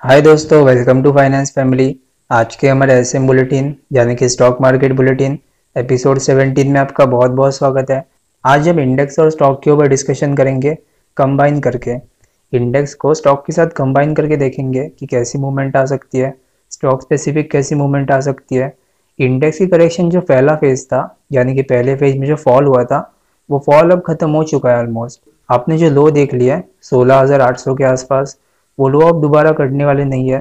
हाय दोस्तों, welcome to finance family. आज के हमारे एसएम बुलेटिन यानी कि स्टॉक मार्केट बुलेटिन एपिसोड 17 में आपका बहुत बहुत स्वागत है। आज हम इंडेक्स और स्टॉक के ऊपर डिस्कशन करेंगे कंबाइन करके। इंडेक्स को स्टॉक के साथ कंबाइन करके देखेंगे कि कैसी मूवमेंट आ सकती है, स्टॉक स्पेसिफिक कैसी मूवमेंट आ सकती है। इंडेक्स की करेक्शन जो पहला फेज था यानी कि पहले फेज में जो फॉल हुआ था वो फॉल अब खत्म हो चुका है ऑलमोस्ट। आपने जो लो देख लिया है 16,800 के आसपास, वो लो अब दोबारा कटने वाले नहीं है।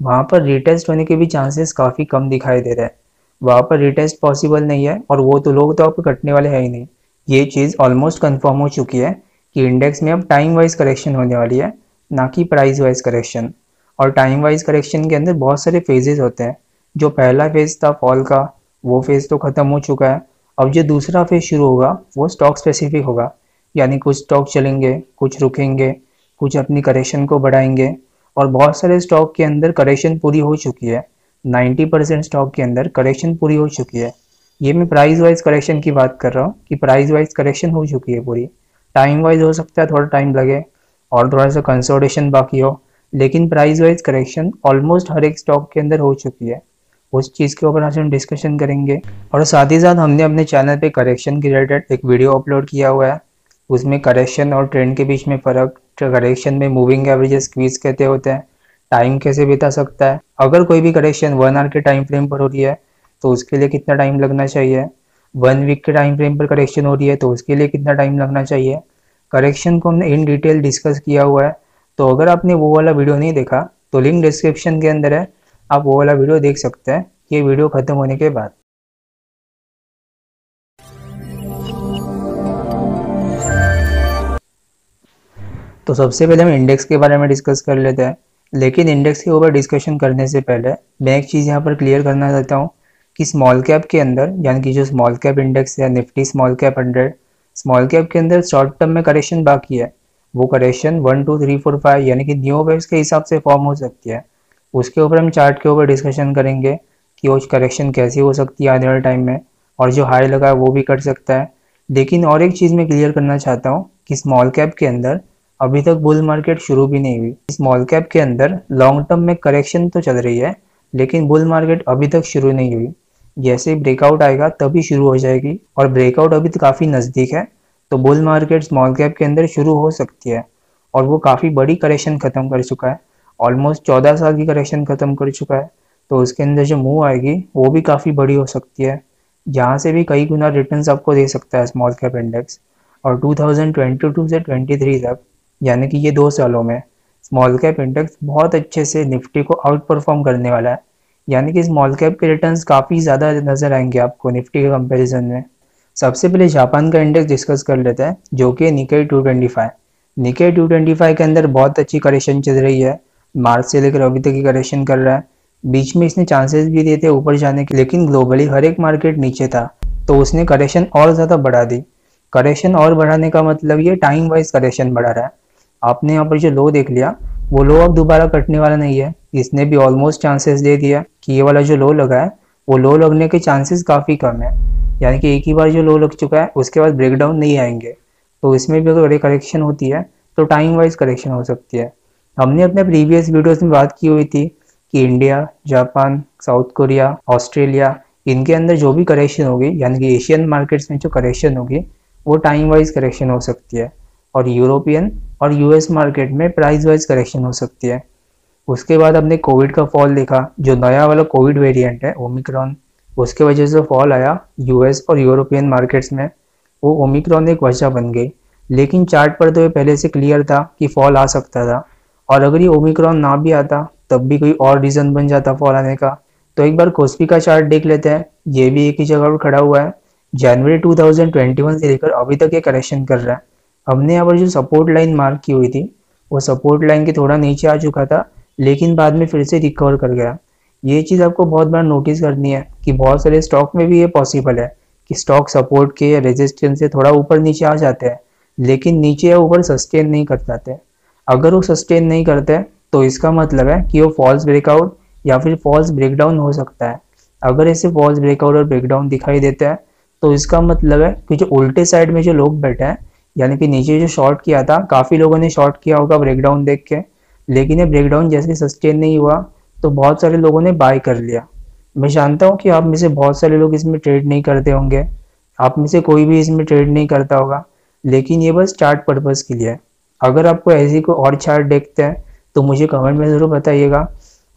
वहाँ पर रिटेस्ट होने के भी चांसेस काफ़ी कम दिखाई दे रहे हैं। वहाँ पर रिटेस्ट पॉसिबल नहीं है और वो तो लोग तो अब कटने वाले हैं ही नहीं। ये चीज़ ऑलमोस्ट कंफर्म हो चुकी है कि इंडेक्स में अब टाइम वाइज करेक्शन होने वाली है, ना कि प्राइस वाइज करेक्शन। और टाइम वाइज करेक्शन के अंदर बहुत सारे फेजेस होते हैं। जो पहला फेज था फॉल का, वो फेज तो ख़त्म हो चुका है। अब जो दूसरा फेज शुरू होगा वो स्टॉक स्पेसिफिक होगा, यानी कुछ स्टॉक चलेंगे, कुछ रुकेंगे, कुछ अपनी करेक्शन को बढ़ाएंगे। और बहुत सारे स्टॉक के अंदर करेक्शन पूरी हो चुकी है। 90% स्टॉक के अंदर करेक्शन पूरी हो चुकी है। ये मैं प्राइस वाइज करेक्शन की बात कर रहा हूँ कि प्राइस वाइज करेक्शन हो चुकी है पूरी। टाइम वाइज हो सकता है थोड़ा टाइम लगे और थोड़ा सा कंसोलिडेशन बाकी हो, लेकिन प्राइस वाइज करेक्शन ऑलमोस्ट हर एक स्टॉक के अंदर हो चुकी है। उस चीज़ के ऊपर आज हम डिस्कशन करेंगे। और साथ ही साथ हमने अपने चैनल पे करेक्शन के रिलेटेड एक वीडियो अपलोड किया हुआ है। उसमें करेक्शन और ट्रेंड के बीच में फ़र्क, करेक्शन में मूविंग एवरेजेस स्क्वीज कहते होते हैं, टाइम कैसे बिता सकता है, अगर कोई भी करेक्शन 1 आवर के टाइम फ्रेम पर हो रही है तो उसके लिए कितना टाइम लगना चाहिए, 1 वीक के टाइम फ्रेम पर करेक्शन हो रही है तो उसके लिए कितना टाइम लगना चाहिए। करेक्शन को हमने इन डिटेल डिस्कस किया हुआ है। तो अगर आपने वो वाला वीडियो नहीं देखा तो लिंक डिस्क्रिप्शन के अंदर है, आप वो वाला वीडियो देख सकते हैं ये वीडियो खत्म होने के बाद। तो सबसे पहले हम इंडेक्स के बारे में डिस्कस कर लेते हैं। लेकिन इंडेक्स के ऊपर डिस्कशन करने से पहले मैं एक चीज़ यहाँ पर क्लियर करना चाहता हूँ कि स्मॉल कैप के अंदर, यानी कि जो स्मॉल कैप इंडेक्स है Nifty small cap 100, small cap के अंदर शॉर्ट टर्म में करेक्शन बाकी है। वो करेक्शन 1 2 3 4 5 यानी कि न्यू वेव्स के हिसाब से फॉर्म हो सकती है। उसके ऊपर हम चार्ट के ऊपर डिस्कशन करेंगे कि वो करेक्शन कैसी हो सकती है आने वाले टाइम में, और जो हाई लगा है वो भी कट सकता है। लेकिन और एक चीज़ मैं क्लियर करना चाहता हूँ कि स्मॉल कैप के अंदर अभी तक बुल मार्केट शुरू भी नहीं हुई। स्मॉल कैप के अंदर लॉन्ग टर्म में करेक्शन तो चल रही है, लेकिन बुल मार्केट अभी तक शुरू नहीं हुई। जैसे ही ब्रेकआउट आएगा तभी शुरू हो जाएगी, और ब्रेकआउट अभी तो काफ़ी नज़दीक है। तो बुल मार्केट स्मॉल कैप के अंदर शुरू हो सकती है, और वो काफ़ी बड़ी करेक्शन ख़त्म कर चुका है। ऑलमोस्ट 14 साल की करेक्शन ख़त्म कर चुका है। तो उसके अंदर जो मूव आएगी वो भी काफ़ी बड़ी हो सकती है, जहाँ से भी कई गुना रिटर्न्स आपको दे सकता है स्मॉल कैप इंडेक्स। और 2022 से 23 तक, यानी कि ये 2 सालों में स्मॉल कैप इंडेक्स बहुत अच्छे से निफ्टी को आउट परफॉर्म करने वाला है। यानी कि स्मॉल कैप के रिटर्न्स काफ़ी ज़्यादा नज़र आएंगे आपको निफ्टी के कंपैरिजन में। सबसे पहले जापान का इंडेक्स डिस्कस कर लेते हैं, जो कि निकेई 225। निकेई 225 के अंदर बहुत अच्छी करेक्शन चल रही है। मार्च से लेकर अभी तक की करेक्शन कर रहा है। बीच में इसने चांसेस भी दिए थे ऊपर जाने के, लेकिन ग्लोबली हर एक मार्केट नीचे था तो उसने करेक्शन और ज़्यादा बढ़ा दी। करेक्शन और बढ़ाने का मतलब ये टाइम वाइज करेक्शन बढ़ा रहा है। आपने यहाँ पर जो लो देख लिया वो लो अब दोबारा कटने वाला नहीं है। इसने भी ऑलमोस्ट चांसेस दे दिया कि ये वाला जो लो लगा है वो लो लगने के चांसेस काफ़ी कम है। यानी कि एक ही बार जो लो लग चुका है उसके बाद ब्रेकडाउन नहीं आएंगे। तो इसमें भी अगर करेक्शन होती है तो टाइम वाइज करेक्शन हो सकती है। हमने अपने प्रीवियस वीडियोस में बात की हुई थी कि India, Japan, south Korea, Australia, इनके अंदर जो भी करेक्शन होगी, यानी कि एशियन मार्केट्स में जो करेक्शन होगी वो टाइम वाइज करेक्शन हो सकती है। और यूरोपियन और यूएस मार्केट में प्राइस वाइज करेक्शन हो सकती है। उसके बाद हमने कोविड का फॉल देखा, जो नया वाला कोविड वेरिएंट है ओमिक्रॉन, उसके वजह से फॉल आया यूएस और यूरोपियन मार्केट्स में। वो ओमिक्रॉन एक वजह बन गई, लेकिन चार्ट पर तो ये पहले से क्लियर था कि फॉल आ सकता था। और अगर ये ओमिक्रॉन ना भी आता तब भी कोई और रीज़न बन जाता फॉल आने का। तो एक बार कोस्पी का चार्ट देख लेते हैं। ये भी एक ही जगह पर खड़ा हुआ है। जनवरी 2021 से लेकर अभी तक ये करेक्शन कर रहा है। हमने यहाँ पर जो सपोर्ट लाइन मार्क की हुई थी वो सपोर्ट लाइन के थोड़ा नीचे आ चुका था, लेकिन बाद में फिर से रिकवर कर गया। ये चीज़ आपको बहुत बार नोटिस करनी है कि बहुत सारे स्टॉक में भी ये पॉसिबल है कि स्टॉक सपोर्ट के या रेजिस्टेंस से थोड़ा ऊपर नीचे आ जाते हैं, लेकिन नीचे या ऊपर सस्टेन नहीं कर पाते। अगर वो सस्टेन नहीं करते तो इसका मतलब है कि वो फॉल्स ब्रेकआउट या फिर फॉल्स ब्रेकडाउन हो सकता है। अगर ऐसे फॉल्स ब्रेकआउट और ब्रेकडाउन दिखाई देता है तो इसका मतलब है कि जो उल्टे साइड में जो लोग बैठे हैं, यानी कि नीचे जो शॉर्ट किया था, काफ़ी लोगों ने शॉर्ट किया होगा ब्रेकडाउन देख के, लेकिन ये ब्रेकडाउन जैसे सस्टेन नहीं हुआ तो बहुत सारे लोगों ने बाय कर लिया। मैं जानता हूँ कि आप में से बहुत सारे लोग इसमें ट्रेड नहीं करते होंगे, आप में से कोई भी इसमें ट्रेड नहीं करता होगा, लेकिन ये बस चार्ट पर्पस के लिए है। अगर आपको ऐसी कोई और चार्ट देखते हैं तो मुझे कमेंट में ज़रूर बताइएगा,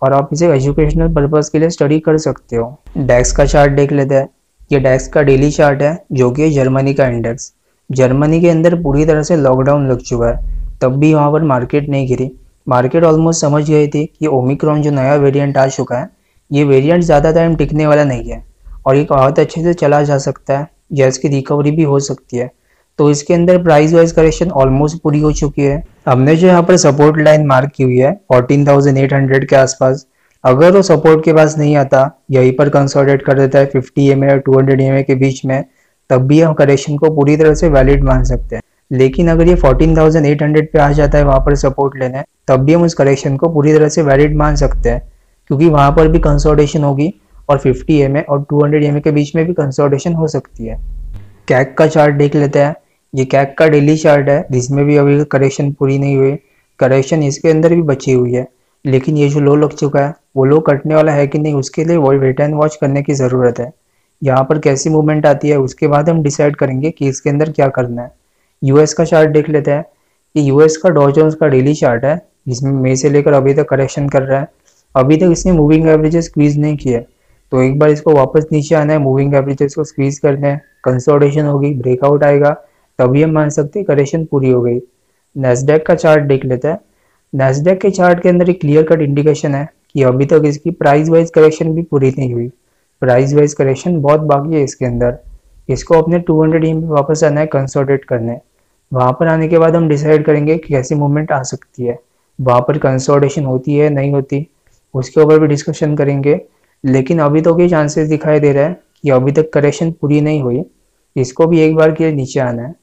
और आप इसे एजुकेशनल पर्पस के लिए स्टडी कर सकते हो। डैक्स का चार्ट देख लेते हैं। ये डैक्स का डेली चार्ट है, जो कि है जर्मनी का इंडेक्स। जर्मनी के अंदर पूरी तरह से लॉकडाउन लग चुका है, तब भी वहाँ पर मार्केट नहीं गिरी। मार्केट ऑलमोस्ट समझ गई थी कि ओमिक्रॉन जो नया वेरिएंट आ चुका है, ये वेरिएंट ज़्यादा टाइम टिकने वाला नहीं है और ये बहुत अच्छे से चला जा सकता है या इसकी रिकवरी भी हो सकती है। तो इसके अंदर प्राइस वाइज करेक्शन ऑलमोस्ट पूरी हो चुकी है। हमने जो यहाँ पर सपोर्ट लाइन मार्क की हुई है 14,800 के आसपास, अगर वो सपोर्ट के पास नहीं आता, यहीं पर कंसोलिडेट कर देता है 50 EMA और 200 EMA के बीच में, तब भी हम करेक्शन को पूरी तरह से वैलिड मान सकते हैं। लेकिन अगर ये 14,800 पे आ जाता है वहाँ पर सपोर्ट लेने, तब भी हम उस करेक्शन को पूरी तरह से वैलिड मान सकते हैं, क्योंकि वहाँ पर भी कंसोलिडेशन होगी और 50 EMA और 200 EMA के बीच में भी कंसोलिडेशन हो सकती है। कैक का चार्ट देख लेते हैं। ये कैक का डेली चार्ट है, जिसमें भी अभी करेक्शन पूरी नहीं हुई, करेक्शन इसके अंदर भी बची हुई है। लेकिन ये जो लो लग चुका है, वो लो कटने वाला है कि नहीं, उसके लिए वो वेट एंड वॉच करने की ज़रूरत है। यहाँ पर कैसी मूवमेंट आती है उसके बाद हम डिसाइड करेंगे कि इसके अंदर क्या करना है। यूएस का चार्ट देख लेते हैं। कि यूएस का डॉ जोन्स का डेली चार्ट है, जिसमें मई से लेकर अभी तक करेक्शन कर रहा है। अभी तक इसने मूविंग एवरेजेस स्क्वीज नहीं किए, तो एक बार इसको वापस नीचे आना है, मूविंग एवरेजेस को स्क्वीज करना है, कंसोलिडेशन होगी, ब्रेकआउट आएगा, तभी हम मान सकते हैं करेक्शन पूरी हो गई। नेस्डैक का चार्ट देख लेते हैं। नेस्डैक के चार्ट के अंदर एक क्लियर कट इंडिकेशन है कि अभी तक इसकी प्राइस वाइज करेक्शन भी पूरी नहीं हुई। प्राइस वाइज करेक्शन बहुत बाकी है इसके अंदर। इसको अपने 200 EM पे वापस आना है कंसोलिडेट करने। वहाँ पर आने के बाद हम डिसाइड करेंगे कि कैसी मूवमेंट आ सकती है, वहाँ पर कंसोलिडेशन होती है नहीं होती, उसके ऊपर भी डिस्कशन करेंगे। लेकिन अभी तो ये चांसेस दिखाई दे रहा है कि अभी तक करेक्शन पूरी नहीं हुई, इसको भी एक बार के लिए नीचे आना है।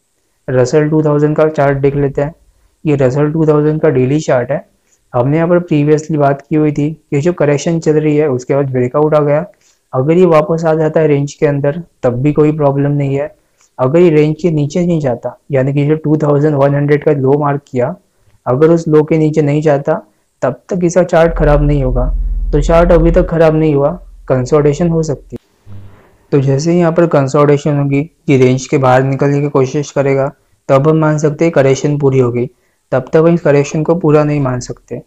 रसल 2000 का चार्ट देख लेते हैं। ये रसल 2000 का डेली चार्ट है। हमने यहाँ पर प्रीवियसली बात की हुई थी कि जो करेक्शन चल रही है उसके बाद ब्रेकआउट आ गया, अगर ये वापस आ जाता है रेंज के अंदर तब भी कोई प्रॉब्लम नहीं है। अगर ये रेंज के नीचे नहीं जाता, यानी कि जो 2100 का लो मार्क किया, अगर उस लो के नीचे नहीं जाता, तब तक इसका चार्ट खराब नहीं होगा। तो चार्ट अभी तक खराब नहीं हुआ, कंसोलिडेशन हो सकती है। तो जैसे ही यहाँ पर कंसोलिडेशन होगी, कि रेंज के बाहर निकलने की कोशिश करेगा, तब हम मान सकते हैं करेक्शन पूरी हो गई। तब तक हम करेक्शन को पूरा नहीं मान सकते।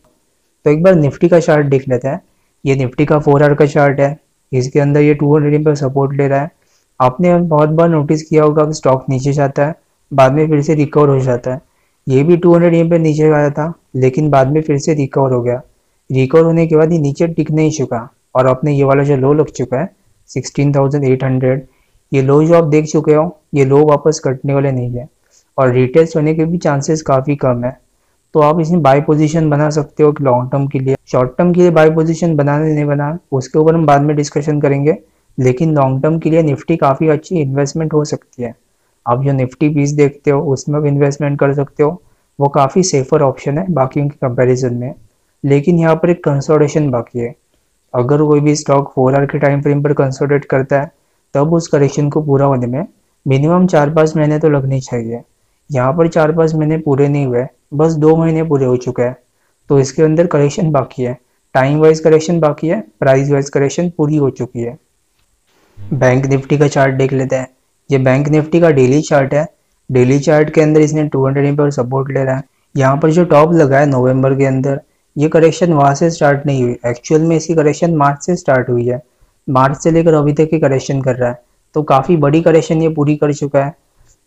तो एक बार निफ्टी का चार्ट देख लेते हैं। ये निफ्टी का 4 आवर का चार्ट है। इसके अंदर ये 200 पर सपोर्ट ले रहा है। आपने बहुत बार नोटिस किया होगा कि स्टॉक नीचे जाता है, बाद में फिर से रिकवर हो जाता है। ये भी 200 पर नीचे आया था, लेकिन बाद में फिर से रिकवर हो गया। रिकवर होने के बाद ये नीचे टिक नहीं चुका, और अपने ये वाला जो लो लग चुका है 16,800, ये लो जो आप देख चुके हो, ये लो वापस कटने वाले नहीं है, और रिटेस्ट होने के भी चांसेस काफ़ी कम है। तो आप इसमें बाय पोजीशन बना सकते हो कि लॉन्ग टर्म के लिए। शॉर्ट टर्म के लिए बाय पोजीशन बनाने नहीं बना, उसके ऊपर हम बाद में डिस्कशन करेंगे। लेकिन लॉन्ग टर्म के लिए निफ्टी काफ़ी अच्छी इन्वेस्टमेंट हो सकती है। आप जो निफ्टी पीस देखते हो उसमें भी इन्वेस्टमेंट कर सकते हो, वो काफ़ी सेफर ऑप्शन है बाकियों के कंपैरिजन में। लेकिन यहाँ पर एक कंसोलिडेशन बाकी है। अगर कोई भी स्टॉक 4 आवर के टाइम फ्रेम पर कंसोलिडेट करता है, तब उस करेक्शन को पूरा होने में मिनिमम 4-5 महीने तो लगने चाहिए। यहाँ पर 4-5 महीने पूरे नहीं हुए, बस 2 महीने पूरे हो चुके हैं। तो इसके अंदर करेक्शन बाकी है, टाइम वाइज करेक्शन बाकी है, प्राइस वाइज करेक्शन पूरी हो चुकी है। बैंक निफ्टी का चार्ट देख लेते हैं। ये बैंक निफ्टी का डेली चार्ट है। डेली चार्ट के अंदर इसने 200 पर सपोर्ट ले रहा है। यहाँ पर जो टॉप लगा है नवंबर के अंदर, ये करेक्शन वहाँ से स्टार्ट नहीं हुई, एक्चुअल में इसकी करेक्शन मार्च से स्टार्ट हुई है। मार्च से लेकर अभी तक की करेक्शन कर रहा है, तो काफ़ी बड़ी करेक्शन ये पूरी कर चुका है।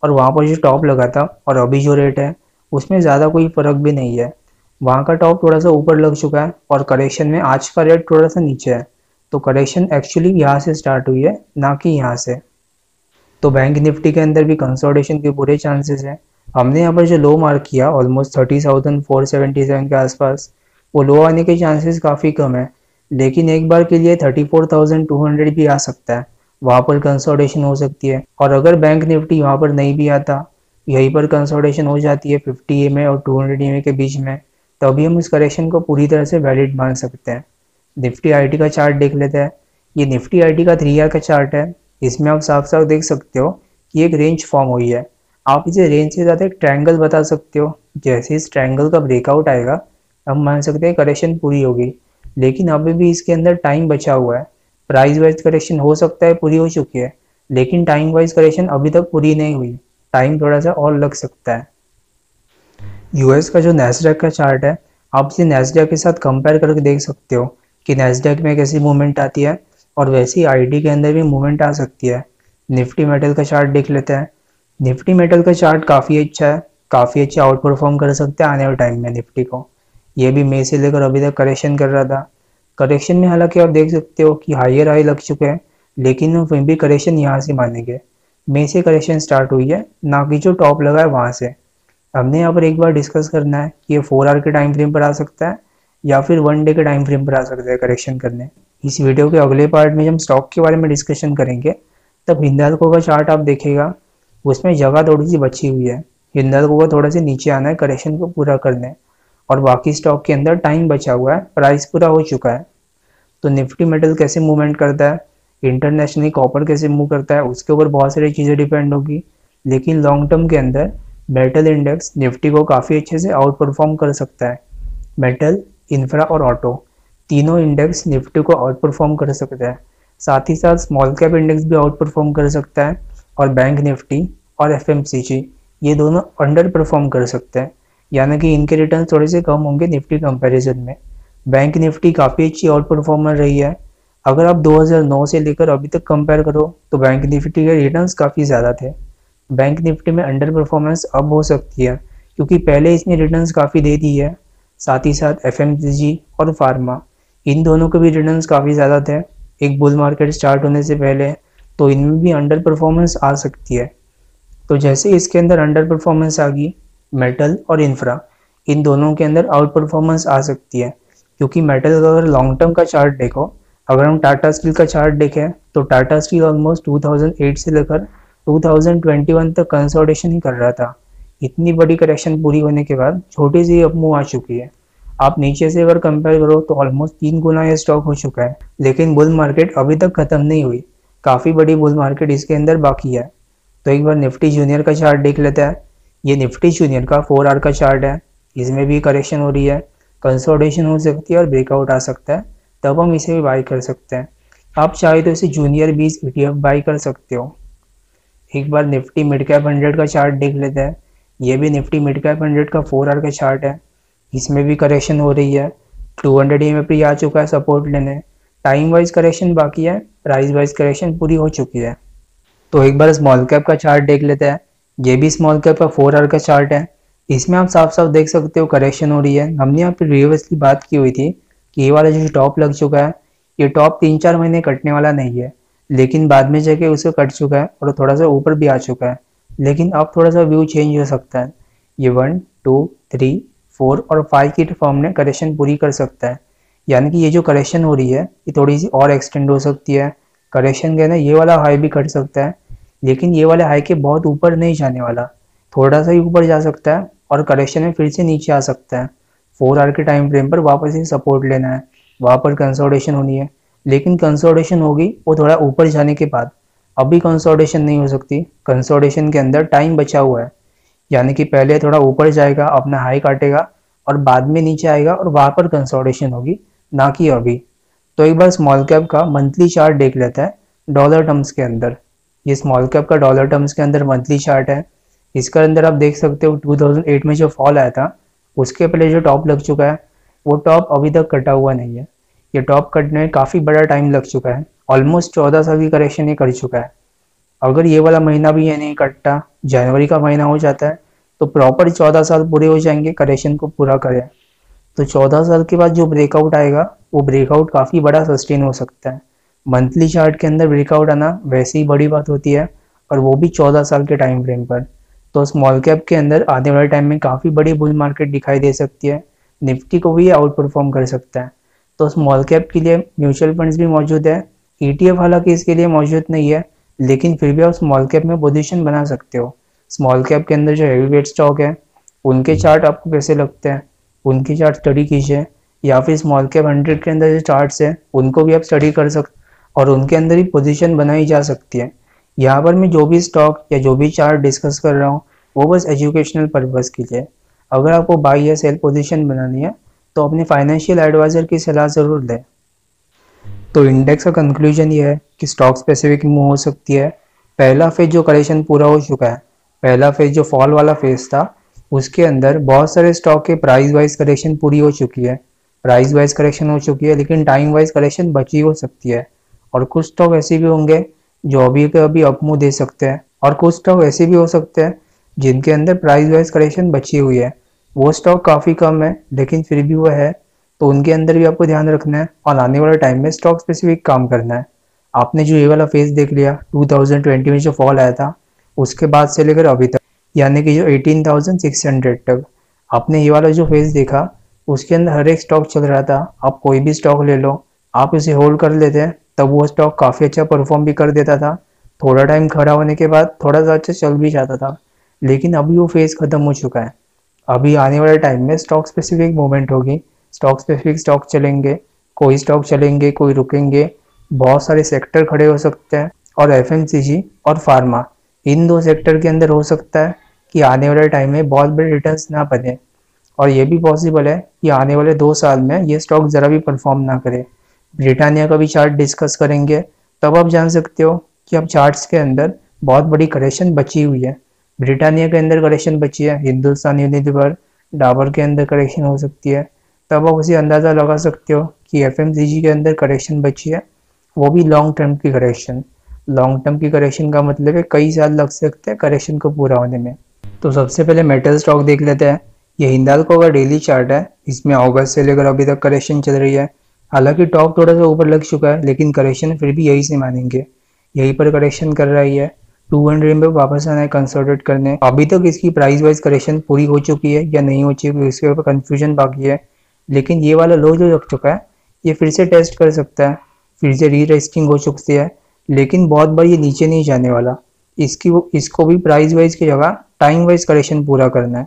और वहाँ पर जो टॉप लगा था और अभी जो रेट है, उसमें ज़्यादा कोई फ़र्क भी नहीं है। वहाँ का टॉप थोड़ा सा ऊपर लग चुका है और करेक्शन में आज का रेट थोड़ा सा नीचे है। तो करेक्शन एक्चुअली यहाँ से स्टार्ट हुई है, ना कि यहाँ से। तो बैंक निफ्टी के अंदर भी कंसोलिडेशन के पूरे चांसेस हैं। हमने यहाँ पर जो लो मार्क किया ऑलमोस्ट 30,477 के आसपास, वो लो आने के चांसेस काफ़ी कम है। लेकिन एक बार के लिए 34,200 भी आ सकता है, वहाँ पर कंसोलिडेशन हो सकती है। और अगर बैंक निफ्टी वहाँ पर नहीं भी आता, यहीं पर कंसोलिडेशन हो जाती है 50 EMA और 200 EMA के बीच में, तभी हम इस करेक्शन को पूरी तरह से वैलिड मान सकते हैं। निफ्टी आईटी का चार्ट देख लेते हैं। ये निफ्टी आईटी का 3 ईयर का चार्ट है। इसमें आप साफ साफ देख सकते हो कि एक रेंज फॉर्म हुई है। आप इसे रेंज से ज़्यादा एक ट्रायंगल बता सकते हो। जैसे इस ट्रायंगल का ब्रेकआउट आएगा, हम मान सकते हैं करेक्शन पूरी होगी, लेकिन अभी भी इसके अंदर टाइम बचा हुआ है। प्राइस वाइज करेक्शन हो सकता है पूरी हो चुकी है, लेकिन टाइम वाइज करेक्शन अभी तक पूरी नहीं हुई, टाइम थोड़ा सा और लग सकता है। यूएस का जो नैस्डैक का चार्ट है, आप इसे नैस्डैक के साथ कंपेयर करके देख सकते हो कि नैस्डैक में कैसी मूवमेंट आती है, और वैसी आईटी के अंदर भी मूवमेंट आ सकती है। निफ्टी मेटल का चार्ट देख लेते हैं। निफ्टी मेटल का चार्ट काफ़ी अच्छा है, काफ़ी अच्छा आउट परफॉर्म कर सकते हैं आने वाले टाइम में निफ्टी को। ये भी मई से लेकर अभी तक करेक्शन कर रहा था। करेक्शन में हालांकि आप देख सकते हो कि हायर हाई लग चुके हैं, लेकिन फिर भी करेक्शन यहाँ से मानेंगे। मई से करेक्शन स्टार्ट हुई है, ना कि जो टॉप लगा है वहाँ से। हमने यहाँ पर एक बार डिस्कस करना है कि ये 4 आवर के टाइम फ्रेम पर आ सकता है या फिर 1 डे के टाइम फ्रेम पर आ सकता है करेक्शन करने। इस वीडियो के अगले पार्ट में जब हम स्टॉक के बारे में डिस्कशन करेंगे, तब हिंदाल्को का चार्ट आप देखेगा, उसमें जगह थोड़ी सी बची हुई है। हिंदाल्को को थोड़ा सा नीचे आना है करेक्शन को पूरा करने, और बाकी स्टॉक के अंदर टाइम बचा हुआ है, प्राइस पूरा हो चुका है। तो निफ्टी मेटल कैसे मूवमेंट करता है, इंटरनेशनली कॉपर कैसे मूव करता है, उसके ऊपर बहुत सारी चीज़ें डिपेंड होगी। लेकिन लॉन्ग टर्म के अंदर मेटल इंडेक्स निफ्टी को काफ़ी अच्छे से आउट परफॉर्म कर सकता है। मेटल, इंफ्रा और ऑटो तीनों इंडेक्स निफ्टी को आउट परफॉर्म कर सकता है। साथ ही साथ स्मॉल कैप इंडेक्स भी आउट परफॉर्म कर सकता है, और बैंक निफ्टी और एफएमसीजी ये दोनों अंडर परफॉर्म कर सकते हैं, यानी कि इनके रिटर्न थोड़े से कम होंगे निफ्टी कंपैरिजन में। बैंक निफ्टी काफ़ी अच्छी आउट परफॉर्मर रही है। अगर आप 2009 से लेकर अभी तक कंपेयर करो तो बैंक निफ्टी के रिटर्न्स काफ़ी ज़्यादा थे। बैंक निफ्टी में अंडर परफॉर्मेंस अब हो सकती है, क्योंकि पहले इसने रिटर्न्स काफ़ी दे दी है। साथ ही साथ एफएमसीजी और फार्मा इन दोनों के भी रिटर्न्स काफ़ी ज़्यादा थे एक बुल मार्केट स्टार्ट होने से पहले, तो इनमें भी अंडर परफॉर्मेंस आ सकती है। तो जैसे इसके अंदर अंडर परफॉर्मेंस आ गई, मेटल और इंफ्रा इन दोनों के अंदर आउट परफॉर्मेंस आ सकती है। क्योंकि मेटल का अगर लॉन्ग टर्म का चार्ट देखो, अगर हम टाटा स्टील का चार्ट देखें तो टाटा स्टील ऑलमोस्ट 2008 से लेकर 2021 तक कंसोलिडेशन ही कर रहा था। इतनी बड़ी करेक्शन पूरी होने के बाद छोटी सी अप मूव आ चुकी है। आप नीचे से अगर कंपेयर करो तो ऑलमोस्ट 3 गुना ये स्टॉक हो चुका है। लेकिन बुल मार्केट अभी तक खत्म नहीं हुई, काफ़ी बड़ी बुल मार्केट इसके अंदर बाकी है। तो एक बार निफ्टी जूनियर का चार्ट देख लेते हैं। ये निफ्टी जूनियर का 4 आवर का चार्ट है, इसमें भी करेक्शन हो रही है, कंसोलिडेशन हो सकती है और ब्रेकआउट आ सकता है, तब हम इसे भी बाई कर सकते हैं। आप चाहे तो इसे जूनियर 20 ETF बाई कर सकते हो। एक बार निफ्टी मिड कैप 100 का चार्ट देख लेते हैं। ये भी निफ्टी मिड कैप 100 का 4 आवर का चार्ट है, इसमें भी करेक्शन हो रही है। 200 EMA आ चुका है सपोर्ट लेने, टाइम वाइज करेक्शन बाकी है, प्राइस वाइज करेक्शन पूरी हो चुकी है। तो एक बार स्मॉल कैप का चार्ट देख लेते हैं। ये भी स्मॉल कैप का 4 आवर का चार्ट है, इसमें आप साफ साफ देख सकते हो करेक्शन हो रही है। हमने यहाँ पे प्रीवियसली बात की हुई थी कि ये वाला जो टॉप लग चुका है, ये टॉप 3-4 महीने कटने वाला नहीं है, लेकिन बाद में जाके उसे कट चुका है और थोड़ा सा ऊपर भी आ चुका है। लेकिन अब थोड़ा सा व्यू चेंज हो सकता है। ये 1, 2, 3, 4 और 5 की फॉर्म में करेक्शन पूरी कर सकता है, यानी कि ये जो करेक्शन हो रही है ये थोड़ी सी और एक्सटेंड हो सकती है। करेक्शन के ना ये वाला हाई भी कट सकता है, लेकिन ये वाले हाई के बहुत ऊपर नहीं जाने वाला, थोड़ा सा ही ऊपर जा सकता है और करेक्शन में फिर से नीचे आ सकता है। 4 आवर के टाइम फ्रेम पर वापस ही सपोर्ट लेना है, वहाँ पर कंसोलिडेशन होनी है, लेकिन कंसोलिडेशन होगी वो थोड़ा ऊपर जाने के बाद। अभी कंसोलिडेशन नहीं हो सकती, कंसोलिडेशन के अंदर टाइम बचा हुआ है, यानी कि पहले थोड़ा ऊपर जाएगा, अपना हाई काटेगा और बाद में नीचे आएगा और वहाँ पर कंसोलिडेशन होगी, ना कि अभी। तो एक बार स्मॉल कैप का मंथली चार्ट देख लेता है डॉलर टर्म्स के अंदर। ये स्मॉल कैप का डॉलर टर्म्स के अंदर मंथली चार्ट है। इसके अंदर आप देख सकते हो 2008 में जो फॉल आया था, उसके पहले जो टॉप लग चुका है, वो टॉप अभी तक कटा हुआ नहीं है। ये टॉप कटने में काफ़ी बड़ा टाइम लग चुका है, ऑलमोस्ट 14 साल की करेक्शन ये कर चुका है। अगर ये वाला महीना भी ये नहीं कटता, जनवरी का महीना हो जाता है, तो प्रॉपर 14 साल पूरे हो जाएंगे करेक्शन को पूरा करें। तो 14 साल के बाद जो ब्रेकआउट आएगा, वो ब्रेकआउट काफ़ी बड़ा सस्टेन हो सकता है। मंथली चार्ट के अंदर ब्रेकआउट आना वैसे ही बड़ी बात होती है, और वो भी 14 साल के टाइम फ्रेम पर। तो स्मॉल कैप के अंदर आने वाले टाइम में काफ़ी बड़ी बुल मार्केट दिखाई दे सकती है, निफ्टी को भी आउट परफॉर्म कर सकता है। तो स्मॉल कैप के लिए म्यूचुअल फंड्स भी मौजूद है, ETF हालांकि इसके लिए मौजूद नहीं है, लेकिन फिर भी आप स्मॉल कैप में पोजीशन बना सकते हो। स्मॉल कैप के अंदर जो हैवी वेट स्टॉक है, उनके चार्ट आपको कैसे लगते हैं, उनकी चार्ट स्टडी कीजिए, या फिर स्मॉल कैप 100 के अंदर जो चार्ट्स हैं उनको भी आप स्टडी कर सकते और उनके अंदर ही पोजीशन बनाई जा सकती है। यहाँ पर मैं जो भी स्टॉक या जो भी चार्ट डिस्कस कर रहा हूँ वो बस एजुकेशनल पर्पज़ के लिए। अगर आपको बाई या सेल पोजीशन बनानी है तो अपने फाइनेंशियल एडवाइज़र की सलाह ज़रूर लें। तो इंडेक्स का कंक्लूजन ये है कि स्टॉक स्पेसिफिक मूव हो सकती है। पहला फेज जो करेक्शन पूरा हो चुका है, पहला फेज जो फॉल वाला फेज था, उसके अंदर बहुत सारे स्टॉक के प्राइस वाइज करेक्शन पूरी हो चुकी है, प्राइस वाइज करेक्शन हो चुकी है, लेकिन टाइम वाइज करेक्शन बची हो सकती है। और कुछ स्टॉक ऐसे भी होंगे जो अभी के अभी अपमूव दे सकते हैं, और कुछ स्टॉक ऐसे भी हो सकते हैं जिनके अंदर प्राइस वाइज करेक्शन बची हुई है। वो स्टॉक काफ़ी कम है लेकिन फिर भी वो है, तो उनके अंदर भी आपको ध्यान रखना है और आने वाले टाइम में स्टॉक स्पेसिफिक काम करना है। आपने जो ये वाला फेज देख लिया 2020 में जो फॉल आया था, उसके बाद से लेकर अभी तक, यानी कि जो 18,600 तक आपने ये वाला जो फेज देखा, उसके अंदर हर एक स्टॉक चल रहा था। आप कोई भी स्टॉक ले लो, आप इसे होल्ड कर लेते हैं, तब वो स्टॉक काफ़ी अच्छा परफॉर्म भी कर देता था। थोड़ा टाइम खड़ा होने के बाद थोड़ा सा अच्छा चल भी जाता था, लेकिन अभी वो फेज खत्म हो चुका है। अभी आने वाले टाइम में स्टॉक स्पेसिफिक मूवमेंट होगी, स्टॉक स्पेसिफिक स्टॉक चलेंगे, कोई स्टॉक चलेंगे कोई रुकेंगे, बहुत सारे सेक्टर खड़े हो सकते हैं। और एफएमसीजी और फार्मा, इन दो सेक्टर के अंदर हो सकता है कि आने वाले टाइम में बहुत बड़े रिटर्न्स ना बने, और ये भी पॉसिबल है कि आने वाले 2 साल में ये स्टॉक ज़रा भी परफॉर्म ना करे। ब्रिटानिया का भी चार्ट डिस्कस करेंगे, तब आप जान सकते हो कि अब चार्ट्स के अंदर बहुत बड़ी करेक्शन बची हुई है। ब्रिटानिया के अंदर करेक्शन बची है, हिंदुस्तान यूनिलीवर, डाबर के अंदर करेक्शन हो सकती है, तब आप उसे अंदाज़ा लगा सकते हो कि एफएमसीजी के अंदर करेक्शन बची है, वो भी लॉन्ग टर्म की करेक्शन। लॉन्ग टर्म की करेक्शन का मतलब है कई साल लग सकते हैं करेक्शन को पूरा होने में। तो सबसे पहले मेटल स्टॉक देख लेते हैं। ये हिंदाल्को का डेली चार्ट है, इसमें अगस्त से लेकर अभी तक करेक्शन चल रही है। हालांकि टॉप थोड़ा सा ऊपर लग चुका है, लेकिन करेक्शन फिर भी यही से मानेंगे, यहीं पर करेक्शन कर रही है। 200 में वापस आना है कंसोलिडेट करने। अभी तक इसकी प्राइस वाइज करेक्शन पूरी हो चुकी है या नहीं हो चुकी है, इसके ऊपर कंफ्यूजन बाकी है। लेकिन ये वाला लो जो लग चुका है, ये फिर से टेस्ट कर सकता है, फिर से री रेस्टिंग हो चुकी है, लेकिन बहुत बार ये नीचे नहीं जाने वाला। इसको भी प्राइस वाइज की जगह टाइम वाइज करेक्शन पूरा करना है।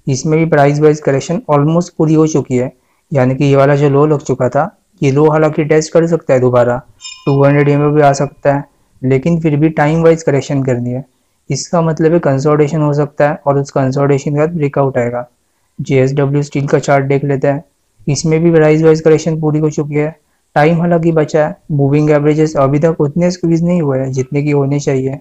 इसमें भी प्राइस वाइज करेक्शन ऑलमोस्ट पूरी हो चुकी है, यानी कि ये वाला जो लो लग चुका था, ये लो हालांकि टेस्ट कर सकता है दोबारा, 200 में भी आ सकता है, लेकिन फिर भी टाइम वाइज करेक्शन करनी है। इसका मतलब है कंसोलिडेशन हो सकता है और उस कंसोलिडेशन के बाद ब्रेकआउट आएगा। JSW स्टील का चार्ट देख लेते हैं, इसमें भी प्राइस वाइज करेक्शन पूरी हो चुकी है, टाइम हालांकि बचा है, मूविंग एवरेजेस अभी तक उतने स्क्वीज नहीं हुए हैं जितने की होने चाहिए,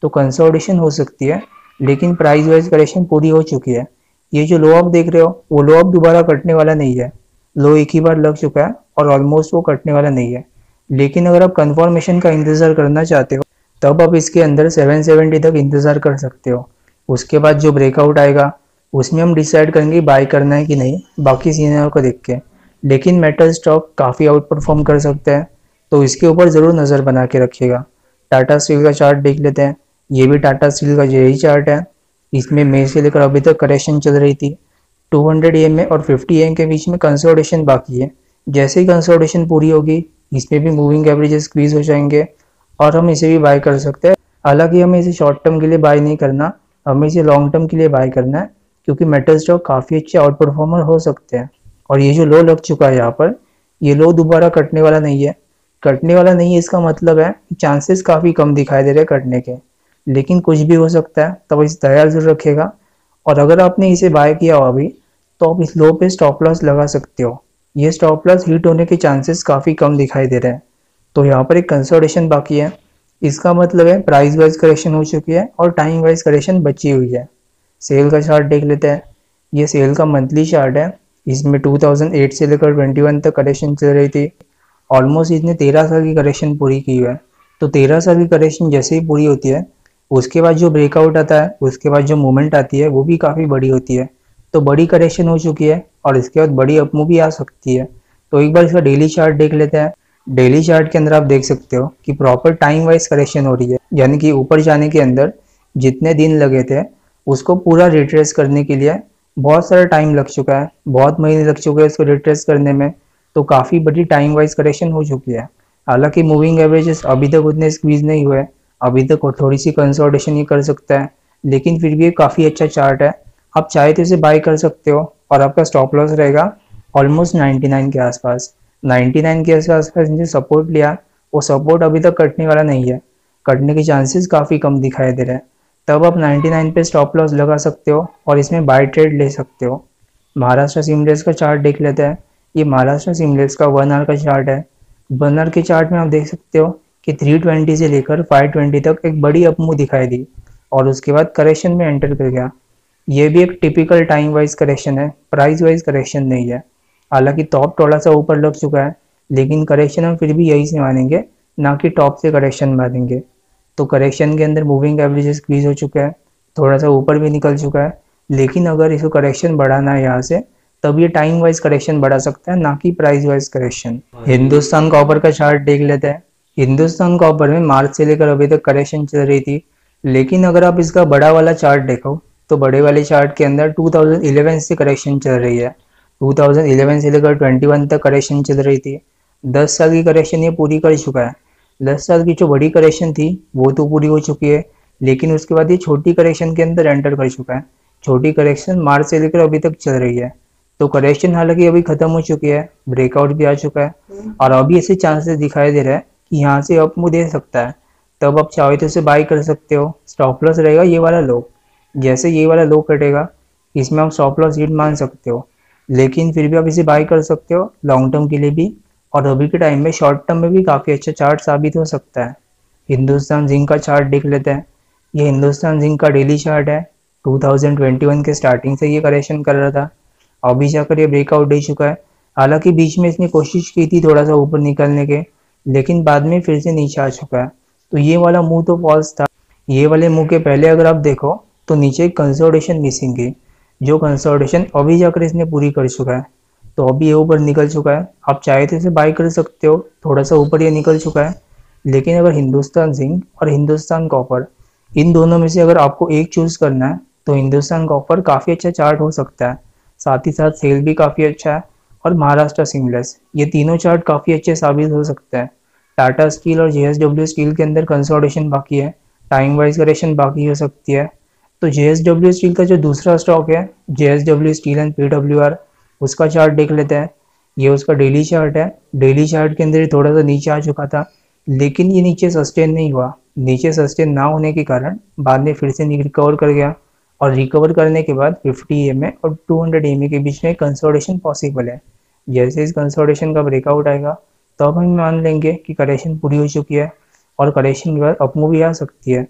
तो कंसोलिडेशन हो सकती है, लेकिन प्राइस वाइज करेक्शन पूरी हो चुकी है। ये जो लो आप देख रहे हो, वो लो आप दोबारा कटने वाला नहीं है, लो एक ही बार लग चुका है और ऑलमोस्ट वो कटने वाला नहीं है। लेकिन अगर आप कंफर्मेशन का इंतज़ार करना चाहते हो, तब आप इसके अंदर 770 तक इंतज़ार कर सकते हो। उसके बाद जो ब्रेकआउट आएगा, उसमें हम डिसाइड करेंगे बाय करना है कि नहीं, बाकी सीनियर को देख के। लेकिन मेटल स्टॉक काफ़ी आउट परफॉर्म कर सकते हैं, तो इसके ऊपर ज़रूर नज़र बना के रखिएगा। टाटा स्टील का चार्ट देख लेते हैं, ये भी टाटा स्टील का यही चार्ट है। इसमें मई से लेकर अभी तक करेक्शन चल रही थी, 200 EM और 50 EM के बीच में कंसोलिडेशन बाकी है। जैसे ही कंसोलिडेशन पूरी होगी, इसमें भी मूविंग एवरेजेस स्क्वीज हो जाएंगे और हम इसे भी बाय कर सकते हैं। हालांकि हमें इसे शॉर्ट टर्म के लिए बाय नहीं करना, हमें इसे लॉन्ग टर्म के लिए बाय करना है, क्योंकि मेटल स्टॉक काफ़ी अच्छे आउट परफॉर्मर हो सकते हैं। और ये जो लो लग चुका है यहाँ पर, ये लो दोबारा कटने वाला नहीं है। कटने वाला नहीं है इसका मतलब है कि चांसेस काफ़ी कम दिखाई दे रहे हैं कटने के, लेकिन कुछ भी हो सकता है, तब इसे तैयार जरूर रखेगा। और अगर आपने इसे बाय किया हो अभी, तो आप इस लो पे स्टॉप लॉस लगा सकते हो। ये स्टॉप लॉस हिट होने के चांसेस काफ़ी कम दिखाई दे रहे हैं। तो यहाँ पर एक कंसोलिडेशन बाकी है, इसका मतलब है प्राइस वाइज करेक्शन हो चुकी है और टाइम वाइज करेक्शन बची हुई है। सेल का चार्ट देख लेते हैं, ये सेल का मंथली चार्ट है, इसमें 2008 से लेकर 21 तक करेक्शन चल रही थी। ऑलमोस्ट इसने 13 साल की करेक्शन पूरी की है। तो 13 साल की करेक्शन जैसे ही पूरी होती है, उसके बाद जो ब्रेकआउट आता है, उसके बाद जो मूवमेंट आती है, वो भी काफ़ी बड़ी होती है। तो बड़ी करेक्शन हो चुकी है और इसके बाद बड़ी अपमूव भी आ सकती है। तो एक बार इसका डेली चार्ट देख लेते हैं। डेली चार्ट के अंदर आप देख सकते हो कि प्रॉपर टाइम वाइज करेक्शन हो रही है, यानी कि ऊपर जाने के अंदर जितने दिन लगे थे, उसको पूरा रिट्रेस करने के लिए बहुत सारा टाइम लग चुका है, बहुत महीने लग चुके हैं इसको रिट्रेस करने में। तो काफ़ी बड़ी टाइम वाइज करेक्शन हो चुकी है। हालांकि मूविंग एवरेजेस अभी तक उतने स्क्वीज नहीं हुए, अभी तक और थोड़ी सी कंसोलिडेशन ही कर सकता है, लेकिन फिर भी ये काफ़ी अच्छा चार्ट है। आप चाहे तो इसे बाय कर सकते हो और आपका स्टॉप लॉस रहेगा ऑलमोस्ट 99 के आसपास। 99 के आसपास जो सपोर्ट लिया, वो सपोर्ट अभी तक कटने वाला नहीं है, कटने के चांसेस काफ़ी कम दिखाई दे रहे हैं। तब आप 99 पे स्टॉप लॉस लगा सकते हो और इसमें बाय ट्रेड ले सकते हो। महाराष्ट्र सिमलेस का चार्ट देख लेते हैं। ये महाराष्ट्र सिमलेस का 1 आवर का चार्ट है। 1 आवर के चार्ट में आप देख सकते हो कि 320 से लेकर 520 तक एक बड़ी अपमूव दिखाई दी और उसके बाद करेक्शन में एंटर कर गया। ये भी एक टिपिकल टाइम वाइज करेक्शन है, प्राइस वाइज करेक्शन नहीं है। हालांकि टॉप थोड़ा सा ऊपर लग चुका है, लेकिन करेक्शन हम फिर भी यही से मानेंगे, ना कि टॉप से करेक्शन मानेंगे। तो करेक्शन के अंदर मूविंग एवरेज स्क्वीज हो चुका है, थोड़ा सा ऊपर भी निकल चुका है। लेकिन अगर इसको करेक्शन बढ़ाना है यहाँ से, तब ये टाइम वाइज करेक्शन बढ़ा सकता है, ना कि price wise correction. Hindustan copper का चार्ट देख लेते हैं। हिंदुस्तान कॉपर में मार्च से लेकर अभी तक करेक्शन चल रही थी, लेकिन अगर आप इसका बड़ा वाला चार्ट देखो तो बड़े वाले चार्ट के अंदर 2011 से करेक्शन चल रही है। 2011 से लेकर 21 तक करेक्शन चल रही थी। 10 साल की करेक्शन ये पूरी कर चुका है। 10 साल की जो बड़ी करेक्शन थी वो तो पूरी हो चुकी है, लेकिन उसके बाद ये छोटी करेक्शन के अंदर एंटर कर चुका है। छोटी करेक्शन मार्च से लेकर अभी तक चल रही है। तो करेक्शन हालांकि अभी खत्म हो चुकी है, ब्रेकआउट भी आ चुका है और अभी ऐसे चांसेस दिखाई दे रहा है कि यहाँ से अप मूव दे सकता है। तब आप चाहो तो इसे बाई कर सकते हो। स्टॉप लॉस रहेगा ये वाला लो, जैसे ये वाला लो कटेगा इसमें आप स्टॉप लॉस हिट मान सकते हो, लेकिन फिर भी आप इसे बाई कर सकते हो लॉन्ग टर्म के लिए भी, और अभी के टाइम में शॉर्ट टर्म में भी काफ़ी अच्छा चार्ट साबित हो सकता है। हिंदुस्तान जिंक का चार्ट देख लेते हैं। ये हिंदुस्तान जिंक का डेली चार्ट है। 2021 के स्टार्टिंग से ये करेक्शन कर रहा था, अभी जाकर ये ब्रेकआउट दे चुका है। हालांकि बीच में इसने कोशिश की थी थोड़ा सा ऊपर निकलने के, लेकिन बाद में फिर से नीचे आ चुका है। तो ये वाला मूव तो फॉल्स था। ये वाले मूव के पहले अगर आप देखो तो नीचे एक कंसोलिडेशन मिसिंग है, जो कंसोलिडेशन अभी जाकर इसने पूरी कर चुका है। तो अभी ये ऊपर निकल चुका है, आप चाहे तो इसे बाई कर सकते हो, थोड़ा सा ऊपर ये निकल चुका है। लेकिन अगर हिंदुस्तान जिंक और हिंदुस्तान कॉपर इन दोनों में से अगर आपको एक चूज करना है तो हिंदुस्तान कॉपर काफ़ी अच्छा चार्ट हो सकता है, साथ ही साथ सेल भी काफ़ी अच्छा है। और महाराष्ट्र सिमलेस, ये तीनों चार्ट काफ़ी अच्छे साबित हो सकते हैं। टाटा स्टील और जेएसडब्ल्यू स्टील के अंदर कंसोलिडेशन बाकी है, टाइम वाइज करेक्शन बाकी हो सकती है। तो जेएसडब्ल्यू स्टील का जो दूसरा स्टॉक है, जेएसडब्ल्यू स्टील एंड पीडब्ल्यूआर, उसका चार्ट देख लेते हैं। ये उसका डेली चार्ट है। डेली चार्ट के अंदर ये थोड़ा सा नीचे आ चुका था, लेकिन ये नीचे सस्टेन नहीं हुआ। नीचे सस्टेन ना होने के कारण बाद में फिर से रिकवर कर गया, और रिकवर करने के बाद 50 EMA और 200 EMA के बीच में कंसोलिडेशन पॉसिबल है। जैसे इस कंसोलिडेशन का ब्रेकआउट आएगा तो अब हम मान लेंगे कि करेक्शन पूरी हो चुकी है, और करेक्शन के बाद अपमूव भी आ सकती है।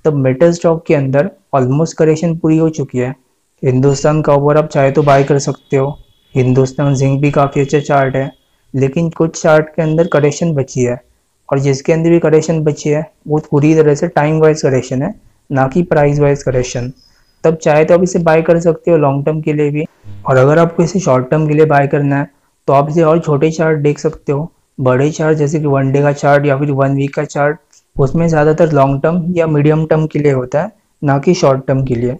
तब मेटल स्टॉक के अंदर ऑलमोस्ट करेक्शन पूरी हो चुकी है। हिंदुस्तान कॉपर आप चाहे तो बाय कर सकते हो। हिंदुस्तान जिंक भी काफ़ी अच्छा चार्ट है, लेकिन कुछ चार्ट के अंदर करेक्शन बची है, और जिसके अंदर भी करेक्शन बची है वो पूरी तरह से टाइम वाइज करेक्शन है, ना कि प्राइस वाइज करेक्शन। तब चाहे तो आप इसे बाय कर सकते हो लॉन्ग टर्म के लिए भी, और अगर आपको इसे शॉर्ट टर्म के लिए बाय करना है तो आप इसे और छोटे चार्ट देख सकते हो। बड़े चार्ट जैसे कि 1 डे का चार्ट या फिर 1 वीक का चार्ट, उसमें ज़्यादातर लॉन्ग टर्म या मीडियम टर्म के लिए होता है, ना कि शॉर्ट टर्म के लिए।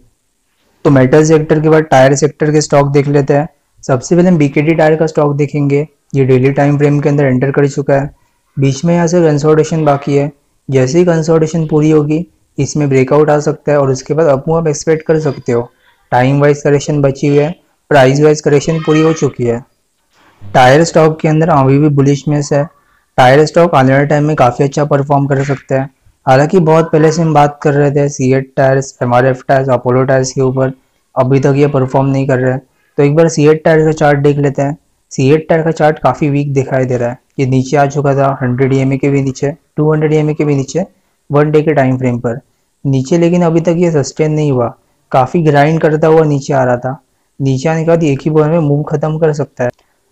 तो मेटल सेक्टर के बाद टायर सेक्टर के स्टॉक देख लेते हैं। सबसे पहले हम बीकेटी टायर का स्टॉक देखेंगे। ये डेली टाइम फ्रेम के अंदर एंटर कर चुका है, बीच में यहाँ से कंसोलिडेशन बाकी है। जैसे ही कंसोलिडेशन पूरी होगी इसमें ब्रेकआउट आ सकता है, और उसके बाद अपमूव आप एक्सपेक्ट कर सकते हो। टाइम वाइज करेक्शन बची हुई है, प्राइस वाइज करेक्शन पूरी हो चुकी है। टायर स्टॉक के अंदर अभी भी बुलिशनेस है। टायर स्टॉक आने वाले टाइम में काफ़ी अच्छा परफॉर्म कर सकता है। हालांकि बहुत पहले से हम बात कर रहे थे CEAT tyres, MRF tyres, Apollo tyres के ऊपर, अभी तक ये परफॉर्म नहीं कर रहे हैं। तो एक बार सीएट टायर का चार्ट देख लेते हैं। सीएट टायर का चार्ट काफ़ी वीक दिखाई दे रहा है। ये नीचे आ चुका था 100 EMA के भी नीचे, 200 EMA के भी नीचे, 1 डे के टाइम फ्रेम पर नीचे, लेकिन अभी तक ये सस्टेन नहीं हुआ। काफ़ी ग्राइंड करता हुआ नीचे आ रहा था। नीचे आने के बाद एक ही बार में मूव खत्म कर सकता है।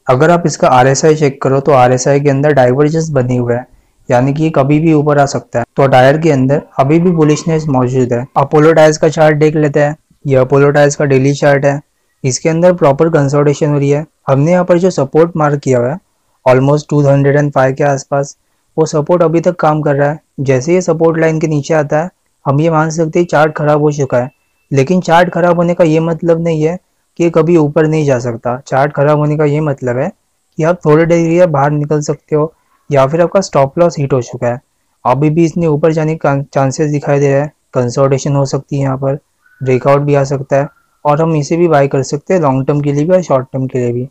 अगर आप इसका RSI चेक करो तो RSI के अंदर डाइवर्जेंस बने हुए हैं, यानी कि ये कभी भी ऊपर आ सकता है। तो टायर के अंदर अभी भी बुलिशनेस मौजूद है। अपोलो टायर्स का चार्ट देख लेते हैं। ये अपोलो टायर्स का डेली चार्ट है। इसके अंदर प्रॉपर कंसोलिडेशन हो रही है। हमने यहाँ पर जो सपोर्ट मार्क किया हुआ है ऑलमोस्ट 205 के आसपास, वो सपोर्ट अभी तक काम कर रहा है। जैसे ये सपोर्ट लाइन के नीचे आता है हम ये मान सकते हैं चार्ट खराब हो चुका है। लेकिन चार्ट खराब होने का ये मतलब नहीं है कि ये कभी ऊपर नहीं जा सकता। चार्ट खराब होने का ये मतलब है कि आप थोड़े देर के लिए बाहर निकल सकते हो, या फिर आपका स्टॉप लॉस हिट हो चुका है। अभी भी इसने ऊपर जाने के चांसेस दिखाई दे रहा है। कंसोलिडेशन हो सकती है, यहाँ पर ब्रेकआउट भी आ सकता है, और हम इसे भी बाय कर सकते हैं लॉन्ग टर्म के लिए भी और शॉर्ट टर्म के लिए भी।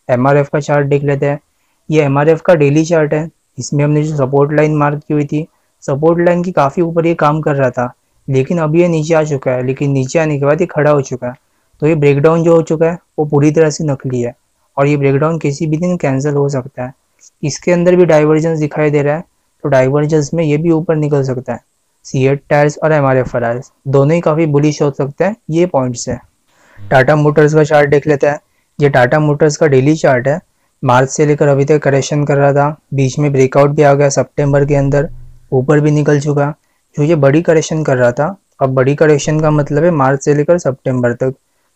एमआरएफ का चार्ट देख लेते हैं। ये एमआरएफ का डेली चार्ट है। इसमें हमने जो सपोर्ट लाइन मार्क की हुई थी, सपोर्ट लाइन की काफ़ी ऊपर ये काम कर रहा था, लेकिन अभी ये नीचे आ चुका है। लेकिन नीचे आने के बाद ये खड़ा हो चुका है। तो ये ब्रेकडाउन जो हो चुका है वो पूरी तरह से नकली है और ये ब्रेकडाउन किसी भी दिन कैंसिल हो सकता है। इसके अंदर भी डाइवर्जेंस दिखाई दे रहा है, तो डाइवर्जेंस में ये भी ऊपर निकल सकता है। C8 टायर्स और MRF टायर्स दोनों ही काफ़ी बुलिश हो सकते हैं ये पॉइंट्स है। टाटा मोटर्स का चार्ट देख लेते हैं। ये टाटा मोटर्स का डेली चार्ट है। मार्च से लेकर अभी तक करेक्शन कर रहा था, बीच में ब्रेकआउट भी आ गया सितंबर के अंदर, ऊपर भी निकल चुका। जो ये बड़ी करेक्शन कर रहा था, अब बड़ी करेक्शन का मतलब है मार्च से लेकर सितंबर तक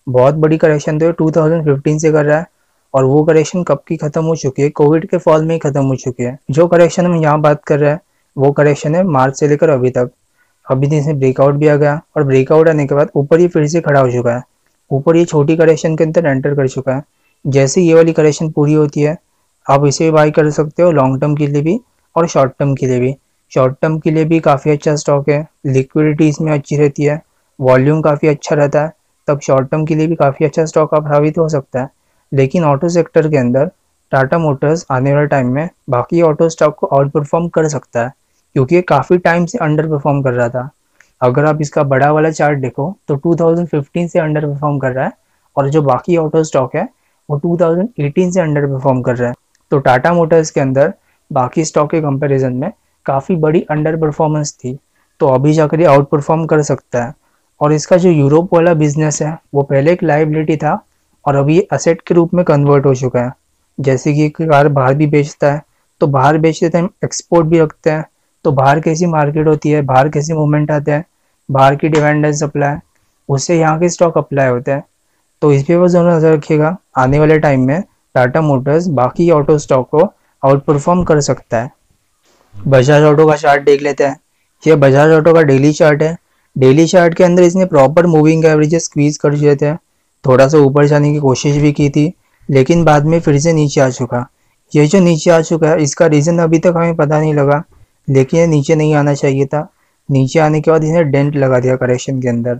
बहुत बड़ी करेक्शन तो ये 2015 से कर रहा है। और वो करेक्शन कब की खत्म हो चुकी है, कोविड के फॉल में ही खत्म हो चुकी है। जो करेक्शन हम यहाँ बात कर रहे हैं वो करेक्शन है मार्च से लेकर अभी तक। अभी दिन से ब्रेकआउट भी आ गया और ब्रेकआउट आने के बाद ऊपर ही फिर से खड़ा हो चुका है। ऊपर ये छोटी करेक्शन के अंदर एंटर कर चुका है। जैसे ये वाली करेक्शन पूरी होती है आप इसे भी बाई कर सकते हो लॉन्ग टर्म के लिए भी और शॉर्ट टर्म के लिए भी। शॉर्ट टर्म के लिए भी काफ़ी अच्छा स्टॉक है, लिक्विडिटी इसमें अच्छी रहती है, वॉल्यूम काफ़ी अच्छा रहता है, तब शॉर्ट टर्म के लिए भी काफ़ी अच्छा स्टॉक आप साबित हो सकता है। लेकिन ऑटो सेक्टर के अंदर टाटा मोटर्स आने वाले टाइम में बाकी ऑटो स्टॉक को आउट परफॉर्म कर सकता है, क्योंकि ये काफ़ी टाइम से अंडर परफॉर्म कर रहा था। अगर आप इसका बड़ा वाला चार्ट देखो तो 2015 से अंडर परफॉर्म कर रहा है और जो बाकी ऑटो स्टॉक है वो 2018 से अंडर परफॉर्म कर रहा है। तो टाटा मोटर्स के अंदर बाकी स्टॉक के कंपैरिजन में काफ़ी बड़ी अंडर परफॉर्मेंस थी, तो अभी जाकर ये आउट परफॉर्म कर सकता है। और इसका जो यूरोप वाला बिजनेस है वो पहले एक लायबिलिटी था और अभी ये असेट के रूप में कन्वर्ट हो चुका है। जैसे कि एक कार बाहर भी बेचता है तो बाहर बेचते टाइम एक्सपोर्ट भी रखते हैं, तो बाहर कैसी मार्केट होती है, बाहर कैसे मूवमेंट आते हैं, बाहर की डिमांड एंड सप्लाई, उससे यहाँ के स्टॉक अप्लाई होते हैं। तो इस पे बस जरूर नजर रखिएगा, आने वाले टाइम में टाटा मोटर्स बाकी ऑटो स्टॉक को आउट परफॉर्म कर सकता है। बजाज ऑटो का चार्ट देख लेते हैं। ये बजाज ऑटो का डेली चार्ट है। डेली चार्ट के अंदर इसने प्रॉपर मूविंग एवरेजेस स्क्वीज कर दिए थे, थोड़ा सा ऊपर जाने की कोशिश भी की थी, लेकिन बाद में फिर से नीचे आ चुका। ये जो नीचे आ चुका है इसका रीज़न अभी तक हमें पता नहीं लगा, लेकिन ये नीचे नहीं आना चाहिए था। नीचे आने के बाद इसने डेंट लगा दिया करेक्शन के अंदर,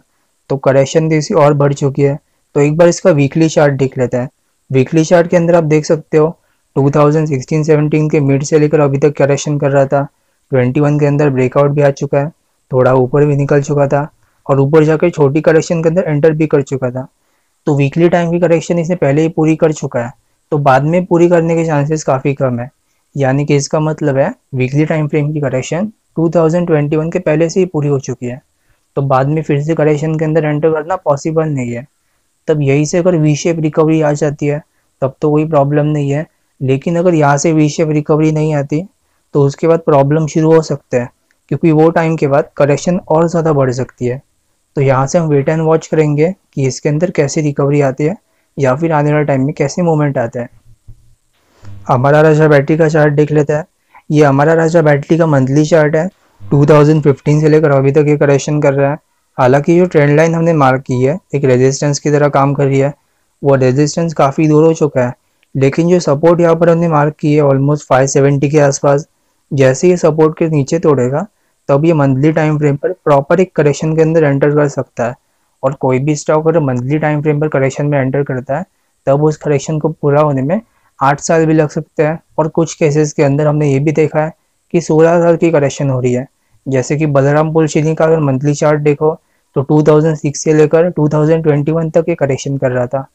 तो करेक्शन इसकी और बढ़ चुकी है। तो एक बार इसका वीकली चार्ट देख लेते हैं। वीकली चार्ट के अंदर आप देख सकते हो 2016-17 के मिड से लेकर अभी तक करेक्शन कर रहा था। 21 के अंदर ब्रेकआउट भी आ चुका है, थोड़ा ऊपर भी निकल चुका था और ऊपर जाकर छोटी करेक्शन के अंदर एंटर भी कर चुका था। तो वीकली टाइम की करेक्शन इसने पहले ही पूरी कर चुका है, तो बाद में पूरी करने के चांसेस काफ़ी कम है। यानी कि इसका मतलब है वीकली टाइम फ्रेम की करेक्शन 2021 के पहले से ही पूरी हो चुकी है, तो बाद में फिर से करेक्शन के अंदर एंटर करना पॉसिबल नहीं है। तब यहीं से अगर वी शेप रिकवरी आ जाती है तब तो कोई प्रॉब्लम नहीं है, लेकिन अगर यहाँ से वी शेप रिकवरी नहीं आती तो उसके बाद प्रॉब्लम शुरू हो सकते हैं, क्योंकि वो टाइम के बाद करेक्शन और ज़्यादा बढ़ सकती है। तो यहाँ से हम वेट एंड वॉच करेंगे कि इसके अंदर कैसी रिकवरी आती है या फिर आने वाले टाइम में कैसे मूवमेंट आता है। हमारा राजा बैटरी का चार्ट देख लेते हैं। ये हमारा राजा बैटरी का मंथली चार्ट है। 2015 से लेकर अभी तक ये करेक्शन कर रहा है। हालांकि जो ट्रेंड लाइन हमने मार्क की है एक रेजिस्टेंस की तरह काम कर रही है, वो रेजिस्टेंस काफ़ी दूर हो चुका है, लेकिन जो सपोर्ट यहाँ पर हमने मार्क की है ऑलमोस्ट 570 के आसपास, जैसे ये सपोर्ट के नीचे तोड़ेगा तब ये मंथली टाइम फ्रेम पर प्रॉपर एक करेक्शन के अंदर एंटर कर सकता है। और कोई भी स्टॉक अगर मंथली टाइम फ्रेम पर करेक्शन में एंटर करता है तब उस करेक्शन को पूरा होने में 8 साल भी लग सकते हैं, और कुछ केसेस के अंदर हमने ये भी देखा है कि 16 साल की करेक्शन हो रही है। जैसे कि बलरामपुर चीनी का अगर मंथली चार्ट देखो तो 2006 से लेकर 2021 तक ये करेक्शन कर रहा था,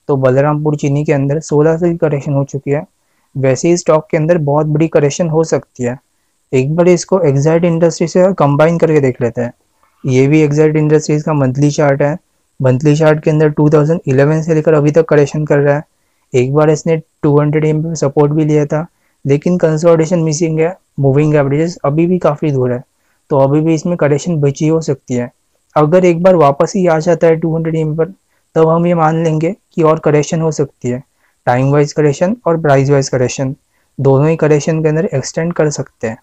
तो बलरामपुर चीनी के अंदर 16 साल की करेक्शन हो चुकी है। वैसे ही स्टॉक के अंदर बहुत बड़ी करेक्शन हो सकती है। एक बार इसको एग्जैक्ट इंडस्ट्री से कंबाइन करके देख लेते हैं। ये भी एग्जैक्ट इंडस्ट्रीज का मंथली चार्ट है। मंथली चार्ट के अंदर 2011 से लेकर अभी तक करेक्शन कर रहा है। एक बार इसने 200 एम पे सपोर्ट भी लिया था, लेकिन कंसोलिडेशन मिसिंग है, मूविंग एवरेजेस अभी भी काफ़ी दूर है, तो अभी भी इसमें करेक्शन बची हो सकती है। अगर एक बार वापस ही आ जाता है 200 एम पर तब हम ये मान लेंगे कि और करेक्शन हो सकती है। टाइम वाइज करेक्शन और प्राइस वाइज करेक्शन दोनों ही करेक्शन के अंदर एक्सटेंड कर सकते हैं।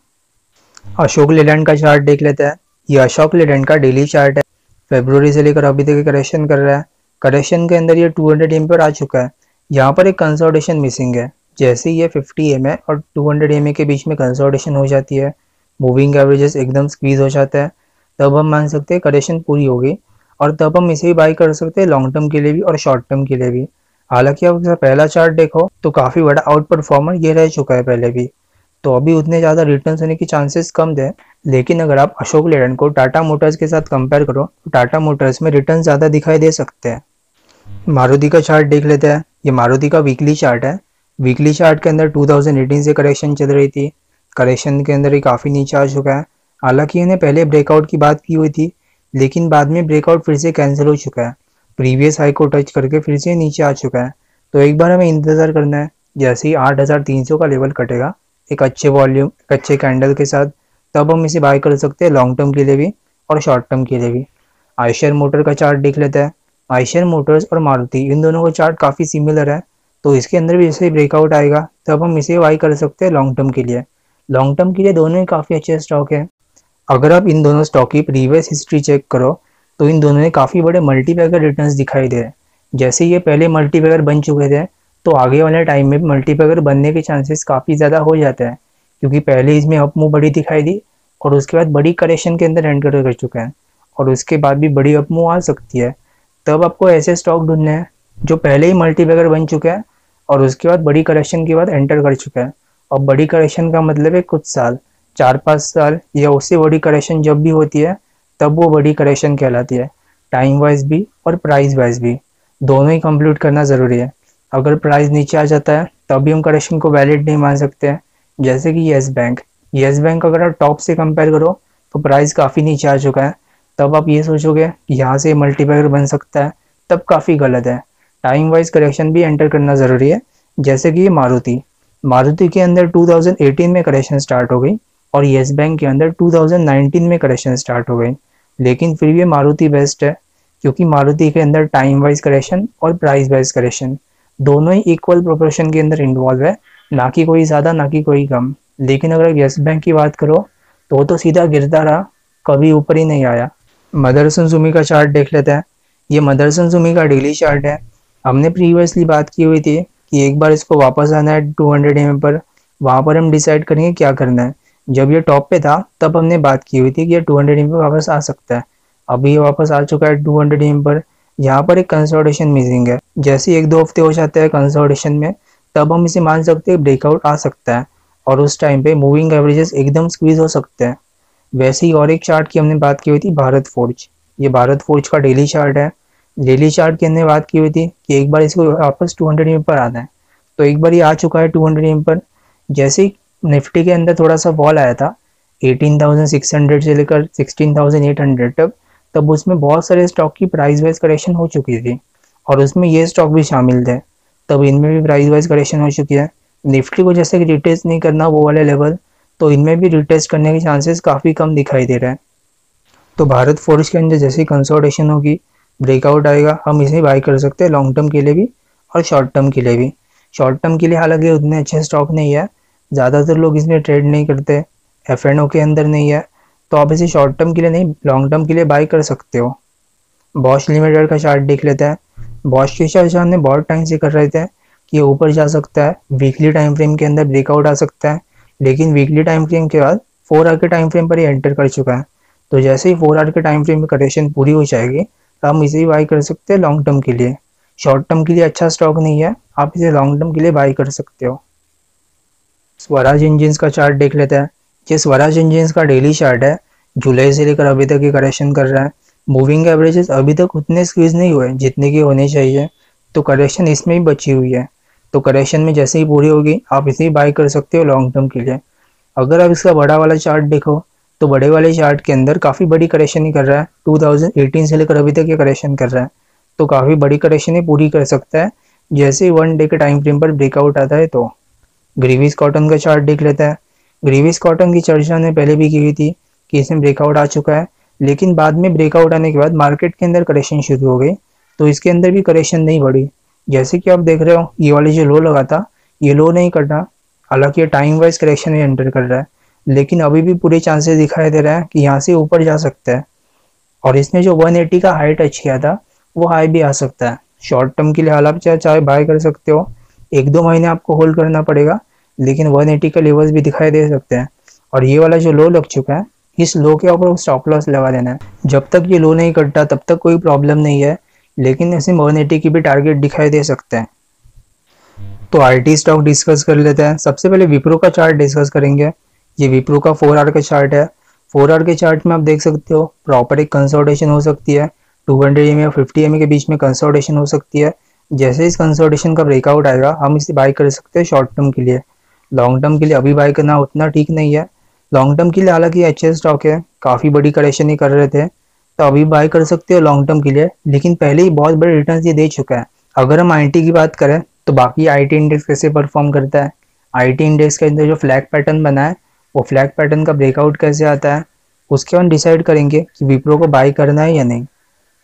अशोक लेलैंड का चार्ट देख लेते हैं। ये अशोक लेलैंड का डेली चार्ट है। फरवरी से लेकर अभी तक करेक्शन कर रहा है। करेक्शन के अंदर ये 200 एम पर आ चुका है। यहाँ पर एक कंसोलिडेशन मिसिंग है। जैसे ही ये 50 एम और 200 एम के बीच में कंसोलिडेशन हो जाती है, मूविंग एवरेजेस एकदम स्क्वीज हो जाता है, तब हम मान सकते हैं करेक्शन पूरी होगी, और तब हम इसे ही बाई कर सकते हैं लॉन्ग टर्म के लिए भी और शॉर्ट टर्म के लिए भी। हालांकि आप इसका पहला चार्ट देखो तो काफ़ी बड़ा आउट परफॉर्मर ये रह चुका है पहले भी, तो अभी उतने ज़्यादा रिटर्न होने की चांसेस कम थे। लेकिन अगर आप अशोक लेलैंड को टाटा मोटर्स के साथ कंपेयर करो तो टाटा मोटर्स में रिटर्न ज़्यादा दिखाई दे सकते हैं। मारुति का चार्ट देख लेते हैं। ये मारुति का वीकली चार्ट है। वीकली चार्ट के अंदर 2018 से करेक्शन चल रही थी। करेक्शन के अंदर ये काफ़ी नीचे आ चुका है। हालांकि इन्हें पहले ब्रेकआउट की बात की हुई थी, लेकिन बाद में ब्रेकआउट फिर से कैंसिल हो चुका है। प्रीवियस हाई को टच करके फिर से नीचे आ चुका है। तो एक बार हमें इंतज़ार करना है, जैसे ही 8300 का लेवल कटेगा एक अच्छे वॉल्यूम, एक अच्छे कैंडल के साथ, तब हम इसे बाय कर सकते हैं लॉन्ग टर्म के लिए भी और शॉर्ट टर्म के लिए भी। आयशर मोटर का चार्ट देख लेते हैं। आयशर मोटर्स और मारुति इन दोनों का चार्ट काफ़ी सिमिलर है, तो इसके अंदर भी जैसे ब्रेकआउट आएगा तब हम इसे बाई कर सकते हैं लॉन्ग टर्म के लिए। लॉन्ग टर्म के लिए दोनों ही काफ़ी अच्छे स्टॉक है। अगर आप इन दोनों स्टॉक की प्रीवियस हिस्ट्री चेक करो तो इन दोनों ने काफ़ी बड़े मल्टीपैकर रिटर्न्स दिखाई दे। जैसे ये पहले मल्टीपैकर बन चुके थे, तो आगे वाले टाइम में मल्टीपैकर बनने के चांसेस काफ़ी ज़्यादा हो जाते हैं, क्योंकि पहले इसमें अप मूव बड़ी दिखाई दी और उसके बाद बड़ी करेक्शन के अंदर एंटर कर चुका है, और उसके बाद भी बड़ी अप मूव आ सकती है। तब आपको ऐसे स्टॉक ढूंढने हैं जो पहले ही मल्टीबैगर बन चुका है और उसके बाद बड़ी करेक्शन के बाद एंटर कर चुका है। और बड़ी करेक्शन का मतलब है कुछ साल, 4-5 साल या उससे बड़ी करेक्शन जब भी होती है तब वो बड़ी करेक्शन कहलाती है। टाइम वाइज भी और प्राइस वाइज भी दोनों ही कंप्लीट करना ज़रूरी है। अगर प्राइस नीचे आ जाता है तब भी हम करेक्शन को वैलिड नहीं मान सकते हैं। जैसे कि येस बैंक अगर आप टॉप से कंपेयर करो तो प्राइस काफ़ी नीचे आ चुका है, तब आप ये सोचोगे कि यहाँ से मल्टीप्लायर बन सकता है, तब काफ़ी गलत है। टाइम वाइज करेक्शन भी एंटर करना ज़रूरी है। जैसे कि मारुति के अंदर 2018 में करेक्शन स्टार्ट हो गई और येस बैंक के अंदर 2019 में करेक्शन स्टार्ट हो गई, लेकिन फिर भी मारुति बेस्ट है, क्योंकि मारुति के अंदर टाइम वाइज करेक्शन और प्राइस वाइज करेक्शन दोनों ही इक्वल प्रोपोर्शन के अंदर इन्वॉल्व है, ना कि कोई ज़्यादा ना कि कोई कम। लेकिन अगर येस बैंक की बात करो तो सीधा गिरता रहा, कभी ऊपर ही नहीं आया। मदरसन सुमी का चार्ट देख लेते हैं। ये मदरसन सुमी का डेली चार्ट है। हमने प्रीवियसली बात की हुई थी कि एक बार इसको वापस आना है 200 mm पर, वहाँ पर हम डिसाइड करेंगे क्या करना है। जब ये टॉप पे था तब हमने बात की हुई थी कि ये 200 mm पर वापस आ सकता है। अभी ये वापस आ चुका है 200 mm पर। यहाँ पर एक कंसोलिडेशन मिसिंग है। जैसे 1-2 हफ्ते हो जाते हैं कंसोलिडेशन में, तब हम इसे मान सकते हैं ब्रेकआउट आ सकता है और उस टाइम पे मूविंग एवरेजेस एकदम स्क्वीज हो सकते हैं। वैसे ही और एक चार्ट की हमने बात की हुई थी, भारत फोर्ज। ये भारत फोर्ज का डेली चार्ट है। डेली चार्ट की हमने बात की हुई थी कि एक बार इसको वापस 200 mm पर आना है, तो एक बार ये आ चुका है 200 mm पर। जैसे ही निफ्टी के अंदर थोड़ा सा फॉल आया था 18,600 से लेकर 16,800 तक, तब उसमें बहुत सारे स्टॉक की प्राइस वाइज करेक्शन हो चुकी थी और उसमें ये स्टॉक भी शामिल थे। तब इनमें भी प्राइस वाइज करेक्शन हो चुकी है। निफ्टी को जैसे कि रिटेस्ट नहीं करना वो वाले लेवल, तो इनमें भी रिटेस्ट करने के चांसेस काफ़ी कम दिखाई दे रहे हैं। तो भारत फोर्ज के अंदर जैसे कंसोलिडेशन होगी, ब्रेकआउट आएगा, हम इसे बाय कर सकते हैं लॉन्ग टर्म के लिए भी और शॉर्ट टर्म के लिए भी। शॉर्ट टर्म के लिए हालांकि उतने अच्छे स्टॉक नहीं है, ज़्यादातर लोग इसमें ट्रेड नहीं करते, एफ&ओ के अंदर नहीं है, तो आप इसे शॉर्ट टर्म के लिए नहीं लॉन्ग टर्म के लिए बाय कर सकते हो। बॉश लिमिटेड का चार्ट देख लेते हैं। बॉश के चार्ट हमने बहुत टाइम से कर रहे थे कि ये ऊपर जा सकता है, वीकली टाइम फ्रेम के अंदर ब्रेकआउट आ सकता है, लेकिन वीकली टाइम फ्रेम के बाद 4 आवर के टाइम फ्रेम पर ही एंटर कर चुका है। तो जैसे ही 4 आवर के टाइम फ्रेम में करेक्शन पूरी हो जाएगी तो हम इसे ही बाई कर सकते हैं लॉन्ग टर्म के लिए। शॉर्ट टर्म के लिए अच्छा स्टॉक नहीं है, आप इसे लॉन्ग टर्म के लिए बाई कर सकते हो। स्वराज इंजिन्स का चार्ट देख लेते हैं। ये स्वराज इंजिन्स का डेली चार्ट है। जुलाई से लेकर अभी तक ये करेक्शन कर रहा है। मूविंग एवरेजेस अभी तक उतने स्क्वीज नहीं हुए जितने की होने चाहिए, तो करेक्शन इसमें ही बची हुई है। तो करेक्शन में जैसे ही पूरी होगी आप इसे ही बाई कर सकते हो लॉन्ग टर्म के लिए। अगर आप इसका बड़ा वाला चार्ट देखो तो बड़े वाले चार्ट के अंदर काफ़ी बड़ी करेक्शन ही कर रहा है। 2018 से लेकर अभी तक ये करेक्शन कर रहा है, तो काफ़ी बड़ी करेक्शन ही पूरी कर सकता है जैसे ही 1 डे के टाइम फ्रेम पर ब्रेकआउट आता है। तो ग्रीविस कॉटन का चार्ट देख लेता है। ग्रीविस कॉटन की चर्चा ने पहले भी की हुई थी कि इसमें ब्रेकआउट आ चुका है, लेकिन बाद में ब्रेकआउट आने के बाद मार्केट के अंदर करेक्शन शुरू हो गई, तो इसके अंदर भी करेक्शन नहीं बढ़ी। जैसे कि आप देख रहे हो ये वाले जो लो लगा था ये लो नहीं कटा, हालांकि ये टाइम वाइज करेक्शन में एंटर कर रहा है, लेकिन अभी भी पूरे चांसेस दिखाई दे रहा है कि यहाँ से ऊपर जा सकता है। और इसने जो 180 का हाई टच किया था वो हाई भी आ सकता है। शॉर्ट टर्म के लिए हाल आप चाहे बाय कर सकते हो, 1-2 महीने आपको होल्ड करना पड़ेगा, लेकिन 180 का लेवल्स भी दिखाई दे सकते हैं। और ये वाला जो लो लग चुका है, इस लो के ऊपर स्टॉप लॉस लगा देना है। जब तक ये लो नहीं कटता तब तक कोई प्रॉब्लम नहीं है, लेकिन ऐसे 180 की भी टारगेट दिखाई दे सकते हैं। तो आईटी स्टॉक डिस्कस कर लेते हैं। सबसे पहले विप्रो का चार्ट डिस्कस करेंगे। ये विप्रो का 4 आवर का चार्ट है। 4 आवर के चार्ट में आप देख सकते हो प्रॉपर एक कंसोलिडेशन हो सकती है 200 EM या 50 EM के बीच में कंसोलिडेशन हो सकती है। जैसे इस कंसोलिडेशन का ब्रेकआउट आएगा हम इसे बाय कर सकते हैं शॉर्ट टर्म के लिए। लॉन्ग टर्म के लिए अभी बाय करना उतना ठीक नहीं है। लॉन्ग टर्म के लिए हालांकि अच्छे स्टॉक है, काफ़ी बड़ी करेक्शन ही कर रहे थे, तो अभी बाय कर सकते हो लॉन्ग टर्म के लिए, लेकिन पहले ही बहुत बड़े रिटर्न्स ये दे चुका है। अगर हम आईटी की बात करें तो बाकी आईटी इंडेक्स कैसे परफॉर्म करता है, आईटी इंडेक्स के अंदर जो फ्लैग पैटर्न बना है वो फ्लैग पैटर्न का ब्रेकआउट कैसे आता है, उसके बाद डिसाइड करेंगे कि विप्रो को बाय करना है या नहीं।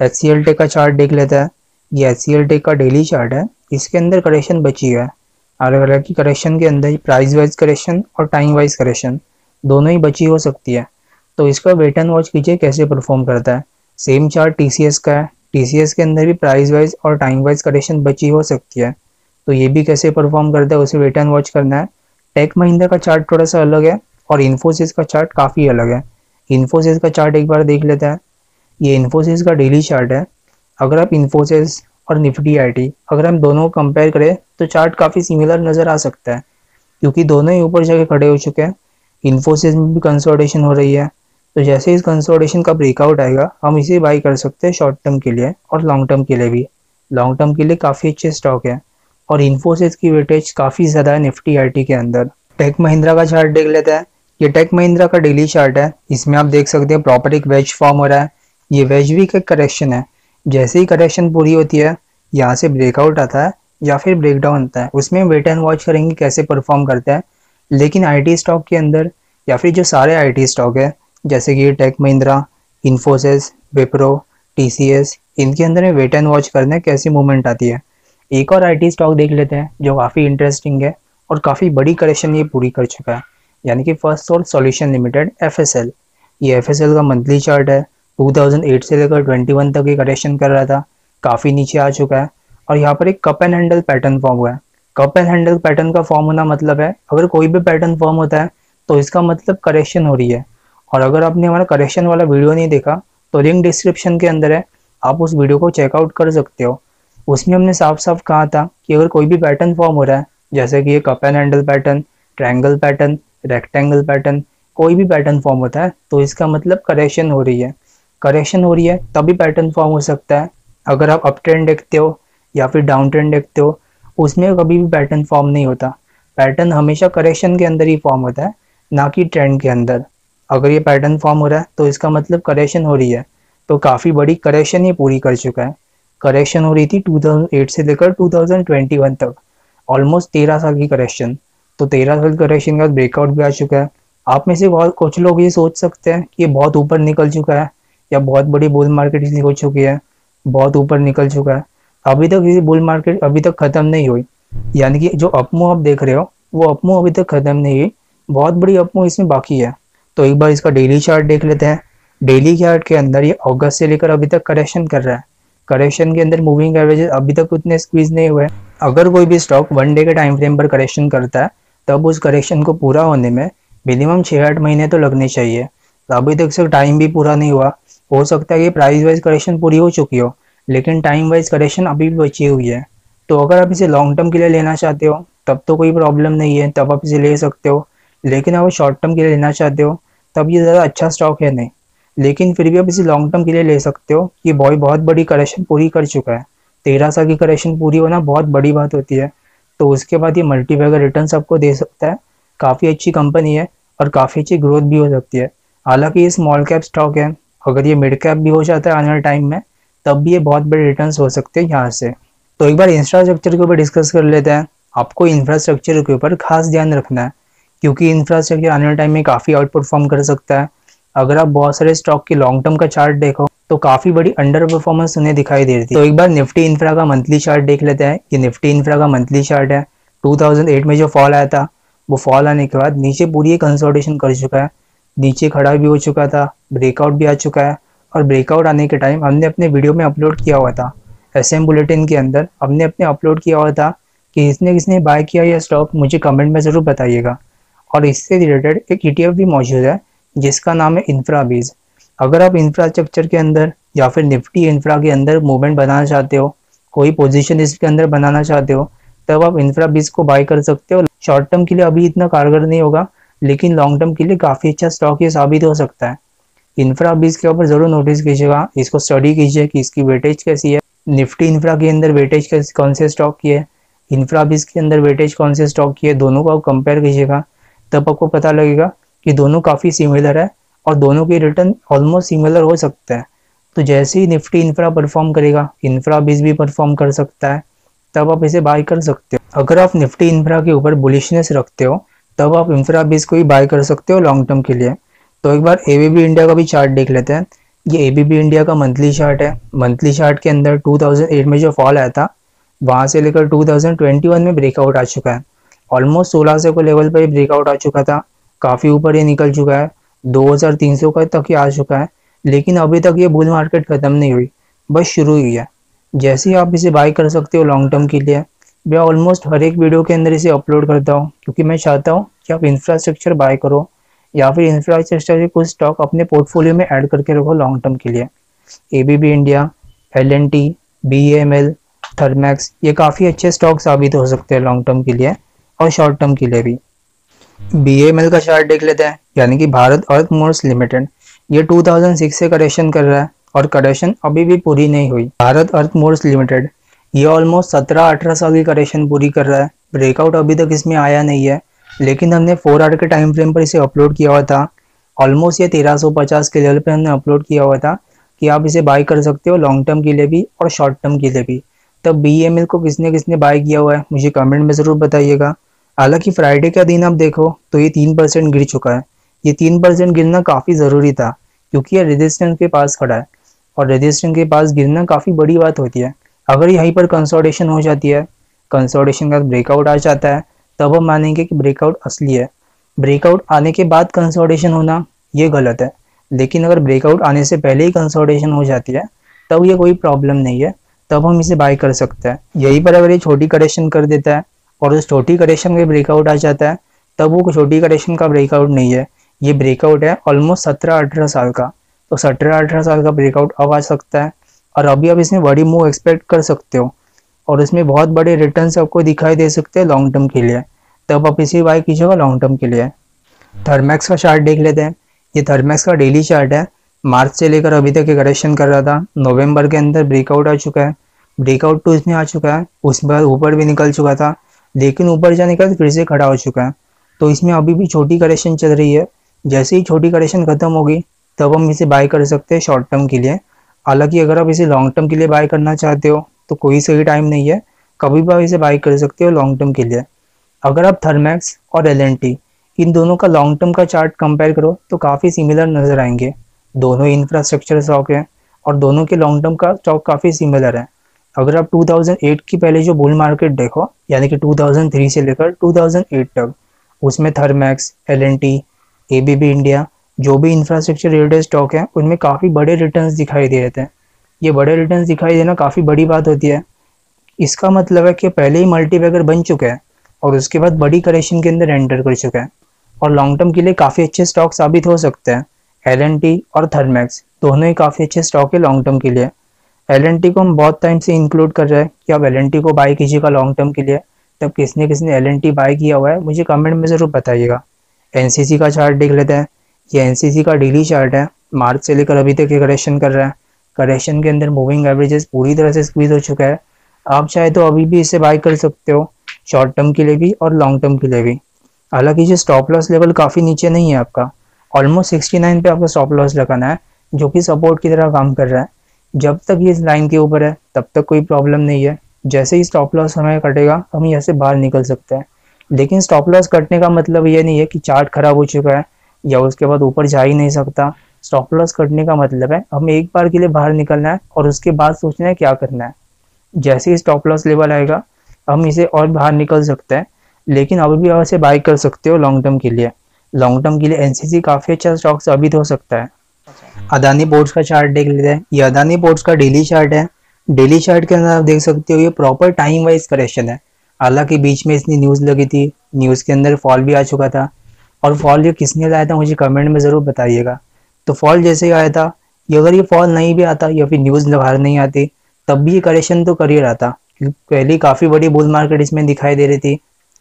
HCL टेक का चार्ट देख लेता है। ये HCL टेक का डेली चार्ट है, इसके अंदर करेक्शन बची है। अलग अलग की करेक्शन के अंदर प्राइस वाइज करेक्शन और टाइम वाइज करेक्शन दोनों ही बची हो सकती है, तो इसका वेट एंड वॉच कीजिए कैसे परफॉर्म करता है। सेम चार्ट TCS का है, TCS के अंदर भी प्राइस वाइज और टाइम वाइज करेक्शन बची हो सकती है, तो ये भी कैसे परफॉर्म करता है उसे वेट एंड वॉच करना है। टेक महिंद्रा का चार्ट थोड़ा सा अलग है और इन्फोसिस का चार्ट काफ़ी अलग है। इन्फोसिस का चार्ट एक बार देख लेते हैं। ये इन्फोसिस का डेली चार्ट है। अगर आप इन्फोसिस और निफ्टी आईटी अगर हम दोनों को कंपेयर करें तो चार्ट काफ़ी सिमिलर नज़र आ सकता है, क्योंकि दोनों ही ऊपर जाके खड़े हो चुके हैं। इन्फोसिस में भी कंसोलिडेशन हो रही है, तो जैसे इस कंसोलिडेशन का ब्रेकआउट आएगा हम इसे बाई कर सकते हैं शॉर्ट टर्म के लिए और लॉन्ग टर्म के लिए भी। लॉन्ग टर्म के लिए काफ़ी अच्छे स्टॉक है और इन्फोसिस की वेटेज काफ़ी ज़्यादा है निफ्टी आईटी के अंदर। टेक महिंद्रा का चार्ट देख लेते हैं। ये टेक महिंद्रा का डेली चार्ट है। इसमें आप देख सकते हैं प्रॉपर एक वेज फॉर्म हो रहा है। ये वेज वीक एक करेक्शन है। जैसे ही करेक्शन पूरी होती है यहाँ से ब्रेकआउट आता है या फिर ब्रेकडाउन आता है, उसमें वेट एंड वॉच करेंगे कैसे परफॉर्म करता है। लेकिन आईटी स्टॉक के अंदर या फिर जो सारे आईटी स्टॉक है जैसे कि टेक महिंद्रा, इन्फोसिस, विप्रो, TCS, इनके अंदर में वेट एंड वॉच करना है कैसी मूवमेंट आती है। एक और आईटी स्टॉक देख लेते हैं जो काफ़ी इंटरेस्टिंग है और काफ़ी बड़ी करेक्शन ये पूरी कर चुका है, यानी कि first source solution limited FSL। ये FSL का मंथली चार्ट है। 2008 से लेकर 21 तक ये करेक्शन कर रहा था, काफ़ी नीचे आ चुका है और यहाँ पर एक cup and handle pattern form हुआ है। कप एंड हैंडल पैटर्न का फॉर्म होना मतलब है अगर कोई भी पैटर्न फॉर्म होता है तो इसका मतलब करेक्शन हो रही है। और अगर आपने हमारा करेक्शन वाला वीडियो नहीं देखा तो लिंक डिस्क्रिप्शन के अंदर है, आप उस वीडियो को चेकआउट कर सकते हो। उसमें हमने साफ साफ कहा था कि अगर कोई भी पैटर्न फॉर्म हो रहा है जैसे कि ये cup and handle pattern, triangle pattern, rectangle pattern, कोई भी पैटर्न फॉर्म होता है तो इसका मतलब करेक्शन हो रही है। करेक्शन हो रही है तभी पैटर्न फॉर्म हो सकता है। अगर आप अप ट्रेंड देखते हो या फिर डाउन ट्रेंड देखते हो उसमें कभी भी पैटर्न फॉर्म नहीं होता। पैटर्न हमेशा करेक्शन के अंदर ही फॉर्म होता है, ना कि ट्रेंड के अंदर। अगर ये पैटर्न फॉर्म हो रहा है तो इसका मतलब करेक्शन हो रही है, तो काफ़ी बड़ी करेक्शन ये पूरी कर चुका है। करेक्शन हो रही थी 2008 से लेकर 2021 तक, ऑलमोस्ट 13 साल की करेक्शन। तो 13 साल करेक्शन का ब्रेकआउट भी आ चुका है। आप में से बहुत कुछ लोग ये सोच सकते हैं कि ये बहुत ऊपर निकल चुका है या बहुत बड़ी बुल मार्केट इसलिए हो चुकी है, बहुत ऊपर निकल चुका है। अभी तक ये बुल मार्केट अभी तक ख़त्म नहीं हुई, यानी कि जो अपमूव आप देख रहे हो वो अपमूव अभी तक ख़त्म नहीं हुई, बहुत बड़ी अपमूव इसमें बाकी है। तो एक बार इसका डेली चार्ट देख लेते हैं। डेली चार्ट के अंदर ये अगस्त से लेकर अभी तक करेक्शन कर रहा है। करेक्शन के अंदर मूविंग एवरेजेस अभी तक उतने स्क्वीज नहीं हुए। अगर कोई भी स्टॉक 1 डे के टाइम फ्रेम पर करेक्शन करता है तब उस करेक्शन को पूरा होने में मिनिमम 6-8 महीने तो लगने चाहिए। तो अभी तक से टाइम भी पूरा नहीं हुआ। हो सकता है कि प्राइस वाइज करेक्शन पूरी हो चुकी हो लेकिन टाइम वाइज करेक्शन अभी भी बची हुई है। तो अगर आप इसे लॉन्ग टर्म के लिए लेना चाहते हो तब तो कोई प्रॉब्लम नहीं है, तब आप इसे ले सकते हो। लेकिन अगर शॉर्ट टर्म के लिए लेना चाहते हो तब ये ज़्यादा अच्छा स्टॉक है नहीं, लेकिन फिर भी आप इसे लॉन्ग टर्म के लिए ले सकते हो। ये बहुत बड़ी करेक्शन पूरी कर चुका है। 13 साल की करेक्शन पूरी होना बहुत बड़ी बात होती है। तो उसके बाद ये मल्टीबैगर रिटर्न आपको दे सकता है। काफ़ी अच्छी कंपनी है और काफ़ी अच्छी ग्रोथ भी हो सकती है। हालांकि ये स्मॉल कैप स्टॉक है, अगर ये मिड कैप भी हो जाता है आने वाले टाइम में तब भी ये बहुत बड़े रिटर्न्स हो सकते हैं यहाँ से। तो एक बार इंफ्रास्ट्रक्चर के ऊपर डिस्कस कर लेते हैं। आपको इंफ्रास्ट्रक्चर के ऊपर खास ध्यान रखना है क्योंकि इंफ्रास्ट्रक्चर आने वाले टाइम में काफ़ी आउट परफॉर्म कर सकता है। अगर आप बहुत सारे स्टॉक की लॉन्ग टर्म का चार्ट देखो तो काफ़ी बड़ी अंडर परफॉर्मेंस उन्हें दिखाई दे रही थी। तो एक बार निफ्टी इंफ्रा का मंथली चार्ट देख लेते हैं। ये निफ्टी इंफ्रा का मंथली चार्ट है। 2008 में जो फॉल आया था वो फॉल आने के बाद नीचे पूरी कंसोलिडेशन कर चुका है, नीचे खड़ा भी हो चुका था, ब्रेकआउट भी आ चुका है। और ब्रेकआउट आने के टाइम हमने अपने वीडियो में अपलोड किया हुआ था, SM बुलेटिन के अंदर हमने अपने अपलोड किया हुआ था कि किसने बाय किया यह स्टॉक मुझे कमेंट में ज़रूर बताइएगा। और इससे रिलेटेड एक ETF भी मौजूद है जिसका नाम है इंफ्राबीज। अगर आप इंफ्रास्ट्रक्चर के अंदर या फिर निफ्टी इंफ्रा के अंदर मूवमेंट बनाना चाहते हो, कोई पोजीशन इसके अंदर बनाना चाहते हो, तब आप इंफ्राबीज को बाय कर सकते हो। शॉर्ट टर्म के लिए अभी इतना कारगर नहीं होगा लेकिन लॉन्ग टर्म के लिए काफ़ी अच्छा स्टॉक ये साबित हो सकता है। इंफ्रा 20 के ऊपर ज़रूर नोटिस कीजिएगा, इसको स्टडी कीजिए कि इसकी वेटेज कैसी है। निफ्टी इंफ्रा के अंदर वेटेज कौन से स्टॉक की है, इंफ्रा 20 के अंदर वेटेज कौन से स्टॉक की है, दोनों को आप कंपेयर कीजिएगा, तब आपको पता लगेगा कि दोनों काफ़ी सिमिलर है और दोनों के रिटर्न ऑलमोस्ट सिमिलर हो सकते हैं। तो जैसे ही निफ्टी इंफ्रा परफॉर्म करेगा, इंफ्रा 20 भी परफॉर्म कर सकता है, तब आप इसे बाय कर सकते हो। अगर आप निफ्टी इंफ्रा के ऊपर बुलिशनेस रखते हो, तब आप इंफ्रा 20 को ही बाय कर सकते हो लॉन्ग टर्म के लिए। तो एक बार एबीबी इंडिया का भी चार्ट देख लेते हैं। ये एबीबी इंडिया का मंथली चार्ट है। मंथली चार्ट के अंदर 2008 में जो फॉल आया था, वहां से लेकर 2021 में ब्रेकआउट आ चुका है। ऑलमोस्ट 1600 को लेवल पर ब्रेकआउट आ चुका था, काफ़ी ऊपर ये निकल चुका है, 2300 का तक ही आ चुका है। लेकिन अभी तक ये बुल मार्केट खत्म नहीं हुई, बस शुरू हुई है। जैसे ही आप इसे बाय कर सकते हो लॉन्ग टर्म के लिए, मैं ऑलमोस्ट हर एक वीडियो के अंदर इसे अपलोड करता हूँ, क्योंकि मैं चाहता हूँ कि आप इंफ्रास्ट्रक्चर बाय करो या फिर इंफ्रास्ट्रक्चर के कुछ स्टॉक अपने पोर्टफोलियो में ऐड करके रखो लॉन्ग टर्म के लिए। ABB India, L&T, BML, Thermax, ये काफ़ी अच्छे स्टॉक साबित हो सकते हैं लॉन्ग टर्म के लिए और शॉर्ट टर्म के लिए भी। बीएमएल का चार्ट देख लेते हैं, यानी कि भारत अर्थ मोर्स लिमिटेड। ये 2006 से करेक्शन कर रहा है और करेक्शन अभी भी पूरी नहीं हुई। भारत अर्थ मोर्स लिमिटेड ये ऑलमोस्ट 17-18 साल की करेक्शन पूरी कर रहा है। ब्रेकआउट अभी तक इसमें आया नहीं है, लेकिन हमने 4 आवर के टाइम फ्रेम पर इसे अपलोड किया हुआ था। ऑलमोस्ट ये 1350 के लेवल पर हमने अपलोड किया हुआ था कि आप इसे बाय कर सकते हो लॉन्ग टर्म के लिए भी और शॉर्ट टर्म के लिए भी। तब बीएमएल को किसने किसने बाय किया हुआ है मुझे कमेंट में ज़रूर बताइएगा। हालांकि फ्राइडे का दिन आप देखो तो ये 3% गिर चुका है। ये 3% गिरना काफ़ी ज़रूरी था, क्योंकि ये रेजिस्टेंस के पास खड़ा है और रेजिस्टेंस के पास गिरना काफ़ी बड़ी बात होती है। अगर यहीं पर कंसोलिडेशन हो जाती है, कंसोलिडेशन का ब्रेकआउट आ जाता है, तब हम मानेंगे कि ब्रेकआउट असली है। ब्रेकआउट आने के बाद कंसोलिडेशन होना ये गलत है, लेकिन अगर ब्रेकआउट आने से पहले ही कंसोलिडेशन हो जाती है, तब ये कोई प्रॉब्लम नहीं है, तब हम इसे बाय कर सकते हैं। यहीं पर अगर ये छोटी करेक्शन कर देता है और उस छोटी करेक्शन का ब्रेकआउट आ जाता है, तब वो छोटी करेक्शन का ब्रेकआउट नहीं है, ये ब्रेकआउट है ऑलमोस्ट 17-18 साल का। तो 17-18 साल का ब्रेकआउट अब आ सकता है और अभी आप इसमें बड़ी मूव एक्सपेक्ट कर सकते हो और इसमें बहुत बड़े रिटर्न्स आपको दिखाई दे सकते हैं लॉन्ग टर्म के लिए, तब आप इसे बाय कीजिएगा लॉन्ग टर्म के लिए। थर्मैक्स का चार्ट देख लेते हैं। ये थर्मैक्स का डेली चार्ट है। मार्च से लेकर अभी तक ये करेक्शन कर रहा था, नवंबर के अंदर ब्रेकआउट आ चुका है, ब्रेकआउट तो इसमें आ चुका है, उसके बाद ऊपर भी निकल चुका था, लेकिन ऊपर जाने के बाद फिर से खड़ा हो चुका है। तो इसमें अभी भी छोटी करेक्शन चल रही है। जैसे ही छोटी करेक्शन खत्म होगी, तब हम इसे बाय कर सकते हैं शॉर्ट टर्म के लिए। हालांकि अगर आप इसे लॉन्ग टर्म के लिए बाय करना चाहते हो तो कोई सही टाइम नहीं है, कभी भी आप इसे बाय कर सकते हो लॉन्ग टर्म के लिए। अगर आप थर्मैक्स और एल&टी इन दोनों का लॉन्ग टर्म का चार्ट कंपेयर करो तो काफ़ी सिमिलर नज़र आएंगे। दोनों ही इंफ्रास्ट्रक्चर स्टॉक है और दोनों के लॉन्ग टर्म का स्टॉक काफ़ी सिमिलर है। अगर आप 2008 की पहले जो बुल मार्केट देखो, यानी कि 2003 से लेकर 2008 तक, उसमें थर्मैक्स, एल&टी, एबीबी इंडिया, जो भी इंफ्रास्ट्रक्चर रिलेटेड स्टॉक है, उनमें काफ़ी बड़े रिटर्न्स दिखाई दे रहे थे। ये बड़े रिटर्न्स दिखाई देना काफ़ी बड़ी बात होती है। इसका मतलब है कि पहले ही मल्टीबैगर बन चुका है और उसके बाद बड़ी करेक्शन के अंदर एंटर कर चुका है और लॉन्ग टर्म के लिए काफ़ी अच्छे स्टॉक साबित हो सकते हैं। एल&टी और थर्मैक्स दोनों ही काफ़ी अच्छे स्टॉक है लॉन्ग टर्म के लिए। एल&टी को हम बहुत टाइम से इंक्लूड कर रहे हैं कि आप एल&टी को बाय कीजिएगा लॉन्ग टर्म के लिए। तब किसने किसने एल&टी बाय किया हुआ है मुझे कमेंट में ज़रूर बताइएगा। एनसीसी का चार्ट देख लेते हैं। ये एनसीसी का डेली चार्ट है। मार्च से लेकर अभी तक ये करेक्शन कर रहा है। करेक्शन के अंदर मूविंग एवरेजेस पूरी तरह से स्क्वीज हो चुका है। आप चाहे तो अभी भी इसे बाय कर सकते हो, शॉर्ट टर्म के लिए भी और लॉन्ग टर्म के लिए भी। हालांकि जो स्टॉप लॉस लेवल काफ़ी नीचे नहीं है आपका, ऑलमोस्ट 69 पे आपको स्टॉप लॉस लगाना है, जो कि सपोर्ट की तरह काम कर रहा है। जब तक ये इस लाइन के ऊपर है तब तक कोई प्रॉब्लम नहीं है। जैसे ही स्टॉप लॉस हमें कटेगा, हम यहाँ से बाहर निकल सकते हैं। लेकिन स्टॉप लॉस कटने का मतलब ये नहीं है कि चार्ट खराब हो चुका है या उसके बाद ऊपर जा ही नहीं सकता। स्टॉप लॉस कटने का मतलब है हमें एक बार के लिए बाहर निकलना है और उसके बाद सोचना है क्या करना है। जैसे ही स्टॉप लॉस लेवल आएगा, हम इसे और बाहर निकल सकते हैं, लेकिन अभी भी आप इसे बाय कर सकते हो लॉन्ग टर्म के लिए। लॉन्ग टर्म के लिए एनसीसी काफ़ी अच्छा स्टॉक साबित हो सकता है। अदानी पोर्ट्स का चार्ट देख लेते हैं। ये अदानी पोर्ट्स का डेली चार्ट है। डेली चार्ट के अंदर आप देख सकते हो ये प्रॉपर टाइम वाइज करेक्शन है। हालांकि बीच में इसने न्यूज़ लगी थी, न्यूज़ के अंदर फॉल भी आ चुका था और फॉल ये किसने लाया था मुझे कमेंट में ज़रूर बताइएगा। तो फॉल जैसे ही आया था, ये अगर ये फॉल नहीं भी आता या फिर न्यूज़ बाहर नहीं आती, तब भी ये करेक्शन तो कर ही रहा था, क्योंकि पहले काफ़ी बड़ी बुल मार्केट इसमें दिखाई दे रही थी,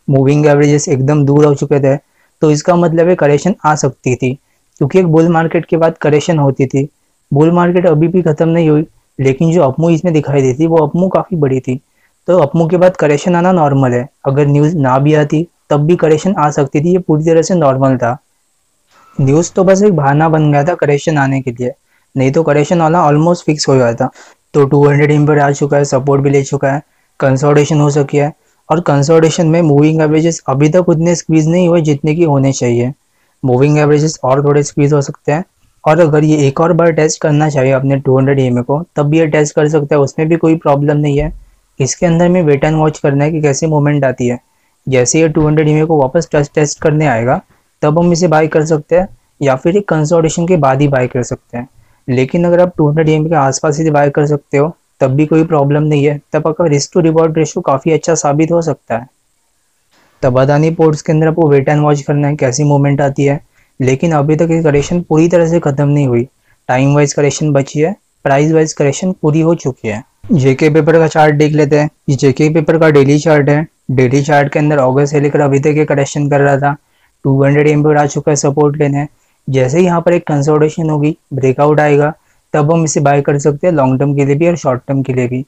मूविंग एवरेजेस एकदम दूर हो चुके थे, तो इसका मतलब है करेक्शन आ सकती थी। क्योंकि एक बुल मार्केट के बाद करेक्शन होती थी। बुल मार्केट अभी भी खत्म नहीं हुई, लेकिन जो अपमूव इसमें दिखाई देती वो अपमूव काफ़ी बड़ी थी। तो अपमूव के बाद करेक्शन आना नॉर्मल है। अगर न्यूज़ ना भी आती तब भी करेक्शन आ सकती थी, ये पूरी तरह से नॉर्मल था। न्यूज़ तो बस एक बहाना बन गया था करेक्शन आने के लिए, नहीं तो करेक्शन आना ऑलमोस्ट फिक्स हो गया था। तो 200 इन पर आ चुका है, सपोर्ट भी ले चुका है, कंसोलिडेशन हो सकी है। और कंसोलिडेशन में मूविंग एवरेजेस अभी तक उतने स्क्वीज नहीं हुए जितने की होने चाहिए। मूविंग एवरेजेस और थोड़े स्क्वीज हो सकते हैं। और अगर ये एक और बार टेस्ट करना चाहिए अपने 200 EMA को, तब भी ये टेस्ट कर सकता है, उसमें भी कोई प्रॉब्लम नहीं है। इसके अंदर में वेट एंड वॉच करना है कि कैसे मूवमेंट आती है। जैसे ये 200 EMA को वापस टेस्ट करने आएगा, तब हम इसे बाई कर सकते हैं, या फिर एक कंसोलिडेशन के बाद ही बाई कर सकते हैं। लेकिन अगर आप 200 EMA के आसपास ही बाई कर सकते हो, तब भी कोई प्रॉब्लम नहीं है। तब आपका रिस्क टू रिवॉर्ड रेशियो काफ़ी अच्छा साबित हो सकता है। तब अदानी पोर्ट्स के अंदर आपको वेट एंड वॉच करना है कैसी मूवमेंट आती है। लेकिन अभी तक ये करेक्शन पूरी तरह से ख़त्म नहीं हुई। टाइम वाइज करेक्शन बची है, प्राइस वाइज करेक्शन पूरी हो चुकी है। जेके पेपर का चार्ट देख लेते हैं। ये जेके पेपर का डेली चार्ट है। डेली चार्ट के अंदर अगस्त से लेकर अभी तक ये करेक्शन कर रहा था। 200 EMA पर आ चुका है सपोर्ट लेने। जैसे ही यहाँ पर एक कंसोलिडेशन होगी, ब्रेकआउट आएगा, तब हम इसे बाय कर सकते हैं लॉन्ग टर्म के लिए भी और शॉर्ट टर्म के लिए भी।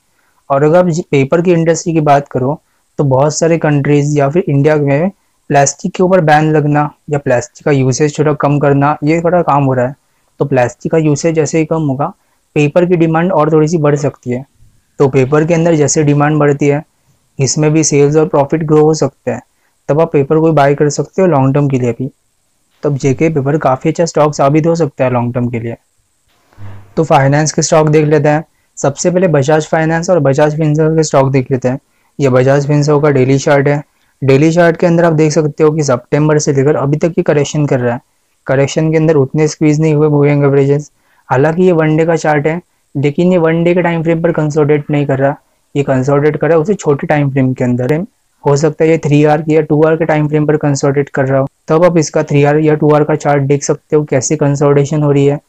और अगर आप पेपर की इंडस्ट्री की बात करो, तो बहुत सारे कंट्रीज या फिर इंडिया में प्लास्टिक के ऊपर बैन लगना या प्लास्टिक का यूसेज थोड़ा कम करना, ये थोड़ा काम हो रहा है। तो प्लास्टिक का यूसेज जैसे ही कम होगा, पेपर की डिमांड और थोड़ी सी बढ़ सकती है। तो पेपर के अंदर जैसे डिमांड बढ़ती है, इसमें भी सेल्स और प्रॉफिट ग्रो हो सकते हैं। तब आप पेपर को बाय कर सकते हो लॉन्ग टर्म के लिए भी। तब जेके पेपर काफ़ी अच्छा स्टॉक साबित हो सकता है लॉन्ग टर्म के लिए। तो फाइनेंस के स्टॉक देख लेते हैं। सबसे पहले बजाज फाइनेंस और बजाज फिनसर्व के स्टॉक देख लेते हैं। ये बजाज फिनसर्व का डेली चार्ट है। डेली चार्ट के अंदर आप देख सकते हो कि सितंबर से लेकर अभी तक ये करेक्शन कर रहा है। करेक्शन के अंदर उतने स्क्वीज नहीं हुए मूविंग एवरेजेस। हालांकि ये वन डे का चार्ट है, लेकिन ये वन डे के टाइम फ्रेम पर कंसोलिडेट नहीं कर रहा। ये कंसोलिडेट कर रहा है उसे छोटे टाइम फ्रेम के अंदर है। हो सकता है ये 3 आवर या 2 आवर के टाइम फ्रेम पर कंसोलिडेट कर रहा हो, तब आप इसका 3 आवर या 2 आवर का चार्ट देख सकते हो कैसे कंसोलिडेशन हो रही है।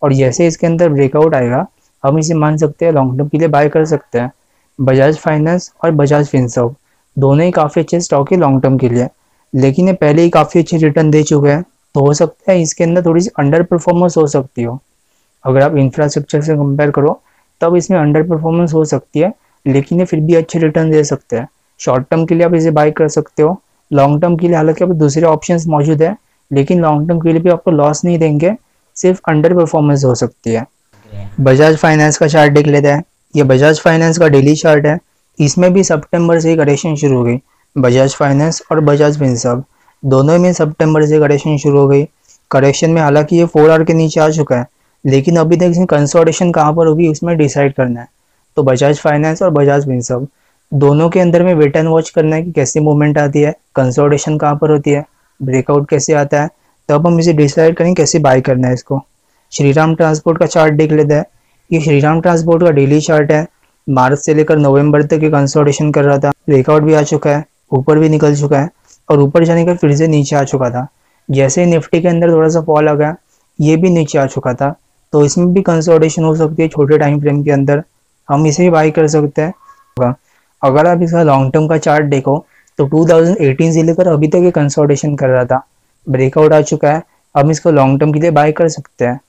और जैसे इसके अंदर ब्रेकआउट आएगा, हम इसे मान सकते हैं लॉन्ग टर्म के लिए बाय कर सकते हैं। बजाज फाइनेंस और बजाज फिनसर्व दोनों ही काफ़ी अच्छे स्टॉक है लॉन्ग टर्म के लिए, लेकिन ये पहले ही काफ़ी अच्छे रिटर्न दे चुके हैं। तो हो सकता है इसके अंदर थोड़ी सी अंडर परफॉर्मेंस हो सकती हो। अगर आप इंफ्रास्ट्रक्चर से कंपेयर करो, तब इसमें अंडर परफॉर्मेंस हो सकती है, लेकिन ये फिर भी अच्छे रिटर्न दे सकते हैं। शॉर्ट टर्म के लिए आप इसे बाय कर सकते हो। लॉन्ग टर्म के लिए हालांकि अब दूसरे ऑप्शंस मौजूद है, लेकिन लॉन्ग टर्म के लिए भी आपको लॉस नहीं देंगे, सिर्फ अंडर परफॉर्मेंस हो सकती है। बजाज फाइनेंस का चार्ट देख लेते हैं। ये बजाज फाइनेंस का डेली चार्ट है। इसमें भी सितंबर से ही करेक्शन शुरू हो गई। बजाज फाइनेंस और बजाज फिनसर्व दोनों में सितंबर से करेक्शन शुरू हो गई। करेक्शन में हालांकि ये 4 आवर के नीचे आ चुका है, लेकिन अभी तक इसमें कंसोलिडेशन कहाँ पर होगी उसमें डिसाइड करना है। तो बजाज फाइनेंस और बजाज फिनसर्व दोनों के अंदर में वेट एंड वॉच करना है कि कैसी मूवमेंट आती है, कंसोलिडेशन कहाँ पर होती है, ब्रेकआउट कैसे आता है, तब हम इसे डिसाइड करेंगे कैसे बाय करना है इसको। श्रीराम ट्रांसपोर्ट का चार्ट देख लेते हैं। ये श्रीराम ट्रांसपोर्ट का डेली चार्ट है। मार्च से लेकर नवंबर तक ये कंसोलिडेशन कर रहा था, ब्रेकआउट भी आ चुका है, ऊपर भी निकल चुका है, और ऊपर जाने का फिर से नीचे आ चुका था। जैसे ही निफ्टी के अंदर थोड़ा सा फॉल आ गया, ये भी नीचे आ चुका था। तो इसमें भी कंसोलिडेशन हो सकती है छोटे टाइम फ्रेम के अंदर, हम इसे भी बाई कर सकते हैं। अगर आप इसका लॉन्ग टर्म का चार्ट देखो, तो 2018 से लेकर अभी तक ये कंसोलिडेशन कर रहा था, ब्रेकआउट आ चुका है, हम इसको लॉन्ग टर्म के लिए बाय कर सकते हैं।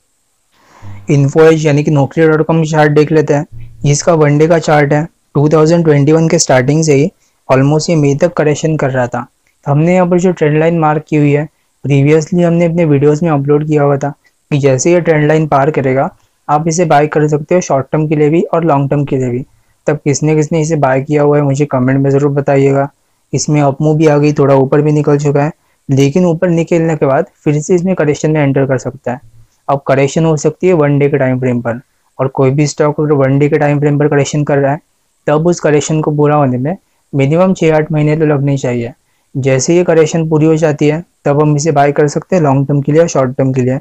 इन्फोएज यानी कि Naukri.com चार्ट देख लेते हैं। इसका वन डे का चार्ट है। 2021 के स्टार्टिंग से ही ऑलमोस्ट ये मई तक करेक्शन कर रहा था। हमने यहाँ पर जो ट्रेंड लाइन मार्क की हुई है, प्रीवियसली हमने अपने वीडियोस में अपलोड किया हुआ था कि जैसे ये ट्रेंड लाइन पार करेगा, आप इसे बाय कर सकते हो शॉर्ट टर्म के लिए भी और लॉन्ग टर्म के लिए भी। तब किसने किसने इसे बाय किया हुआ है मुझे कमेंट में ज़रूर बताइएगा। इसमें अपमूव भी आ गई, थोड़ा ऊपर भी निकल चुका है, लेकिन ऊपर निकलने के बाद फिर से इसमें करेक्शन में एंटर कर सकता है। अब करेक्शन हो सकती है वन डे के टाइम फ्रेम पर, और कोई भी स्टॉक अगर वन डे के टाइम फ्रेम पर करेक्शन कर रहा है, तब उस करेक्शन को पूरा होने में मिनिमम 6-8 महीने तो लगने चाहिए। जैसे ये करेक्शन पूरी हो जाती है, तब हम इसे बाय कर सकते हैं लॉन्ग टर्म के लिए और शॉर्ट टर्म के लिए।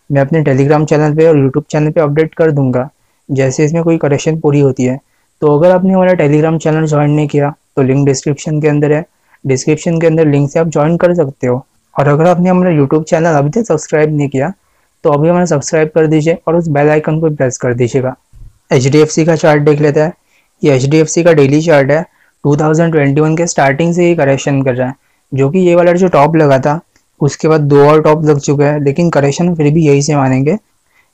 मैं अपने टेलीग्राम चैनल पे और यूट्यूब चैनल पे अपडेट कर दूंगा जैसे इसमें कोई करेक्शन पूरी होती है। तो अगर आपने हमारा टेलीग्राम चैनल ज्वाइन नहीं किया, तो लिंक डिस्क्रिप्शन के अंदर है, डिस्क्रिप्शन के अंदर लिंक से आप ज्वाइन कर सकते हो। और अगर आपने हमारा यूट्यूब चैनल अभी तक सब्सक्राइब नहीं किया, तो अभी हमारा सब्सक्राइब कर दीजिए और उस बेल आइकन को प्रेस कर दीजिएगा। HDFC का चार्ट देख लेते हैं। ये HDFC का डेली चार्ट है। 2021 के स्टार्टिंग से ही करेक्शन कर रहा है, जो कि ये वाला जो टॉप लगा था उसके बाद 2 और टॉप लग चुका है, लेकिन करेक्शन फिर भी यही से मानेंगे।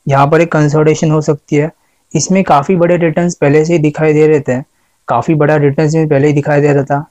यहाँ पर एक कंसोलिडेशन हो सकती है। इसमें काफ़ी बड़े रिटर्न्स पहले से ही दिखाई दे रहे थे, काफ़ी बड़ा रिटर्न्स में पहले ही दिखाई दे रहा था।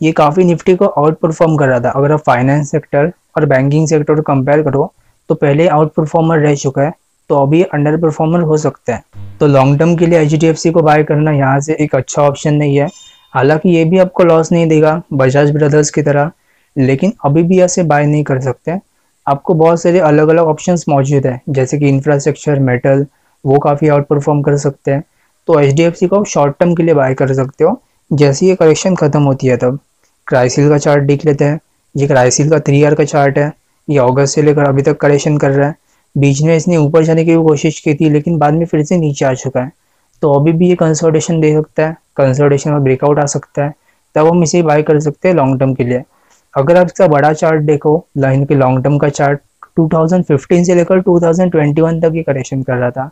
ये काफ़ी निफ्टी को आउट परफॉर्म कर रहा था। अगर आप फाइनेंस सेक्टर और बैंकिंग सेक्टर को कंपेयर करो तो पहले आउट परफॉर्मर रह चुका है, तो अभी अंडर परफॉर्मर हो सकता है। तो लॉन्ग टर्म के लिए HDFC को बाय करना यहाँ से एक अच्छा ऑप्शन नहीं है। हालांकि ये भी आपको लॉस नहीं देगा बजाज ब्रदर्स की तरह, लेकिन अभी भी ऐसे बाय नहीं कर सकते। आपको बहुत सारे अलग अलग ऑप्शंस मौजूद है, जैसे कि इंफ्रास्ट्रक्चर, मेटल, वो काफ़ी आउट परफॉर्म कर सकते हैं। तो HDFC को आप शॉर्ट टर्म के लिए बाय कर सकते हो, जैसे ये करेक्शन खत्म होती है तब। क्राइसिल का चार्ट देख लेते हैं। ये क्राइसिल का 3 ईयर का चार्ट है। ये अगस्त से लेकर अभी तक करेक्शन कर रहा है। बीच में इसने ऊपर जाने की भी कोशिश की थी, लेकिन बाद में फिर से नीचे आ चुका है। तो अभी भी ये कंसोलिडेशन दे सकता है, कंसोलिडेशन और ब्रेकआउट आ सकता है, तब हम इसे बाय कर सकते हैं लॉन्ग टर्म के लिए। अगर आप इसका बड़ा चार्ट देखो, लाइन के लॉन्ग टर्म का चार्ट, 2015 से लेकर 2021 तक ये करेक्शन कर रहा था।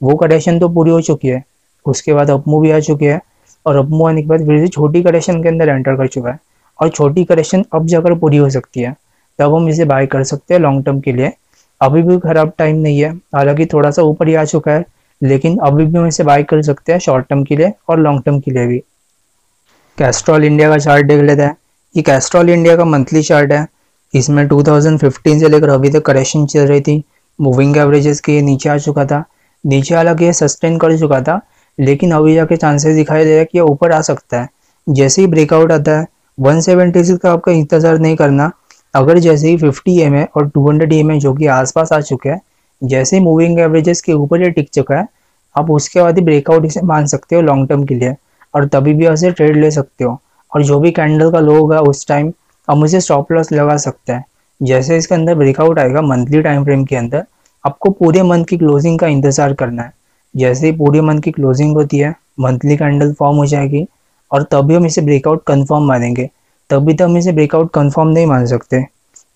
वो करेक्शन तो पूरी हो चुकी है, उसके बाद अपमूव भी आ चुकी है, और अपमूव आने के बाद फिर से छोटी करेक्शन के अंदर एंटर कर चुका है, और छोटी करेक्शन अब जाकर पूरी हो सकती है, तब हम इसे बाय कर सकते हैं लॉन्ग टर्म के लिए। अभी भी खराब टाइम नहीं है, हालांकि थोड़ा सा ऊपर ही आ चुका है, लेकिन अभी भी हम इसे बाय कर सकते हैं शॉर्ट टर्म के लिए और लॉन्ग टर्म के लिए भी। कैस्ट्रॉल इंडिया का चार्ट देख लेते हैं। ये कैस्ट्रॉल इंडिया का मंथली चार्ट है। इसमें 2015 से लेकर अभी तक करेक्शन चल रही थी। मूविंग एवरेजेस के नीचे आ चुका था, नीचे हालांकि ये सस्टेन कर चुका था, लेकिन अभी जाके चांसेस दिखाई दे रहा है कि ये ऊपर आ सकता है। जैसे ही ब्रेकआउट आता है 176 का आपका इंतजार नहीं करना। अगर जैसे ही 50 EMA और 200 EMA जो कि आसपास आ चुके हैं, जैसे ही मूविंग एवरेजेस के ऊपर ये टिक चुका है, आप उसके बाद ही ब्रेकआउट इसे मान सकते हो लॉन्ग टर्म के लिए, और तभी भी ऐसे ट्रेड ले सकते हो। और जो भी कैंडल का लो होगा उस टाइम हम उसे स्टॉप लॉस लगा सकते हैं। जैसे इसके अंदर ब्रेकआउट आएगा मंथली टाइम फ्रेम के अंदर, आपको पूरे मंथ की क्लोजिंग का इंतजार करना है। जैसे ही पूरे मंथ की क्लोजिंग होती है, मंथली कैंडल फॉर्म हो जाएगी, और तभी हम इसे ब्रेकआउट कंफर्म मानेंगे। तभी तो हम इसे ब्रेकआउट कंफर्म नहीं मान सकते।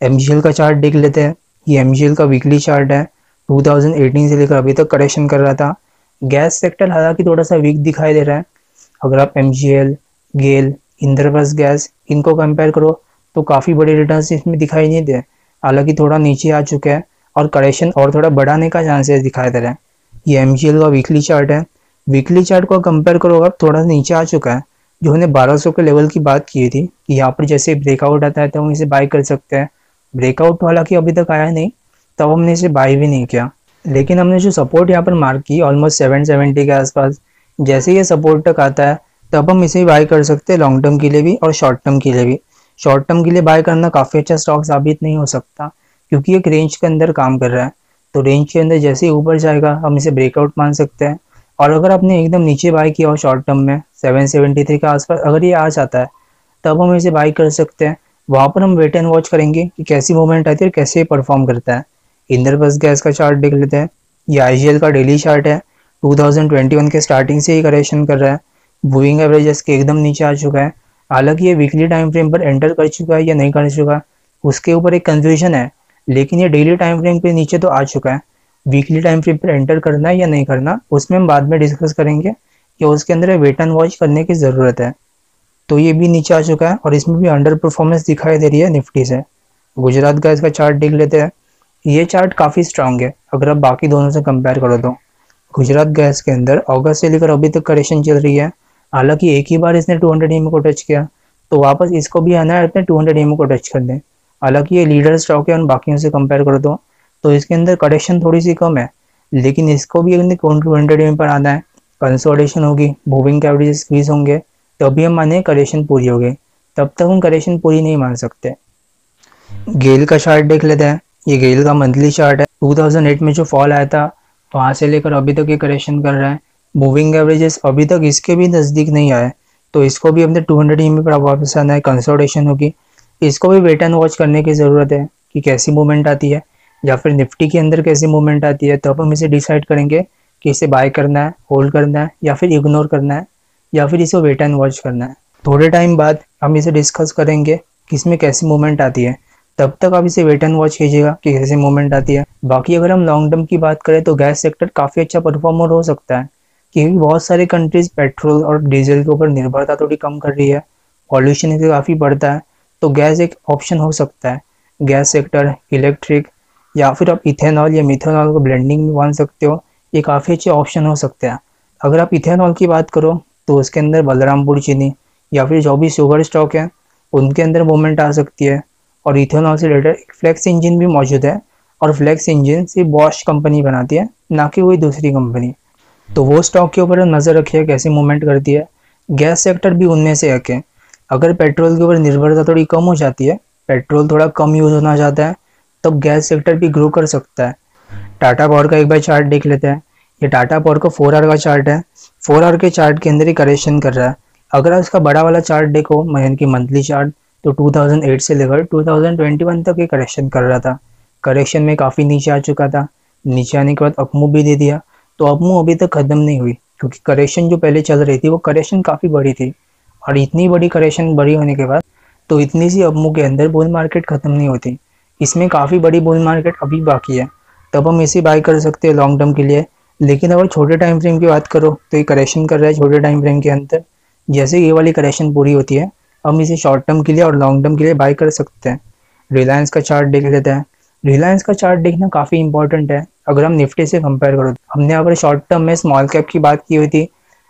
MGL का चार्ट देख लेते हैं। ये MGL का वीकली चार्ट है। 2018 से लेकर अभी तक करेक्शन कर रहा था। गैस सेक्टर हालांकि थोड़ा सा वीक दिखाई दे रहा है। अगर आप MGL, गेल, इंद्रप्रस्थ गैस इनको कंपेयर करो तो काफ़ी बड़े रिटर्न्स इसमें दिखाई नहीं दे। हालांकि थोड़ा नीचे आ चुका है, और करेक्शन और थोड़ा बढ़ाने का चांसेस दिखाई दे रहा है। ये MGL का वीकली चार्ट है। वीकली चार्ट को कंपेयर करो, अब थोड़ा सा नीचे आ चुका है। जो हमने 1200 के लेवल की बात की थी कि यहाँ पर जैसे ब्रेकआउट आता है तो हम इसे बाय कर सकते हैं। ब्रेकआउट तो हालांकि अभी तक आया नहीं, तब हमने इसे बाय भी नहीं किया। लेकिन हमने जो सपोर्ट यहाँ पर मार्क की ऑलमोस्ट 770 के आसपास, जैसे ये सपोर्ट तक आता है तब हम इसे बाय कर सकते हैं लॉन्ग टर्म के लिए भी और शॉर्ट टर्म के लिए भी। शॉर्ट टर्म के लिए बाय करना काफ़ी अच्छा स्टॉक साबित नहीं हो सकता, क्योंकि एक रेंज के अंदर काम कर रहा है। तो रेंज के अंदर जैसे ही ऊपर जाएगा हम इसे ब्रेकआउट मान सकते हैं। और अगर आपने एकदम नीचे बाय किया हो शॉर्ट टर्म में 773 के आसपास अगर ये आ जाता है, तब हम इसे बाय कर सकते हैं। वहाँ पर हम वेट एंड वॉच करेंगे कि कैसी मूवमेंट आती है और कैसे ये परफॉर्म करता है। इंद्रप्रस्थ गैस का चार्ट देख लेते हैं। ये IGL का डेली चार्ट है। 2021 के स्टार्टिंग से ही करेक्शन कर रहा है। मूविंग एवरेजेस के एकदम नीचे आ चुका है। हालांकि ये वीकली टाइम फ्रेम पर एंटर कर चुका है या नहीं कर चुका, उसके ऊपर एक कंफ्यूजन है, लेकिन ये डेली टाइम फ्रेम पे नीचे तो आ चुका है। वीकली टाइम फ्रेम पर एंटर करना है या नहीं करना, उसमें हम बाद में डिस्कस करेंगे कि उसके अंदर वेट एंड वॉच करने की ज़रूरत है। तो ये भी नीचे आ चुका है, और इसमें भी अंडर परफॉर्मेंस दिखाई दे रही है निफ्टी से। गुजरात गैस का चार्ट देख लेते हैं। ये चार्ट काफ़ी स्ट्रांग है अगर आप बाकी दोनों से कंपेयर करो तो। गुजरात गैस के अंदर अगस्त से लेकर अभी तक करेक्शन चल रही है। हालांकि एक ही बार इसने 200 EMA को टच किया, तो वापस इसको भी आना है अपने 200 EMA को टच करने। हालांकि ये लीडर स्टॉक है, उन बाकियों से कंपेयर कर दो तो इसके अंदर करेक्शन थोड़ी सी कम है, लेकिन इसको भी अगर 200 EMA पर आना है, कंसोलिडेशन होगी, मूविंग एवरेज स्क्वीज होंगे, तभी हम माने करेक्शन पूरी हो गई। तब तक हम करेक्शन पूरी नहीं मान सकते। गेल का चार्ट देख लेते हैं। ये गेल का मंथली चार्ट है। 2008 में जो फॉल आया था वहाँ से लेकर अभी तक ये करेक्शन कर रहा है। मूविंग एवरेजेस अभी तक इसके भी नज़दीक नहीं आए, तो इसको भी अपने 200 EMA पर वापस आना है, कंसोलिडेशन होगी। इसको भी वेट एंड वॉच करने की ज़रूरत है कि कैसी मूवमेंट आती है, या फिर निफ्टी के अंदर कैसी मूवमेंट आती है, तब हम इसे डिसाइड करेंगे कि इसे बाय करना है, होल्ड करना है, या फिर इग्नोर करना है, या फिर इसे वेट एंड वॉच करना है। थोड़े टाइम बाद हम इसे डिस्कस करेंगे कि इसमें कैसी मूवमेंट आती है। तब तक आप इसे वेट एंड वॉच कीजिएगा कि कैसे मूवमेंट आती है। बाकी अगर हम लॉन्ग टर्म की बात करें तो गैस सेक्टर काफ़ी अच्छा परफॉर्मर हो सकता है, क्योंकि बहुत सारी कंट्रीज पेट्रोल और डीजल के ऊपर निर्भरता थोड़ी कम कर रही है, पॉल्यूशन इससे काफ़ी बढ़ता है, तो गैस एक ऑप्शन हो सकता है। गैस सेक्टर, इलेक्ट्रिक, या फिर आप इथेनॉल या मिथेनॉल को ब्लेंडिंग में मान सकते हो। ये काफ़ी अच्छे ऑप्शन हो सकते हैं। अगर आप इथेनॉल की बात करो तो उसके अंदर बलरामपुर चीनी या फिर जो भी शुगर स्टॉक है उनके अंदर मूवमेंट आ सकती है। और इथेनॉल से रिलेटेड एक फ्लेक्स इंजन भी मौजूद है, और फ्लेक्स इंजन सिर्फ बॉश कंपनी बनाती है, ना कि कोई दूसरी कंपनी। तो वो स्टॉक के ऊपर नज़र रखिए कैसे मूवमेंट करती है। गैस सेक्टर भी उनमें से एक है। अगर पेट्रोल के ऊपर निर्भरता थोड़ी कम हो जाती है, पेट्रोल थोड़ा कम यूज़ होना चाहता है, तब गैस सेक्टर भी ग्रो कर सकता है। टाटा पावर का एक बार चार्ट देख लेते हैं। ये टाटा पावर का 4 आवर का चार्ट है। 4 आवर के चार्ट के अंदर ही करेक्शन कर रहा है। अगर आप इसका बड़ा वाला चार्ट देखो, यानी कि मंथली चार्ट, तो 2008 से लेकर 2021 तक ये करेक्शन कर रहा था। करेक्शन में काफ़ी नीचे आ चुका था। नीचे आने के बाद अपमूव भी दे दिया। तो अपमूव अभी तक ख़त्म नहीं हुई, क्योंकि करेक्शन जो पहले चल रही थी वो करेक्शन काफ़ी बड़ी थी। और इतनी बड़ी करेक्शन बड़ी होने के बाद तो इतनी सी अपमूव के अंदर बुल मार्केट ख़त्म नहीं होती। इसमें काफ़ी बड़ी बुल मार्केट अभी बाकी है, तब हम इसे बाय कर सकते हैं लॉन्ग टर्म के लिए। लेकिन अगर छोटे टाइम फ्रेम की बात करो तो ये करेक्शन कर रहा है छोटे टाइम फ्रेम के अंदर। जैसे ये वाली करेक्शन पूरी होती है, हम इसे शॉर्ट टर्म के लिए और लॉन्ग टर्म के लिए बाय कर सकते हैं। रिलायंस का चार्ट देख लेते हैं। रिलायंस का चार्ट देखना काफ़ी इंपॉर्टेंट है। अगर हम निफ्टी से कंपेयर करो, हमने यहाँ पर शॉर्ट टर्म में स्मॉल कैप की बात की हुई थी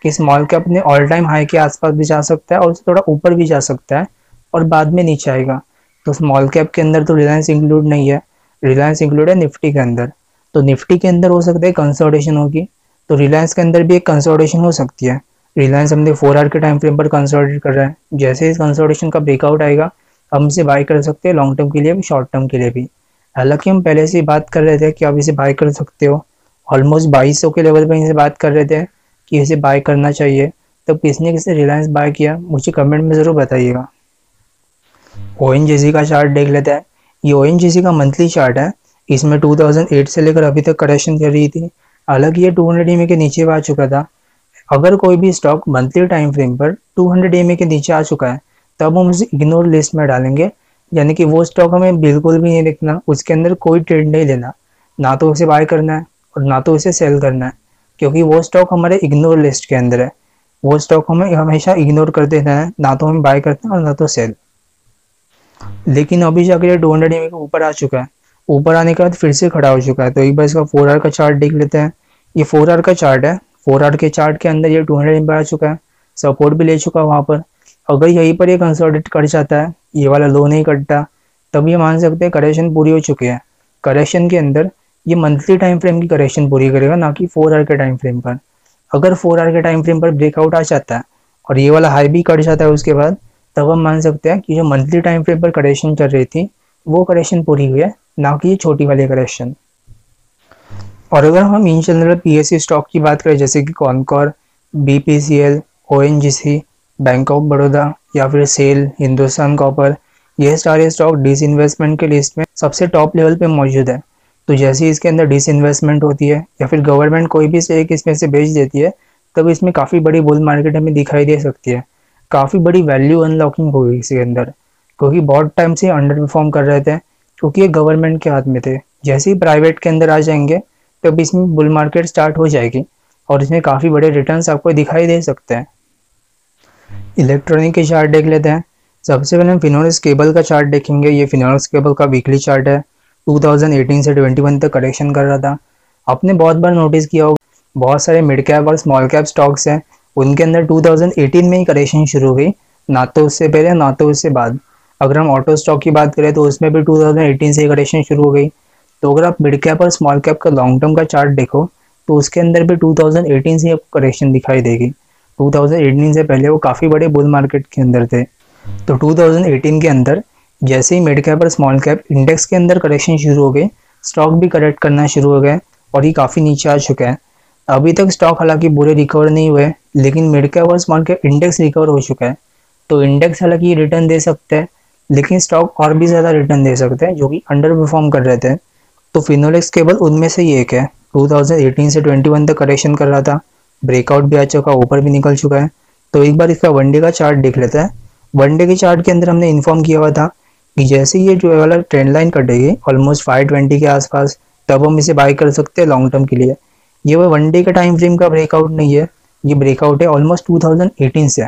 कि स्मॉल कैप ने ऑल टाइम हाई के आसपास भी जा सकता है और उससे थोड़ा ऊपर भी जा सकता है और बाद में नीचे आएगा। तो स्मॉल कैप के अंदर तो रिलायंस इंक्लूड नहीं है, रिलायंस इंक्लूड है निफ्टी के अंदर। तो निफ्टी के अंदर हो सकता है कंसोलिडेशन होगी, तो रिलायंस के अंदर भी एक कंसोलिडेशन हो सकती है। रिलायंस हमने 4 आवर के टाइम फ्रेम पर कंसोलिडेट कर रहा है। जैसे इस कंसोलिडेशन का ब्रेकआउट आएगा, हम इसे बाय कर सकते हैं लॉन्ग टर्म के लिए भी, शॉर्ट टर्म के लिए भी। हालांकि हम पहले से ही बात कर रहे थे कि आप इसे बाय कर सकते हो। ऑलमोस्ट 2200 के लेवल पर इसे बात कर रहे थे कि इसे बाय करना चाहिए। तब किसने किसने रिलायंस बाय किया, मुझे कमेंट में ज़रूर बताइएगा। ओएनजीसी का चार्ट देख लेते हैं। ये ओएनजीसी का मंथली चार्ट है। इसमें 2008 से लेकर अभी तक करेक्शन कर रही थी। हालांकि ये 200 EMA के नीचे आ चुका था। अगर कोई भी स्टॉक मंथली टाइम फ्रेम पर 200 EMA के नीचे आ चुका है, तब हम उसे इग्नोर लिस्ट में डालेंगे। यानी कि वो स्टॉक हमें बिल्कुल भी नहीं देखना, उसके अंदर कोई ट्रेड नहीं लेना, ना तो उसे बाय करना है और ना तो उसे सेल करना है, क्योंकि वो स्टॉक हमारे इग्नोर लिस्ट के अंदर है। वो स्टॉक हमें हमेशा इग्नोर कर देना है, ना तो हमें बाय करना है और ना तो सेल। लेकिन अभी जाकर ये 200 EMA के ऊपर आ चुका है। ऊपर आने के बाद फिर से खड़ा हो चुका है। तो एक बार इसका 4 आवर का चार्ट देख लेते हैं। ये 4 आवर का चार्ट है। 4 आवर के चार्ट के अंदर ये 200 EMA आ चुका है, सपोर्ट भी ले चुका है वहाँ पर। अगर यहीं पर ये कंसोलिडेट कर जाता है, ये वाला लो नहीं कटता, तब ये मान सकते हैं करेक्शन पूरी हो चुकी है। करेक्शन के अंदर ये मंथली टाइम फ्रेम की करेक्शन पूरी करेगा, ना कि 4 आवर के टाइम फ्रेम पर। अगर 4 आवर के टाइम फ्रेम पर ब्रेकआउट आ जाता है और ये वाला हाई भी कट जाता है उसके बाद, तब हम मान सकते हैं कि जो मंथली टाइम फ्रेम पर करेक्शन चल रही थी वो करेक्शन पूरी हुई है, ना कि ये छोटी वाली करेक्शन। और अगर हम इन जनरल पीएसयू स्टॉक की बात करें, जैसे कि Concor, BPCL, ONGC, bank of Baroda या फिर सेल, हिंदुस्तान कॉपर, ये सारे स्टॉक डिसइन्वेस्टमेंट के लिस्ट में सबसे टॉप लेवल पे मौजूद है। तो जैसे इसके अंदर डिसइन्वेस्टमेंट होती है या फिर गवर्नमेंट कोई भी स्टेक इसमें से बेच देती है, तब इसमें काफ़ी बड़ी बुल मार्केट हमें दिखाई दे सकती है। काफ़ी बड़ी वैल्यू अनलॉकिंग होगी इसके अंदर, क्योंकि बहुत टाइम से अंडर परफॉर्म कर रहे थे, क्योंकि ये गवर्नमेंट के हाथ में थे। जैसे ही प्राइवेट के अंदर आ जाएंगे, तब इसमें बुल मार्केट स्टार्ट हो जाएगी और इसमें काफ़ी बड़े रिटर्न्स आपको दिखाई दे सकते हैं। इलेक्ट्रॉनिक के चार्ट देख लेते हैं। सबसे पहले हम फिनोलेक्स केबल का चार्ट देखेंगे। ये फिनोलेक्स केबल का वीकली चार्ट है। 2018 से 21 तक करेक्शन कर रहा था। आपने बहुत बार नोटिस किया होगा, बहुत सारे मिड कैप और स्मॉल कैप स्टॉक्स हैं, उनके अंदर 2018 में ही करेक्शन शुरू हो गई, ना तो उससे पहले ना तो उससे बाद। अगर हम ऑटो स्टॉक की बात करें तो उसमें भी 2018 से ही करेक्शन शुरू हो गई। तो अगर आप मिड कैप और स्मॉल कैप का लॉन्ग टर्म का चार्ट देखो, तो उसके अंदर भी 2018 से आपको करेक्शन दिखाई देगी। 2018 से पहले वो काफ़ी बड़े बुल मार्केट के अंदर थे। तो 2018 के अंदर जैसे ही मिड कैप और स्मॉल कैप इंडेक्स के अंदर करेक्शन शुरू हो गई, स्टॉक भी करेक्ट करना शुरू हो गए और ये काफ़ी नीचे आ चुका है। अभी तक स्टॉक हालांकि बुरे रिकवर नहीं हुए, लेकिन मिड कैप और स्मॉल कैप इंडेक्स रिकवर हो चुका है। तो इंडेक्स हालांकि रिटर्न दे सकते हैं, लेकिन स्टॉक और भी ज़्यादा रिटर्न दे सकते हैं जो कि अंडर परफॉर्म कर रहे थे। तो फिनोलेक्स केबल उनमें से ही एक है। 2018 से 21 तक करेक्शन कर रहा था, ब्रेकआउट भी आ चुका, ऊपर भी निकल चुका है। तो एक बार इसका वनडे का चार्ट देख लेते हैं। वनडे के चार्ट के अंदर हमने इन्फॉर्म किया हुआ था कि जैसे ये जो वाला ट्रेंड लाइन कटेगी ऑलमोस्ट 520 के आसपास, तब हम इसे बाय कर सकते हैं लॉन्ग टर्म के लिए। ये वो वनडे का टाइम फ्रेम का ब्रेकआउट नहीं है, ये ब्रेकआउट है ऑलमोस्ट 2018 से।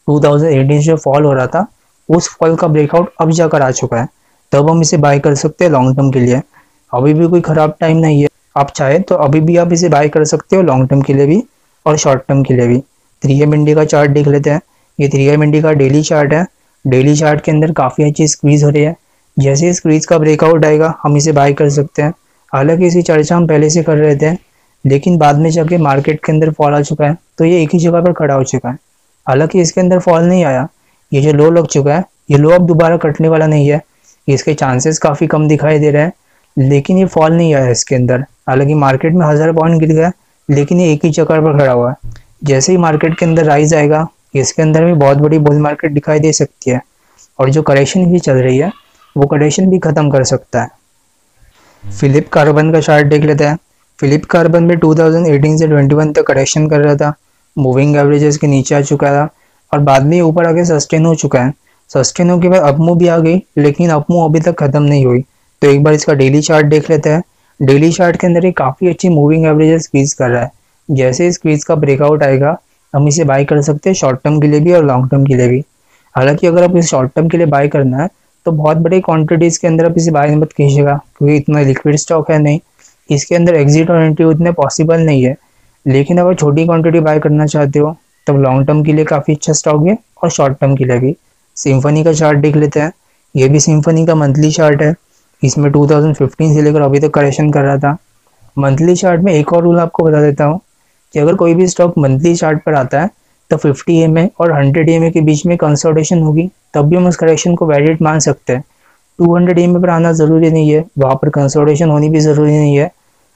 2018 से जो फॉल हो रहा था, उस फॉल का ब्रेकआउट अब जाकर आ चुका है। तब हम इसे बाय कर सकते हैं लॉन्ग टर्म के लिए। अभी भी कोई ख़राब टाइम नहीं है, आप चाहे तो अभी भी आप इसे बाय कर सकते हो लॉन्ग टर्म के लिए भी और शॉर्ट टर्म के लिए भी। 3M इंडी का चार्ट देख लेते हैं। ये 3M इंडी का डेली चार्ट है। डेली चार्ट के अंदर काफ़ी अच्छी स्क्वीज हो रही है। जैसे ही स्क्वीज का ब्रेकआउट आएगा हम इसे बाय कर सकते हैं। हालांकि इसकी चर्चा हम पहले से कर रहे थे, लेकिन बाद में जाके मार्केट के अंदर फॉल आ चुका है, तो ये एक ही जगह पर खड़ा हो चुका है। हालांकि इसके अंदर फॉल नहीं आया, ये जो लो लग चुका है ये लो अब दोबारा कटने वाला नहीं है। इसके चांसेस काफ़ी कम दिखाई दे रहे हैं, लेकिन ये फॉल नहीं आया इसके अंदर। हालांकि मार्केट में 1000 पॉइंट गिर गया, लेकिन ये एक ही जगह पर खड़ा हुआ है। जैसे ही मार्केट के अंदर राइज आएगा, इसके अंदर भी बहुत बड़ी बुल मार्केट दिखाई दे सकती है, और जो करेक्शन भी चल रही है वो करेक्शन भी ख़त्म कर सकता है। फिलिप कार्बन का चार्ट देख लेते हैं। फिलिप कार्बन में 2018 से 21 तक करेक्शन कर रहा था, मूविंग एवरेजेस के नीचे आ चुका था, और बाद में ऊपर आके सस्टेन हो चुका है। सस्टेन होने के बाद अपमूव भी आ गई, लेकिन अपमूव अभी तक खत्म नहीं हुई। तो एक बार इसका डेली चार्ट देख लेते हैं। डेली चार्ट के अंदर ये काफ़ी अच्छी मूविंग एवरेजेस स्क्वीज कर रहा है। जैसे स्क्वीज का ब्रेकआउट आएगा हम इसे बाय कर सकते हैं शॉर्ट टर्म के लिए भी और लॉन्ग टर्म के लिए भी। हालांकि अगर आप इसे शॉर्ट टर्म के लिए बाय करना है तो बहुत बड़े क्वांटिटीज़ के अंदर आप इसे बाय मत कीजिएगा, क्योंकि इतना लिक्विड स्टॉक है नहीं, इसके अंदर एग्जिट और एंट्री उतने पॉसिबल नहीं है। लेकिन अगर छोटी क्वांटिटी बाय करना चाहते हो तब लॉन्ग टर्म के लिए काफ़ी अच्छा स्टॉक है और शॉर्ट टर्म के लिए भी। सिम्फनी का चार्ट देख लेते हैं। ये भी सिम्फनी का मंथली चार्ट है। इसमें 2015 से लेकर अभी तक करेक्शन कर रहा था। मंथली चार्ट में एक और रूल आपको बता देता हूँ कि अगर कोई भी स्टॉक मंथली चार्ट पर आता है तो 50 EMA और 100 EMA के बीच में कंसोलिडेशन होगी, तब भी हम उस करेक्शन को वैलिड मान सकते हैं। 200 EMA पर आना ज़रूरी नहीं है, वहाँ पर कंसोलिडेशन होनी भी ज़रूरी नहीं है।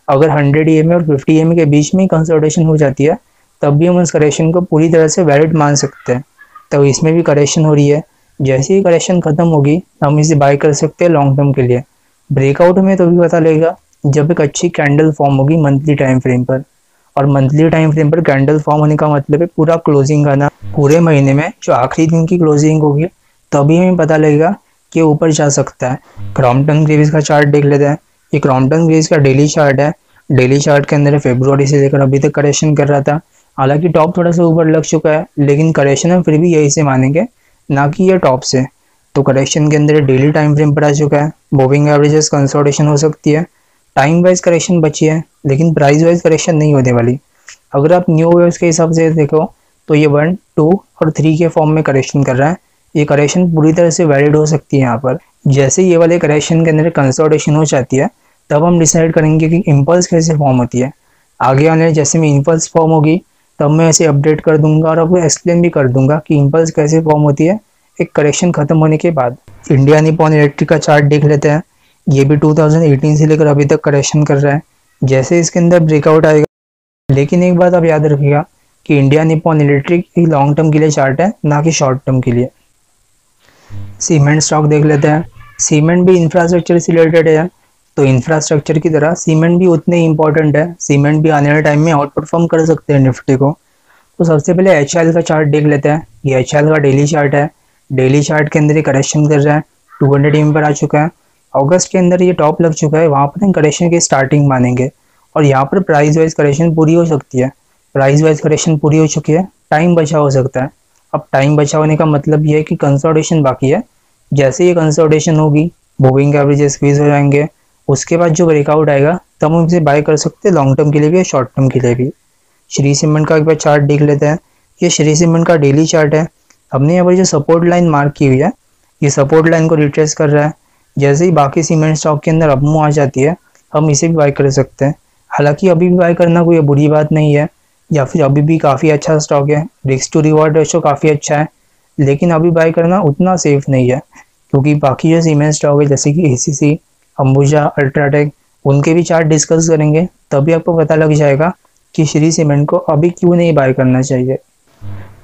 अगर 100 EMA और 50 EMA के बीच में कंसोलिडेशन हो जाती है तब भी हम उस करेक्शन को पूरी तरह से वैलिड मान सकते हैं। तो इसमें भी करेक्शन हो रही है। जैसे ही करेक्शन ख़त्म होगी हम इसे बाय कर सकते हैं लॉन्ग टर्म के लिए। ब्रेकआउट में तो भी पता लगेगा जब एक अच्छी कैंडल फॉर्म होगी मंथली टाइम फ्रेम पर, और मंथली टाइम फ्रेम पर कैंडल फॉर्म होने का मतलब है पूरा क्लोजिंग आना। पूरे महीने में जो आखिरी दिन की क्लोजिंग होगी तभी हमें पता लगेगा कि ऊपर जा सकता है। क्रॉम्पटन ग्रीव्स का चार्ट देख लेते हैं। ये क्रॉम्पटन ग्रीव्स का डेली चार्ट है। डेली चार्ट के अंदर फरवरी से लेकर अभी तक करेक्शन कर रहा था। हालांकि टॉप थोड़ा सा ऊपर लग चुका है, लेकिन करेक्शन हम फिर भी यही से मानेंगे, ना कि ये टॉप से। तो करेक्शन के अंदर डेली टाइम फ्रेम पर आ चुका है। मूविंग एवरेजेस कंसोलिडेशन हो सकती है। टाइम वाइज करेक्शन बची है, लेकिन प्राइस वाइज करेक्शन नहीं होने वाली। अगर आप न्यू वेव्स के हिसाब से देखो तो ये 1, 2 और 3 के फॉर्म में करेक्शन कर रहा है। ये करेक्शन पूरी तरह से वैलिड हो सकती है यहाँ पर। जैसे ये वाले करेक्शन के अंदर कंसोलिडेशन हो जाती है तब हम डिसाइड करेंगे कि इम्पल्स कैसे फॉर्म होती है। आगे आने जैसे में इम्पल्स फॉर्म होगी तब मैं ऐसे अपडेट कर दूंगा और आपको एक्सप्लेन भी कर दूंगा कि इम्पल्स कैसे फॉर्म होती है एक करेक्शन खत्म होने के बाद। इंडिया निपॉन इलेक्ट्रिक का चार्ट देख लेते हैं। ये भी 2018 से लेकर अभी तक करेक्शन कर रहा है। जैसे इसके अंदर ब्रेकआउट आएगा, लेकिन एक बात आप याद रखिएगा कि इंडिया निपॉन इलेक्ट्रिक एक लॉन्ग टर्म के लिए चार्ट है, ना कि शॉर्ट टर्म के लिए। सीमेंट स्टॉक देख लेते हैं। सीमेंट भी इंफ्रास्ट्रक्चर से रिलेटेड है, तो इंफ्रास्ट्रक्चर की तरह सीमेंट भी उतने ही इंपॉर्टेंट है। सीमेंट भी आने वाले टाइम में आउट परफॉर्म कर सकते हैं निफ्टी को। तो सबसे पहले HL का चार्ट देख लेते हैं। ये HL का डेली चार्ट है। डेली चार्ट के अंदर ये करेक्शन कर रहा है, 200 EMA पर आ चुका है। अगस्त के अंदर ये टॉप लग चुका है, वहाँ पर हम करेक्शन की स्टार्टिंग मानेंगे, और यहाँ पर प्राइस वाइज करेक्शन पूरी हो सकती है। प्राइस वाइज करेक्शन पूरी हो चुकी है, टाइम बचा हो सकता है। अब टाइम बचा होने का मतलब ये है कि कंसोलिडेशन बाकी है। जैसे ये कंसोलिडेशन होगी मूविंग एवरेजेस स्क्वीज हो जाएंगे, उसके बाद जो ब्रेकआउट आएगा तब हम इसे बाय कर सकते हैं लॉन्ग टर्म के लिए भी और शॉर्ट टर्म के लिए भी। श्री सीमेंट का एक बार चार्ट देख लेते हैं। ये श्री सीमेंट का डेली चार्ट है। हमने यहाँ पर जो सपोर्ट लाइन मार्क की हुई है, ये सपोर्ट लाइन को रिट्रेस कर रहा है। जैसे ही बाकी सीमेंट स्टॉक के अंदर अपमूव आ जाती है हम इसे भी बाय कर सकते हैं। हालांकि अभी भी बाय करना कोई बुरी बात नहीं है, या फिर अभी भी काफ़ी अच्छा स्टॉक है, रिस्क टू रिवॉर्ड रेशो काफ़ी अच्छा है, लेकिन अभी बाय करना उतना सेफ नहीं है, क्योंकि बाकी जो सीमेंट स्टॉक है जैसे कि ACC, अंबुजा, अल्ट्राटेक, उनके भी चार्ट डिस्कस करेंगे, तभी आपको पता लग जाएगा कि श्री सीमेंट को अभी क्यों नहीं बाय करना चाहिए।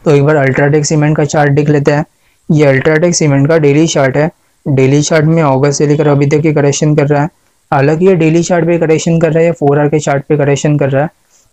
तो एक बार अल्ट्राटेक सीमेंट का चार्ट देख लेते हैं। ये अल्ट्राटेक सीमेंट का डेली चार्ट है। डेली चार्ट में अगस्त से लेकर अभी तक ये करेक्शन कर रहा है। हालांकि ये डेली चार्ट पे करेक्शन कर रहा है या 4 आवर के चार्ट पे करेक्शन कर रहा है,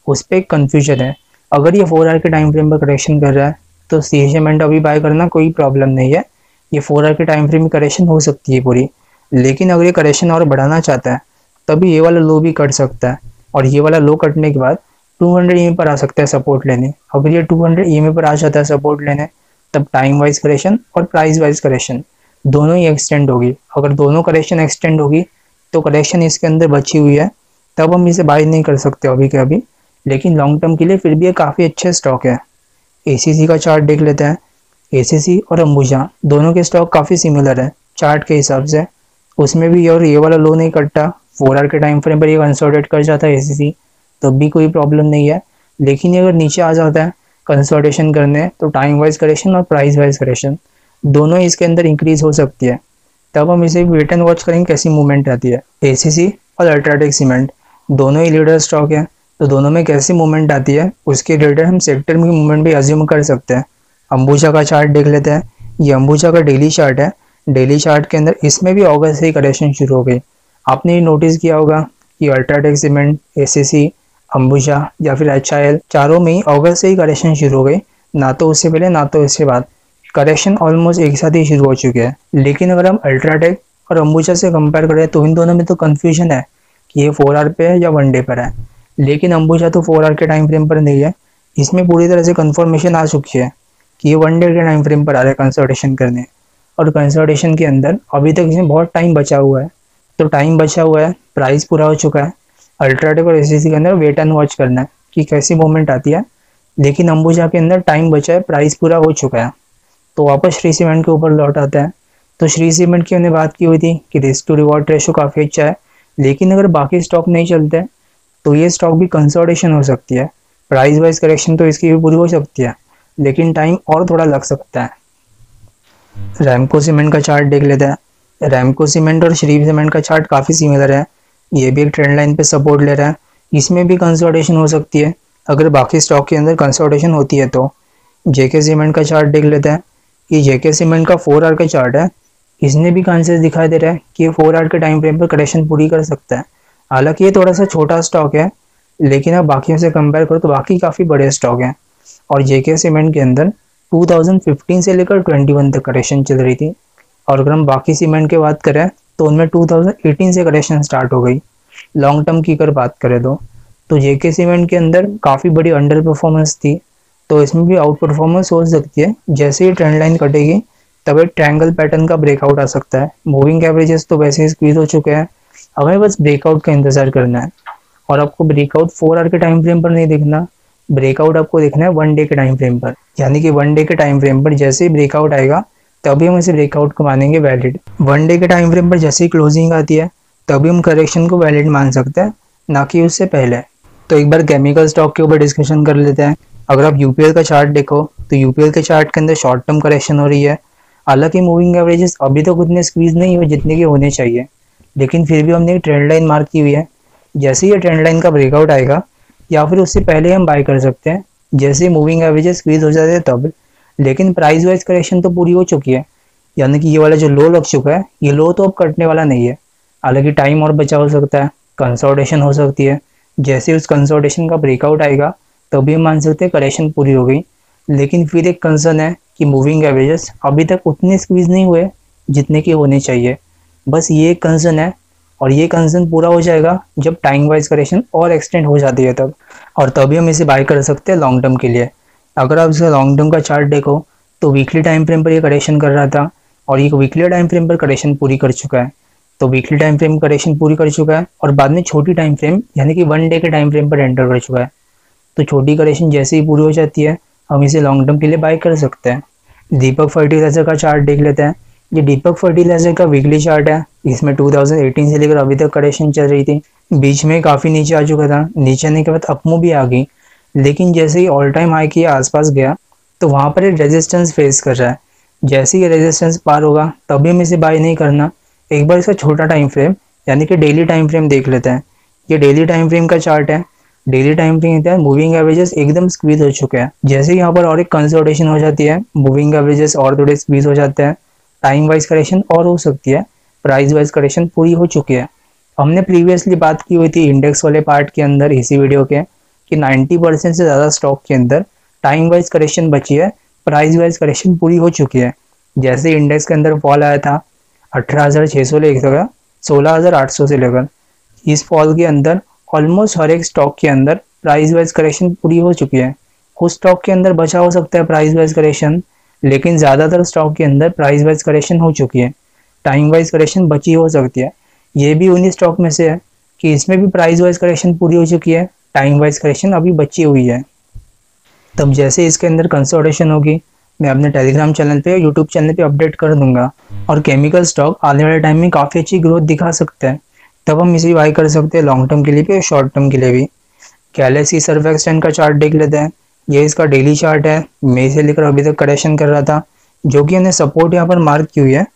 उस पर एक कन्फ्यूजन है। अगर ये 4 आवर के टाइम फ्रेम पर करेक्शन कर रहा है तो श्री सीमेंट अभी बाय करना कोई प्रॉब्लम नहीं है। ये 4 आवर के टाइम फ्रेम में करेक्शन हो सकती है पूरी, लेकिन अगर ये करेक्शन और बढ़ाना चाहता है तभी ये वाला लो भी कट सकता है, और ये वाला लो कटने के बाद 200 EMA पर आ सकता है सपोर्ट लेने। अगर ये 200 EMA पर आ जाता है सपोर्ट लेने, तब टाइम वाइज करेक्शन और प्राइस वाइज करेक्शन दोनों ही एक्सटेंड होगी। अगर दोनों करेक्शन एक्सटेंड होगी तो करेक्शन इसके अंदर बची हुई है, तब हम इसे बाय नहीं कर सकते अभी के अभी, लेकिन लॉन्ग टर्म के लिए फिर भी ये काफ़ी अच्छा स्टॉक है। एसीसी का चार्ट देख लेते हैं। एसीसी और अंबुजा दोनों के स्टॉक काफ़ी सिमिलर है चार्ट के हिसाब से। उसमें भी और ये वाला लो नहीं कटता, 4 आवर के टाइम फ्रेम पर ये कंसोलिडेट कर जाता है एसीसी, तब भी कोई प्रॉब्लम नहीं है। लेकिन ये अगर नीचे आ जाता है कंसोलिडेशन करने, तो टाइम वाइज करेक्शन और प्राइस वाइज करेक्शन दोनों ही इसके अंदर इंक्रीज हो सकती है। तब हम इसे वेट एंड वॉच करेंगे कैसी मूवमेंट आती है। एसीसी और अल्ट्राटेक सीमेंट दोनों ही लीडर स्टॉक है, तो दोनों में कैसी मूवमेंट आती है उसके रिलेटेड हम सेक्टर में मूवमेंट भी अज्यूम कर सकते हैं। अंबुजा का चार्ट देख लेते हैं। ये अंबुजा का डेली चार्ट है। डेली चार्ट के अंदर इसमें भी अगस्त से ही करेक्शन शुरू हो गई। आपने ये नोटिस किया होगा कि अल्ट्राटेक सीमेंट, एसीसी, अंबुजा या फिर एचआईएल चारों में ही अगस्त से ही करेक्शन शुरू हो गई, ना तो उससे पहले ना तो उसके बाद। करेक्शन ऑलमोस्ट एक साथ ही शुरू हो चुके हैं। लेकिन अगर हम अल्ट्राटेक और अंबुजा से कंपेयर करें तो इन दोनों में तो कंफ्यूजन है कि ये 4 आवर पे है या 1 डे पर है। लेकिन अंबुजा तो 4 आवर के टाइम फ्रेम पर नहीं है। इसमें पूरी तरह से कंफर्मेशन आ चुकी है कि ये 1 डे के टाइम फ्रेम पर आ रहा है कंसल्टेशन करने, और कंसल्टेशन के अंदर अभी तक इसमें बहुत टाइम बचा हुआ है। तो टाइम बचा हुआ है, प्राइस पूरा हो चुका है। अल्ट्राटेक और एसीसी के अंदर वेट एंड वॉच करना है कि कैसी मूवमेंट आती है। लेकिन अंबुजा के अंदर टाइम बचा है, प्राइस पूरा हो चुका है। तो वापस श्री सीमेंट के ऊपर लौट आता है। तो श्री सीमेंट की हमने बात की हुई थी कि रिस्क टू रिवॉर्ड रेशो काफ़ी अच्छा है, लेकिन अगर बाकी स्टॉक नहीं चलते तो ये स्टॉक भी कंसोलिडेशन हो सकती है। प्राइस वाइज करेक्शन तो इसकी भी पूरी हो सकती है, लेकिन टाइम और थोड़ा लग सकता है। रैमको सीमेंट का चार्ट देख लेते हैं। रैमको सीमेंट और श्री सीमेंट का चार्ट काफ़ी सिमिलर है। ये भी एक ट्रेंड लाइन पे सपोर्ट ले रहा है। इसमें भी कंसोलिडेशन हो सकती है अगर बाकी स्टॉक के अंदर कंसोलिडेशन होती है तो। जेके सीमेंट का चार्ट देख लेते हैं। ये जेके सीमेंट का 4 आवर का चार्ट है। इसने भी चांसेस दिखाई दे रहा है कि ये 4 आवर के टाइम फ्रेम पर करेक्शन पूरी कर सकता है। हालांकि ये थोड़ा सा छोटा स्टॉक है, लेकिन अब बाकियों से कंपेयर करो तो बाकी काफ़ी बड़े स्टॉक हैं। और जेके सीमेंट के अंदर 2015 से लेकर 21 तक करेक्शन चल रही थी, और अगर हम बाकी सीमेंट की बात करें तो उनमें 2018 से करेक्शन स्टार्ट हो गई। लॉन्ग टर्म की कर बात करें तो जेके सीमेंट के अंदर काफ़ी बड़ी अंडर परफॉर्मेंस थी, तो इसमें भी आउट परफॉर्मेंस हो सकती है। जैसे ही ट्रेंड लाइन कटेगी तब एक ट्रायंगल पैटर्न का ब्रेकआउट आ सकता है। मूविंग एवरेजेस तो वैसे ही स्क्वीज हो चुके हैं, हमें बस ब्रेकआउट का इंतजार करना है। और आपको ब्रेकआउट 4 आवर के टाइम फ्रेम पर नहीं देखना, ब्रेकआउट आपको देखना है 1 डे के टाइम फ्रेम पर। यानी कि 1 डे के टाइम फ्रेम पर जैसे ही ब्रेकआउट आएगा तभी हम इसे ब्रेकआउट को मानेंगे वैलिड। 1 डे के टाइम फ्रेम पर जैसे ही क्लोजिंग आती है तभी हम करेक्शन को वैलिड मान सकते हैं, ना कि उससे पहले। तो एक बार केमिकल स्टॉक के ऊपर डिस्कशन कर लेते हैं। अगर आप यूपीएल का चार्ट देखो तो यूपीएल के चार्ट के अंदर शॉर्ट टर्म करेक्शन हो रही है। हालांकि मूविंग एवरेजेस अभी तक उतने स्क्वीज नहीं हुए जितने के होने चाहिए, लेकिन फिर भी हमने एक ट्रेंड लाइन मार्क की हुई है। जैसे ही ये ट्रेंड लाइन का ब्रेकआउट आएगा या फिर उससे पहले हम बाय कर सकते हैं, जैसे मूविंग एवरेजेस स्क्वीज हो जाते हैं तब। लेकिन प्राइस वाइज करेक्शन तो पूरी हो चुकी है, यानी कि ये वाला जो लो लग चुका है ये लो तो अब कटने वाला नहीं है। हालांकि टाइम और बचा हो सकता है, कंसोलिडेशन हो सकती है। जैसे उस कंसोलिडेशन का ब्रेकआउट आएगा तभी हम मान सकते हैं करेक्शन पूरी हो गई। लेकिन फिर एक कंसर्न है कि मूविंग एवरेजेस अभी तक उतने स्क्वीज नहीं हुए जितने के होने चाहिए। बस ये एक कंसर्न है, और ये कंसर्न पूरा हो जाएगा जब टाइम वाइज करेक्शन और एक्सटेंड हो जाती है तब, और तभी हम इसे बाय कर सकते हैं लॉन्ग टर्म के लिए। अगर आप इसका लॉन्ग टर्म का चार्ट देखो तो वीकली टाइम फ्रेम पर ये करेक्शन कर रहा था, और ये वीकली टाइम फ्रेम पर करेक्शन पूरी कर चुका है। तो वीकली टाइम फ्रेम करेक्शन पूरी कर चुका है, और बाद में छोटी टाइम फ्रेम यानी कि 1 डे के टाइम फ्रेम पर एंटर कर चुका है। तो छोटी करेक्शन जैसे ही पूरी हो जाती है हम इसे लॉन्ग टर्म के लिए बाय कर सकते हैं। दीपक फर्टिलाइजर का चार्ट देख लेते हैं। ये दीपक फर्टिलाइजर का वीकली चार्ट है। इसमें 2018 से लेकर अभी तक करेक्शन चल रही थी। बीच में काफ़ी नीचे आ चुका था, नीचे आने के बाद अपमूव भी आ गई, लेकिन जैसे ही ऑल टाइम हाई के आसपास गया तो वहाँ पर एक रेजिस्टेंस फेस कर रहा है। जैसे ही रेजिस्टेंस पार होगा तभी हम इसे बाय नहीं करना। एक बार इसका छोटा टाइम फ्रेम यानी कि डेली टाइम फ्रेम देख लेते हैं। ये डेली टाइम फ्रेम का चार्ट है। डेली टाइम फ्रेम है, मूविंग एवरेजेस एकदम स्क्वीज हो चुके हैं। जैसे यहाँ पर और एक कंसोलिडेशन हो जाती है, मूविंग एवरेजेस और थोड़े स्क्वीज हो जाते हैं, टाइम वाइज करेक्शन और हो सकती है, प्राइस वाइज करेक्शन पूरी हो चुकी है। हमने प्रीवियसली बात की हुई थी इंडेक्स वाले पार्ट के अंदर इसी वीडियो के कि 90% से ज़्यादा स्टॉक के अंदर टाइम वाइज करेक्शन बची है, प्राइस वाइज करेक्शन पूरी हो चुकी है। जैसे इंडेक्स के अंदर फॉल आया था 18,600 लेकर 16,800 से लेकर, इस फॉल के अंदर ऑलमोस्ट हर एक स्टॉक के अंदर प्राइस वाइज करेक्शन पूरी हो चुकी है। कुछ स्टॉक के अंदर बचा हो सकता है प्राइस वाइज करेक्शन, लेकिन ज़्यादातर स्टॉक के अंदर प्राइस वाइज करेक्शन हो चुकी है, टाइम वाइज करेक्शन बची हो सकती है। ये भी उन्हीं स्टॉक में से है कि इसमें भी प्राइस वाइज करेक्शन पूरी हो चुकी है, टाइम वाइज करेक्शन अभी बची हुई है। तब जैसे इसके अंदर कंसोलिडेशन होगी, मैं अपने टेलीग्राम चैनल पे और यूट्यूब चैनल पे अपडेट कर दूंगा। और केमिकल स्टॉक आने वाले टाइम में काफ़ी अच्छी ग्रोथ दिखा सकते हैं, तब हम इसे बाई कर सकते हैं लॉन्ग टर्म के लिए भी और शॉर्ट टर्म के लिए भी। गैलेक्सी सर्फेक्टेंट का चार्ट देख लेते हैं। ये इसका डेली चार्ट है, मई से लेकर अभी तक करेक्शन कर रहा था, जो कि हमने सपोर्ट यहाँ पर मार्क की हुई है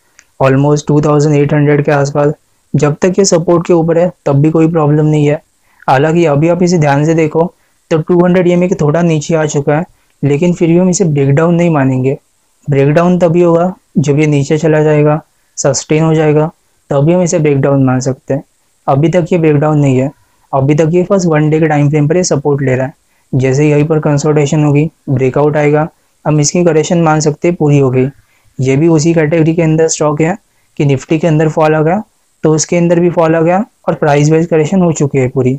ऑलमोस्ट 2800 के आसपास। जब तक ये सपोर्ट के ऊपर है तब भी कोई प्रॉब्लम नहीं है। हालांकि अभी आप इसे ध्यान से देखो तो 200 EMA के थोड़ा नीचे आ चुका है, लेकिन फिर भी हम इसे ब्रेकडाउन नहीं मानेंगे। ब्रेकडाउन तभी होगा जब ये नीचे चला जाएगा, सस्टेन हो जाएगा, तभी हम इसे ब्रेकडाउन मान सकते हैं। अभी तक ये ब्रेकडाउन नहीं है, अभी तक ये फर्स्ट 1 डे के टाइम फ्रेम पर ये सपोर्ट ले रहा है। जैसे यहीं पर कंसोलिडेशन होगी, ब्रेकआउट आएगा, हम इसकी करेक्शन मान सकते हैं पूरी हो गई। ये भी उसी कैटेगरी के अंदर स्टॉक है कि निफ्टी के अंदर फॉल आ गया तो उसके अंदर भी फॉल आ गया और प्राइस वाइज करेक्शन हो चुकी है पूरी।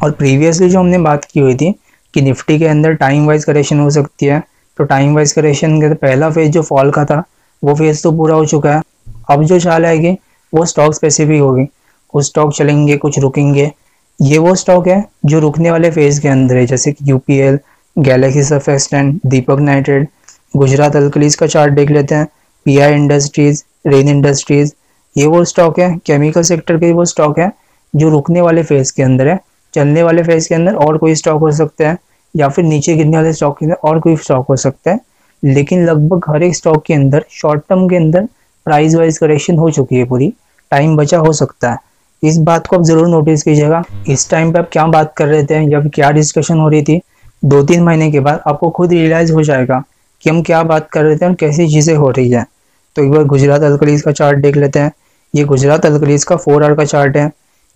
और प्रीवियसली जो हमने बात की हुई थी कि निफ्टी के अंदर टाइम वाइज करेक्शन हो सकती है, तो टाइम वाइज करेक्शन का पहला फेज जो फॉल का था वो फेज तो पूरा हो चुका है। अब जो चाल आएगी वो स्टॉक स्पेसिफिक होगी, कुछ स्टॉक चलेंगे, कुछ रुकेंगे। ये वो स्टॉक है जो रुकने वाले फेज के अंदर है, जैसे कि यूपीएल, गैलेक्सी सर्फेक्टेंट, दीपक नाइट्रेट। गुजरात अल्कलीज का चार्ट देख लेते हैं, पीआई इंडस्ट्रीज, रेन इंडस्ट्रीज। ये वो स्टॉक है, केमिकल सेक्टर के वो स्टॉक है जो रुकने वाले फेज के अंदर है। चलने वाले फेज के अंदर और कोई स्टॉक हो सकता है, या फिर नीचे गिरने वाले स्टॉक के अंदर और कोई स्टॉक हो सकता है। लेकिन लगभग हर एक स्टॉक के अंदर शॉर्ट टर्म के अंदर प्राइस वाइज करेक्शन हो चुकी है पूरी, टाइम बचा हो सकता है। इस बात को आप जरूर नोटिस कीजिएगा। इस टाइम पे आप क्या बात कर रहे थे या फिर क्या डिस्कशन हो रही थी, 2-3 महीने के बाद आपको खुद रियलाइज हो जाएगा कि हम क्या बात कर रहे थे और कैसी चीज़ें हो रही है। तो एक बार गुजरात अल्कलीज का चार्ट देख लेते हैं। ये गुजरात अल्कलीज का 4 आवर का चार्ट है,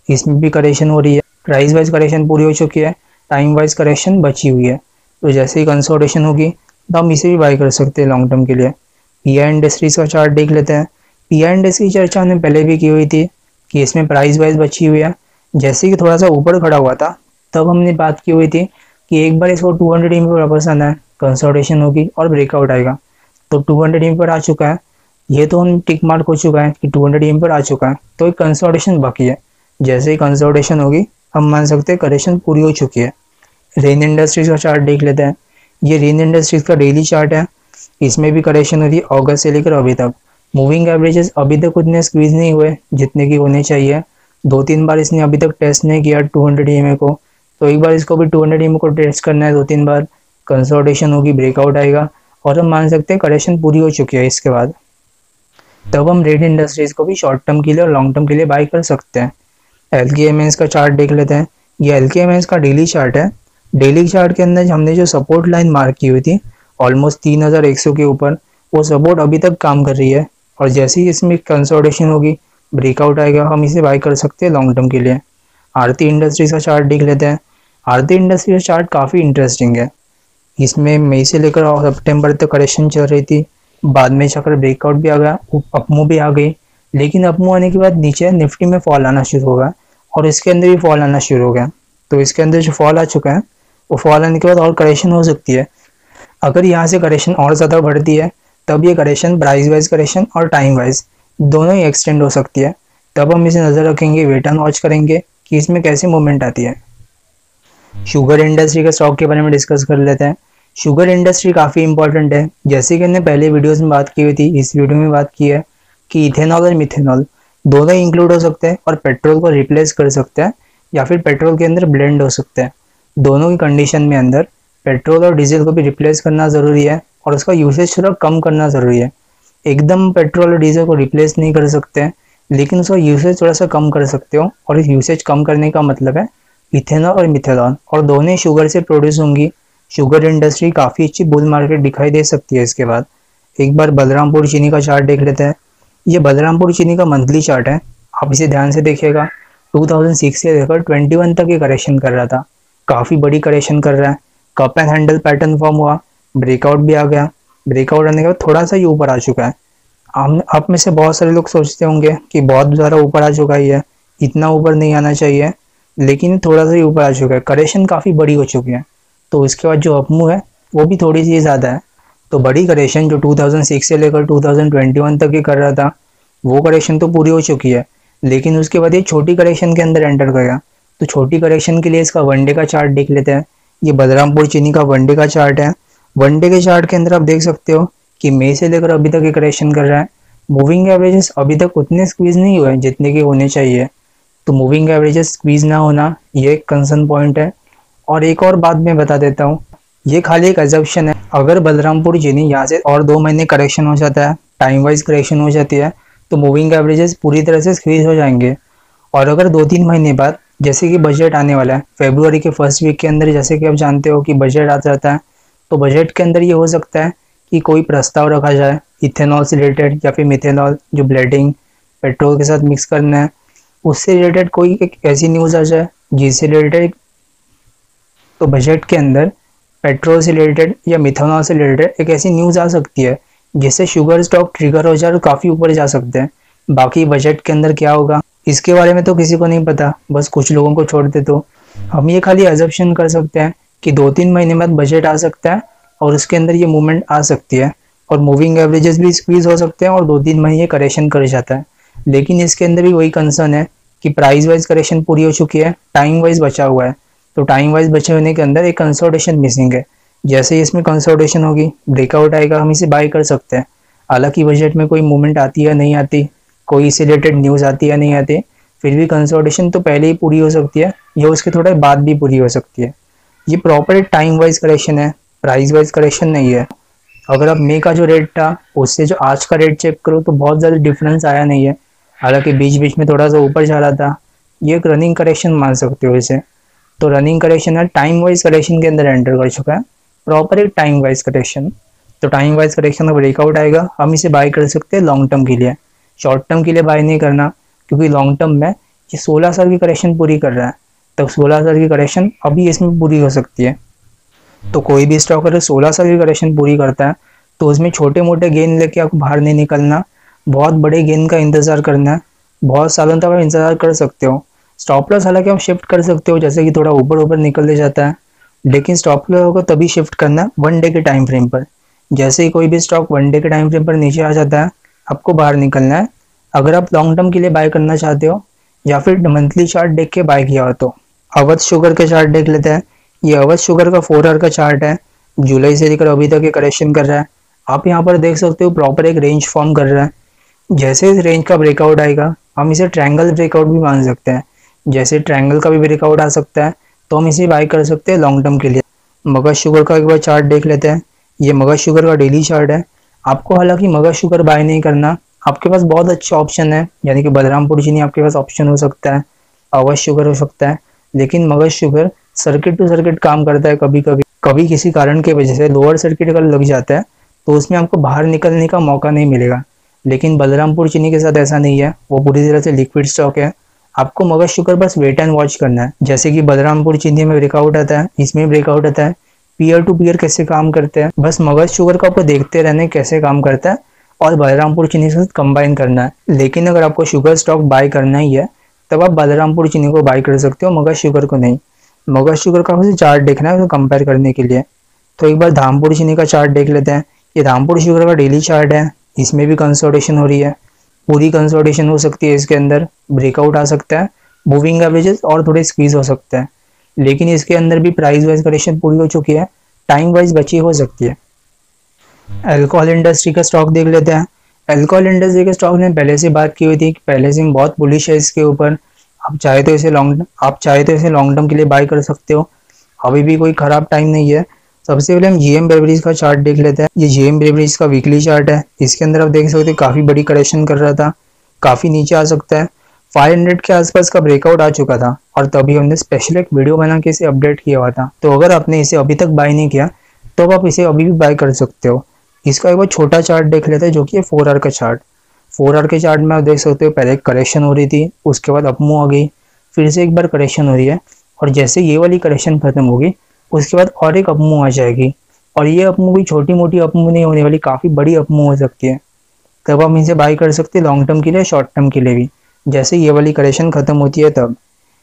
इसमें भी करेक्शन हो रही है, प्राइस वाइज करेक्शन पूरी हो चुकी है, टाइम वाइज करेक्शन बची हुई है। तो जैसे ही कंसोलिडेशन होगी तो हम इसे भी बाई कर सकते हैं लॉन्ग टर्म के लिए। पीआई इंडस्ट्रीज का चार्ट देख लेते हैं। पीआई इंडस्ट्री की चर्चा हमने पहले भी की हुई थी कि इसमें प्राइस वाइज बची हुई है। जैसे कि थोड़ा सा ऊपर खड़ा हुआ था तब हमने बात की हुई थी कि एक बार इसको 200 EMA पर वापस आना है, कंसोलिडेशन होगी और ब्रेकआउट आएगा। तो 200 EMA पर आ चुका है, ये तो हम टिक मार्क हो चुका है कि 200 EMA पर आ चुका है, तो एक कंसोलिडेशन बाकी है। जैसे ही कंसोलिडेशन होगी हम मान सकते हैं करेक्शन पूरी हो चुकी है। रेन इंडस्ट्रीज का चार्ट देख लेते हैं। ये रेन इंडस्ट्रीज का डेली चार्ट है, इसमें भी करेक्शन हो रही है अगस्त से लेकर अभी तक। मूविंग एवरेजेस अभी तक उतने स्क्वीज नहीं हुए जितने की होने चाहिए। 2-3 बार इसने अभी तक टेस्ट नहीं किया 200 EMA को, तो एक बार इसको भी 200 EMA को टेस्ट करना है 2-3 बार। कंसोलिडेशन होगी, ब्रेकआउट आएगा और हम मान सकते हैं करेक्शन पूरी हो चुकी है इसके बाद। तब हम रेन इंडस्ट्रीज को भी शॉर्ट टर्म के लिए और लॉन्ग टर्म के लिए बाई कर सकते हैं। एलकेएमएस का चार्ट देख लेते हैं। ये एलकेएमएस का डेली चार्ट है। डेली चार्ट के अंदर हमने जो सपोर्ट लाइन मार्क की हुई थी ऑलमोस्ट 3100 के ऊपर, वो सपोर्ट अभी तक काम कर रही है। और जैसे ही इसमें कंसोलिडेशन होगी, ब्रेकआउट आएगा, हम इसे बाई कर सकते हैं लॉन्ग टर्म के लिए। आरती इंडस्ट्रीज का चार्ट देख लेते हैं। आरती इंडस्ट्रीज का चार्ट काफ़ी इंटरेस्टिंग है। इसमें मई से लेकर सितंबर तक करेक्शन चल रही थी, बाद में चक्कर ब्रेकआउट भी आ गया, अपमूव भी आ गई। लेकिन अपमूव आने के बाद नीचे निफ्टी में फॉल आना शुरू होगा और इसके अंदर भी फॉल आना शुरू हो गया। तो इसके अंदर जो फॉल आ चुका है वो फॉल आने के बाद और करेक्शन हो सकती है। अगर यहाँ से करेक्शन और ज़्यादा बढ़ती है तब ये करेक्शन प्राइस वाइज करेक्शन और टाइम वाइज दोनों ही एक्सटेंड हो सकती है। तब हम इसे नज़र रखेंगे, वेट एंड वॉच करेंगे कि इसमें कैसी मूवमेंट आती है। शुगर इंडस्ट्री के स्टॉक के बारे में डिस्कस कर लेते हैं। शुगर इंडस्ट्री काफ़ी इंपॉर्टेंट है, जैसे कि हमने पहले वीडियोस में बात की हुई थी, इस वीडियो में बात की है कि इथेनॉल और मिथेनॉल दोनों ही इंक्लूड हो सकते हैं और पेट्रोल को रिप्लेस कर सकते हैं या फिर पेट्रोल के अंदर ब्लेंड हो सकते हैं। दोनों की कंडीशन में अंदर पेट्रोल और डीजल को भी रिप्लेस करना ज़रूरी है और उसका यूसेज थोड़ा कम करना ज़रूरी है। एकदम पेट्रोल और डीजल को रिप्लेस नहीं कर सकते हैं, लेकिन उसका यूसेज थोड़ा सा कम कर सकते हो। और इस यूसेज कम करने का मतलब है इथेनॉल और मिथेनॉल, और दोनों ही शुगर से प्रोड्यूस होंगी। शुगर इंडस्ट्री काफ़ी अच्छी बुल मार्केट दिखाई दे सकती है इसके बाद। एक बार बलरामपुर चीनी का चार्ट देख लेते हैं। ये बलरामपुर चीनी का मंथली चार्ट है, आप इसे ध्यान से देखिएगा। 2006 से लेकर 21 तक ये करेक्शन कर रहा था, काफ़ी बड़ी करेक्शन कर रहा है। Cup and handle pattern form हुआ, ब्रेकआउट भी आ गया, ब्रेकआउट आने के बाद थोड़ा सा ये ऊपर आ चुका है। आप में से बहुत सारे लोग सोचते होंगे कि बहुत ज़्यादा ऊपर आ चुका है, इतना ऊपर नहीं आना चाहिए, लेकिन थोड़ा सा ही ऊपर आ चुका है, करेक्शन काफ़ी बड़ी हो चुकी है। तो इसके बाद जो अपमूव है वो भी थोड़ी सी ज़्यादा है। तो बड़ी करेक्शन जो 2006 से लेकर 2021 तक ही कर रहा था, वो करेक्शन तो पूरी हो चुकी है, लेकिन उसके बाद ये छोटी करेक्शन के अंदर एंटर गया। तो छोटी करेक्शन के लिए इसका वनडे का चार्ट देख लेते हैं। ये बलरामपुर चीनी का वनडे का चार्ट है। वनडे के चार्ट के अंदर आप देख सकते हो कि मई से लेकर अभी तक ये करेक्शन कर रहा है। मूविंग एवरेजेस अभी तक उतने स्क्वीज नहीं हुए जितने के होने चाहिए, तो मूविंग एवरेजेस स्क्वीज ना होना ये एक कंसर्न पॉइंट है। और एक और बात मैं बता देता हूँ, ये खाली एक एजम्पशन है। अगर बलरामपुर चीनी यहाँ से और 2 महीने करेक्शन हो जाता है, टाइम वाइज करेक्शन हो जाती है, तो मूविंग एवरेजेस पूरी तरह से स्क्वीज हो जाएंगे। और अगर 2-3 महीने बाद जैसे कि बजट आने वाला है फेब्रुआरी के फर्स्ट वीक के अंदर, जैसे कि आप जानते हो कि बजट आ जाता है, तो बजट के अंदर ये हो सकता है कि कोई प्रस्ताव रखा जाए इथेनॉल से रिलेटेड या फिर मिथेनॉल जो ब्लेंडिंग पेट्रोल के साथ मिक्स करना है, उससे रिलेटेड कोई एक ऐसी न्यूज़ आ जाए जिससे रिलेटेड। तो बजट के अंदर पेट्रोल से रिलेटेड या मिथेनॉल से रिलेटेड एक ऐसी न्यूज़ आ सकती है जिससे शुगर स्टॉक ट्रिगर हो जाए और काफ़ी ऊपर जा सकते हैं। बाकी बजट के अंदर क्या होगा इसके बारे में तो किसी को नहीं पता, बस कुछ लोगों को छोड़ दे। तो हम ये खाली एजम्पशन कर सकते हैं कि 2-3 महीने बाद बजट आ सकता है और उसके अंदर ये मूवमेंट आ सकती है और मूविंग एवरेजेस भी स्क्वीज हो सकते हैं और 2-3 महीने करेक्शन कर जाता है। लेकिन इसके अंदर भी वही कंसर्न है कि प्राइस वाइज करेक्शन पूरी हो चुकी है, टाइम वाइज बचा हुआ है। तो टाइम वाइज बचे होने के अंदर एक कंसोलिडेशन मिसिंग है। जैसे ही इसमें कंसोलिडेशन होगी, ब्रेकआउट आएगा, हम इसे बाय कर सकते हैं। हालांकि बजट में कोई मूवमेंट आती है नहीं आती, कोई इससे रिलेटेड न्यूज़ आती है नहीं आती, फिर भी कंसोलिडेशन तो पहले ही पूरी हो सकती है या उसके थोड़ा बाद भी पूरी हो सकती है। ये प्रॉपर टाइम वाइज करेक्शन है, प्राइस वाइज करेक्शन नहीं है। अगर आप मई का जो रेट था उससे जो आज का रेट चेक करो तो बहुत ज़्यादा डिफरेंस आया नहीं है, हालांकि बीच बीच में थोड़ा सा ऊपर जा रहा था। ये एक रनिंग करेक्शन मान सकते हो इसे। तो रनिंग करेक्शन है, टाइम वाइज करेक्शन के अंदर एंटर कर चुका है, प्रॉपर एक टाइम वाइज करेक्शन। तो टाइम वाइज करेक्शन का ब्रेकआउट आएगा, हम इसे बाय कर सकते हैं लॉन्ग टर्म के लिए। शॉर्ट टर्म के लिए बाय नहीं करना, क्योंकि लॉन्ग टर्म में ये 16 साल की करेक्शन पूरी कर रहा है, तब 16 साल की करेक्शन अभी इसमें पूरी हो सकती है। तो कोई भी स्टॉक अगर 16 साल की करेक्शन पूरी करता है तो उसमें छोटे मोटे गेन लेके आपको बाहर नहीं निकलना, बहुत बड़े गेन का इंतजार करना है। बहुत सालों तक आप इंतजार कर सकते हो। स्टॉप लॉस हालांकि आप शिफ्ट कर सकते हो, जैसे कि थोड़ा ऊपर ऊपर निकल जाता है, लेकिन स्टॉप लॉस को तभी शिफ्ट करना है 1 डे के टाइम फ्रेम पर। जैसे ही कोई भी स्टॉक 1 डे के टाइम फ्रेम पर नीचे आ जाता है, आपको बाहर निकलना है। अगर आप लॉन्ग टर्म के लिए बाय करना चाहते हो या फिर मंथली चार्ट देख के बाय किया हो तो अवध शुगर के चार्ट देख लेते हैं। ये अवध शुगर का 4 आवर का चार्ट है, जुलाई से लेकर अभी तक ये करेक्शन कर रहा है। आप यहाँ पर देख सकते हो प्रॉपर एक रेंज फॉर्म कर रहा है। जैसे इस रेंज का ब्रेकआउट आएगा, हम इसे ट्रायंगल ब्रेकआउट भी मान सकते हैं। जैसे ट्रायंगल का भी ब्रेकआउट आ सकता है तो हम इसे बाय कर सकते हैं लॉन्ग टर्म के लिए। मगध शुगर का एक बार चार्ट देख लेते हैं। ये मगध शुगर का डेली चार्ट है। आपको हालांकि मगध शुगर बाय नहीं करना, आपके पास बहुत अच्छा ऑप्शन है, यानी कि बलरामपुर चीनी आपके पास ऑप्शन हो सकता है, अवध शुगर हो सकता है, लेकिन Magadh sugar circuit to circuit काम करता है। कभी कभी कभी किसी कारण की वजह से लोअर सर्किट अगर लग जाता है तो उसमें आपको बाहर निकलने का मौका नहीं मिलेगा। लेकिन बलरामपुर चीनी के साथ ऐसा नहीं है, वो पूरी तरह से लिक्विड स्टॉक है। आपको मगध शुगर बस वेट एंड वॉच करना है। जैसे कि बलरामपुर चीनी में ब्रेकआउट आता है, इसमें ब्रेकआउट आता है, पीयर टू पीयर कैसे काम करते हैं, बस मगध शुगर का आपको देखते रहना कैसे काम करता है और बलरामपुर चीनी के साथ कंबाइन करना है। लेकिन अगर आपको शुगर स्टॉक बाय करना ही है तब आप बलरामपुर चीनी को बाय कर सकते हो, मगध शुगर को नहीं। मगध शुगर का मुझे चार्ट देखना है कंपेयर करने के लिए। तो एक बार धामपुर चीनी का चार्ट देख लेते हैं। ये धामपुर शुगर का डेली चार्ट है, इसमें भी कंसोलिडेशन हो रही है, पूरी कंसोलिडेशन हो सकती है। इसके अंदर ब्रेकआउट आ सकता है, मूविंग एवरेजेस और थोड़े स्क्वीज हो सकते हैं, लेकिन इसके अंदर भी प्राइस वाइज करेक्शन पूरी हो चुकी है, टाइम वाइज बची हो सकती है। अल्कोहल इंडस्ट्री का स्टॉक देख लेते हैं। अल्कोहल इंडस्ट्री के स्टॉक ने पहले से बात की हुई थी कि पहले से बहुत बुलिश है इसके ऊपर। आप चाहे तो इसे लॉन्ग टर्म के लिए बाय कर सकते हो, अभी भी कोई खराब टाइम नहीं है। सबसे पहले हम जीएम बेवरेज का चार्ट देख लेते हैं। ये जीएम बेवरेज का वीकली चार्ट है। इसके अंदर आप देख सकते हो काफी बड़ी करेक्शन कर रहा था, काफी नीचे आ सकता है। 500 के आसपास का ब्रेकआउट आ चुका था और तभी हमने स्पेशल एक वीडियो बना के इसे अपडेट किया हुआ था। तो अगर आपने इसे अभी तक बाय नहीं किया तो आप इसे अभी भी बाय कर सकते हो। इसका एक बार छोटा चार्ट देख लेते हैं जो कि 4 आवर का चार्ट। 4 आवर के चार्ट में आप देख सकते हो पहले एक करेक्शन हो रही थी, उसके बाद अपमूव आ गई, फिर से एक बार करेक्शन हो रही है और जैसे ये वाली करेक्शन खत्म होगी उसके बाद और एक अपमूव आ जाएगी। और ये अपमूव भी छोटी मोटी अपमूव नहीं होने वाली, काफ़ी बड़ी अपमूव हो सकती है। तब हम इसे बाय कर सकते हैं लॉन्ग टर्म के लिए, शॉर्ट टर्म के लिए भी। जैसे ये वाली करेक्शन खत्म होती है तब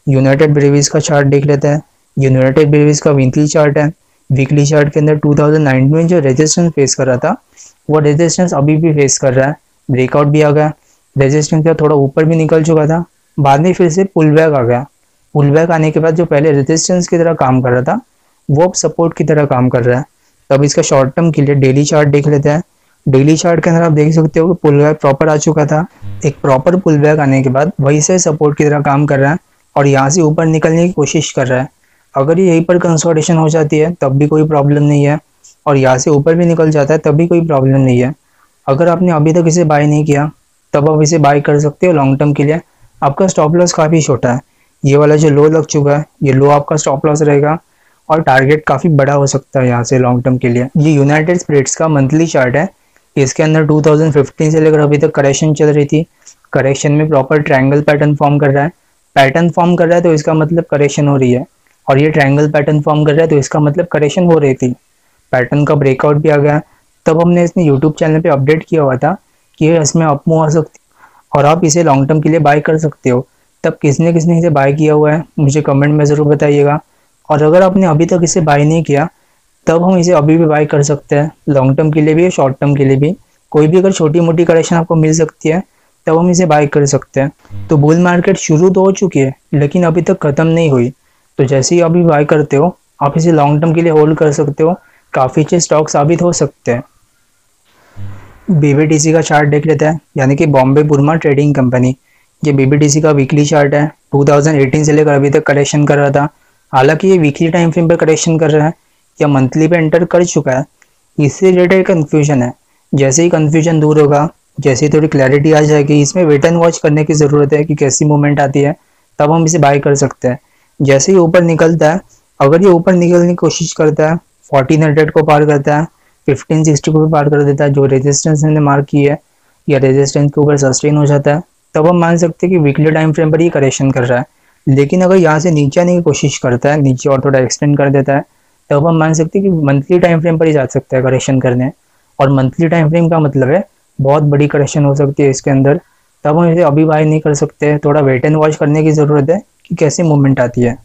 यूनाइटेड ब्रेवरीज का चार्ट देख लेते हैं। यूनाइटेड ब्रेवरीज का वीकली चार्ट है। वीकली चार्ट के अंदर 2019 में जो रेजिस्टेंस फेस कर रहा था वो रेजिस्टेंस अभी भी फेस कर रहा है। ब्रेकआउट भी आ गया, रेजिस्टेंस का थोड़ा ऊपर भी निकल चुका था, बाद में फिर से पुल बैक आ गया। पुल बैक आने के बाद जो पहले रेजिस्टेंस की तरह काम कर रहा था वो अब सपोर्ट की तरह काम कर रहा है। तब इसका शॉर्ट टर्म के लिए डेली चार्ट देख लेते हैं। डेली चार्ट के अंदर आप देख सकते हो कि पुल बैक प्रॉपर आ चुका था। एक प्रॉपर पुल बैक आने के बाद वही से सपोर्ट की तरह काम कर रहा है और यहाँ से ऊपर निकलने की कोशिश कर रहा है। अगर ये यहीं पर कंसोलिडेशन हो जाती है तब भी कोई प्रॉब्लम नहीं है, और यहाँ से ऊपर भी निकल जाता है तब भी कोई प्रॉब्लम नहीं है। अगर आपने अभी तक इसे बाय नहीं किया तब आप इसे बाय कर सकते हो लॉन्ग टर्म के लिए। आपका स्टॉप लॉस काफ़ी छोटा है, ये वाला जो लो लग चुका है ये लो आपका स्टॉप लॉस रहेगा, और टारगेट काफ़ी बड़ा हो सकता है यहाँ से लॉन्ग टर्म के लिए। ये यूनाइटेड स्पिरिट्स का मंथली चार्ट है। इसके अंदर 2015 से लेकर अभी तक करेक्शन चल रही थी। करेक्शन में प्रॉपर ट्रायंगल पैटर्न फॉर्म कर रहा है। पैटर्न फॉर्म कर रहा है तो इसका मतलब करेक्शन हो रही है, और ये ट्रायंगल पैटर्न फॉर्म कर रहा है तो इसका मतलब करेक्शन हो रही थी। पैटर्न का ब्रेकआउट भी आ गया। तब हमने इसमें यूट्यूब चैनल पे अपडेट किया हुआ था कि ये इसमें अपमूव आ सकती और आप इसे लॉन्ग टर्म के लिए बाय कर सकते हो। तब किसने किसने इसे बाय किया हुआ है मुझे कमेंट में ज़रूर बताइएगा। और अगर आपने अभी तक इसे बाय नहीं किया तब हम इसे अभी भी बाय कर सकते हैं, लॉन्ग टर्म के लिए भी शॉर्ट टर्म के लिए भी। कोई भी अगर छोटी मोटी करेक्शन आपको मिल सकती है तब हम इसे बाय कर सकते हैं। तो बुल मार्केट शुरू तो हो चुकी है लेकिन अभी तक ख़त्म नहीं हुई, तो जैसे ही अभी बाय करते हो आप इसे लॉन्ग टर्म के लिए होल्ड कर सकते हो। काफ़ी अच्छे स्टॉक साबित हो सकते हैं। बीबीटीसी का चार्ट देख लेते हैं, यानी कि बॉम्बे बुरमा ट्रेडिंग कंपनी। ये बीबीटीसी का वीकली चार्ट है। 2018 से लेकर अभी तक करेक्शन कर रहा था। हालांकि ये वीकली टाइम फ्रेम पर करेक्शन कर रहा है या मंथली पे एंटर कर चुका है, इससे रिलेटेड कन्फ्यूजन है। जैसे ही कन्फ्यूजन दूर होगा, जैसे ही थोड़ी क्लैरिटी आ जाएगी, इसमें वेट एंड वॉच करने की ज़रूरत है कि कैसी मूवमेंट आती है, तब हम इसे बाय कर सकते हैं। जैसे ही ऊपर निकलता है, अगर ये ऊपर निकलने की कोशिश करता है, 1400 को पार करता है, 1560 को भी पार कर देता है, जो रेजिस्टेंस हमने मार्क की है, या रेजिस्टेंस के ऊपर सस्टेन हो जाता है, तब हम मान सकते हैं कि वीकली टाइम फ्रेम पर ही करेक्शन कर रहा है। लेकिन अगर यहाँ से नीचे आने की कोशिश करता है, नीचे और थोड़ा एक्सटेंड कर देता है, तब हम मान सकते हैं कि मंथली टाइम फ्रेम पर ही जा सकता है करेक्शन करने। और मंथली टाइम फ्रेम का मतलब है बहुत बड़ी करेक्शन हो सकती है इसके अंदर। तब हम इसे अभी बाय नहीं कर सकते, थोड़ा वेट एंड वॉच करने की ज़रूरत है कि कैसे मूवमेंट आती है।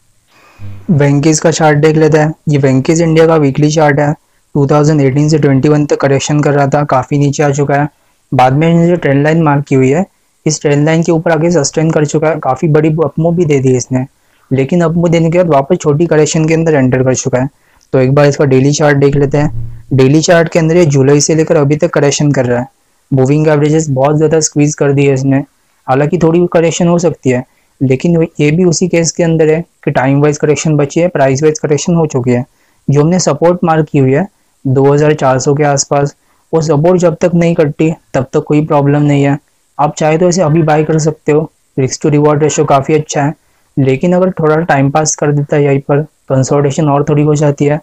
वेंकीज का चार्ट देख लेते हैं। ये वेंकीज इंडिया का वीकली चार्ट है। 2018 से 21 तक करेक्शन कर रहा था, काफ़ी नीचे आ चुका है। बाद में इसने जो ट्रेंड लाइन मार्क की हुई है, इस ट्रेंड लाइन के ऊपर आगे सस्टेन कर चुका है, काफ़ी बड़ी अपमूव भी दे दी है इसने। लेकिन अपमूव देने के बाद वापस छोटी करेक्शन के अंदर एंटर कर चुका है। तो एक बार इसका डेली चार्ट देख लेते हैं। डेली चार्ट के अंदर ये जुलाई से लेकर अभी तक करेक्शन कर रहा है। मूविंग एवरेजेस बहुत ज़्यादा स्क्वीज कर दी है इसने। हालांकि थोड़ी करेक्शन हो सकती है, लेकिन ये भी उसी केस के अंदर है कि टाइम वाइज करेक्शन बची है, प्राइस वाइज करेक्शन हो चुकी है। जो हमने सपोर्ट मार्क की हुई है 2400 के आसपास, वो सपोर्ट जब तक नहीं कटती तब तक कोई प्रॉब्लम नहीं है। आप चाहे तो इसे अभी बाय कर सकते हो। रिस्क टू रिवॉर्ड रेशो काफ़ी अच्छा है। लेकिन अगर थोड़ा टाइम पास कर देता है, यहीं पर कंसोलिडेशन और थोड़ी हो जाती है,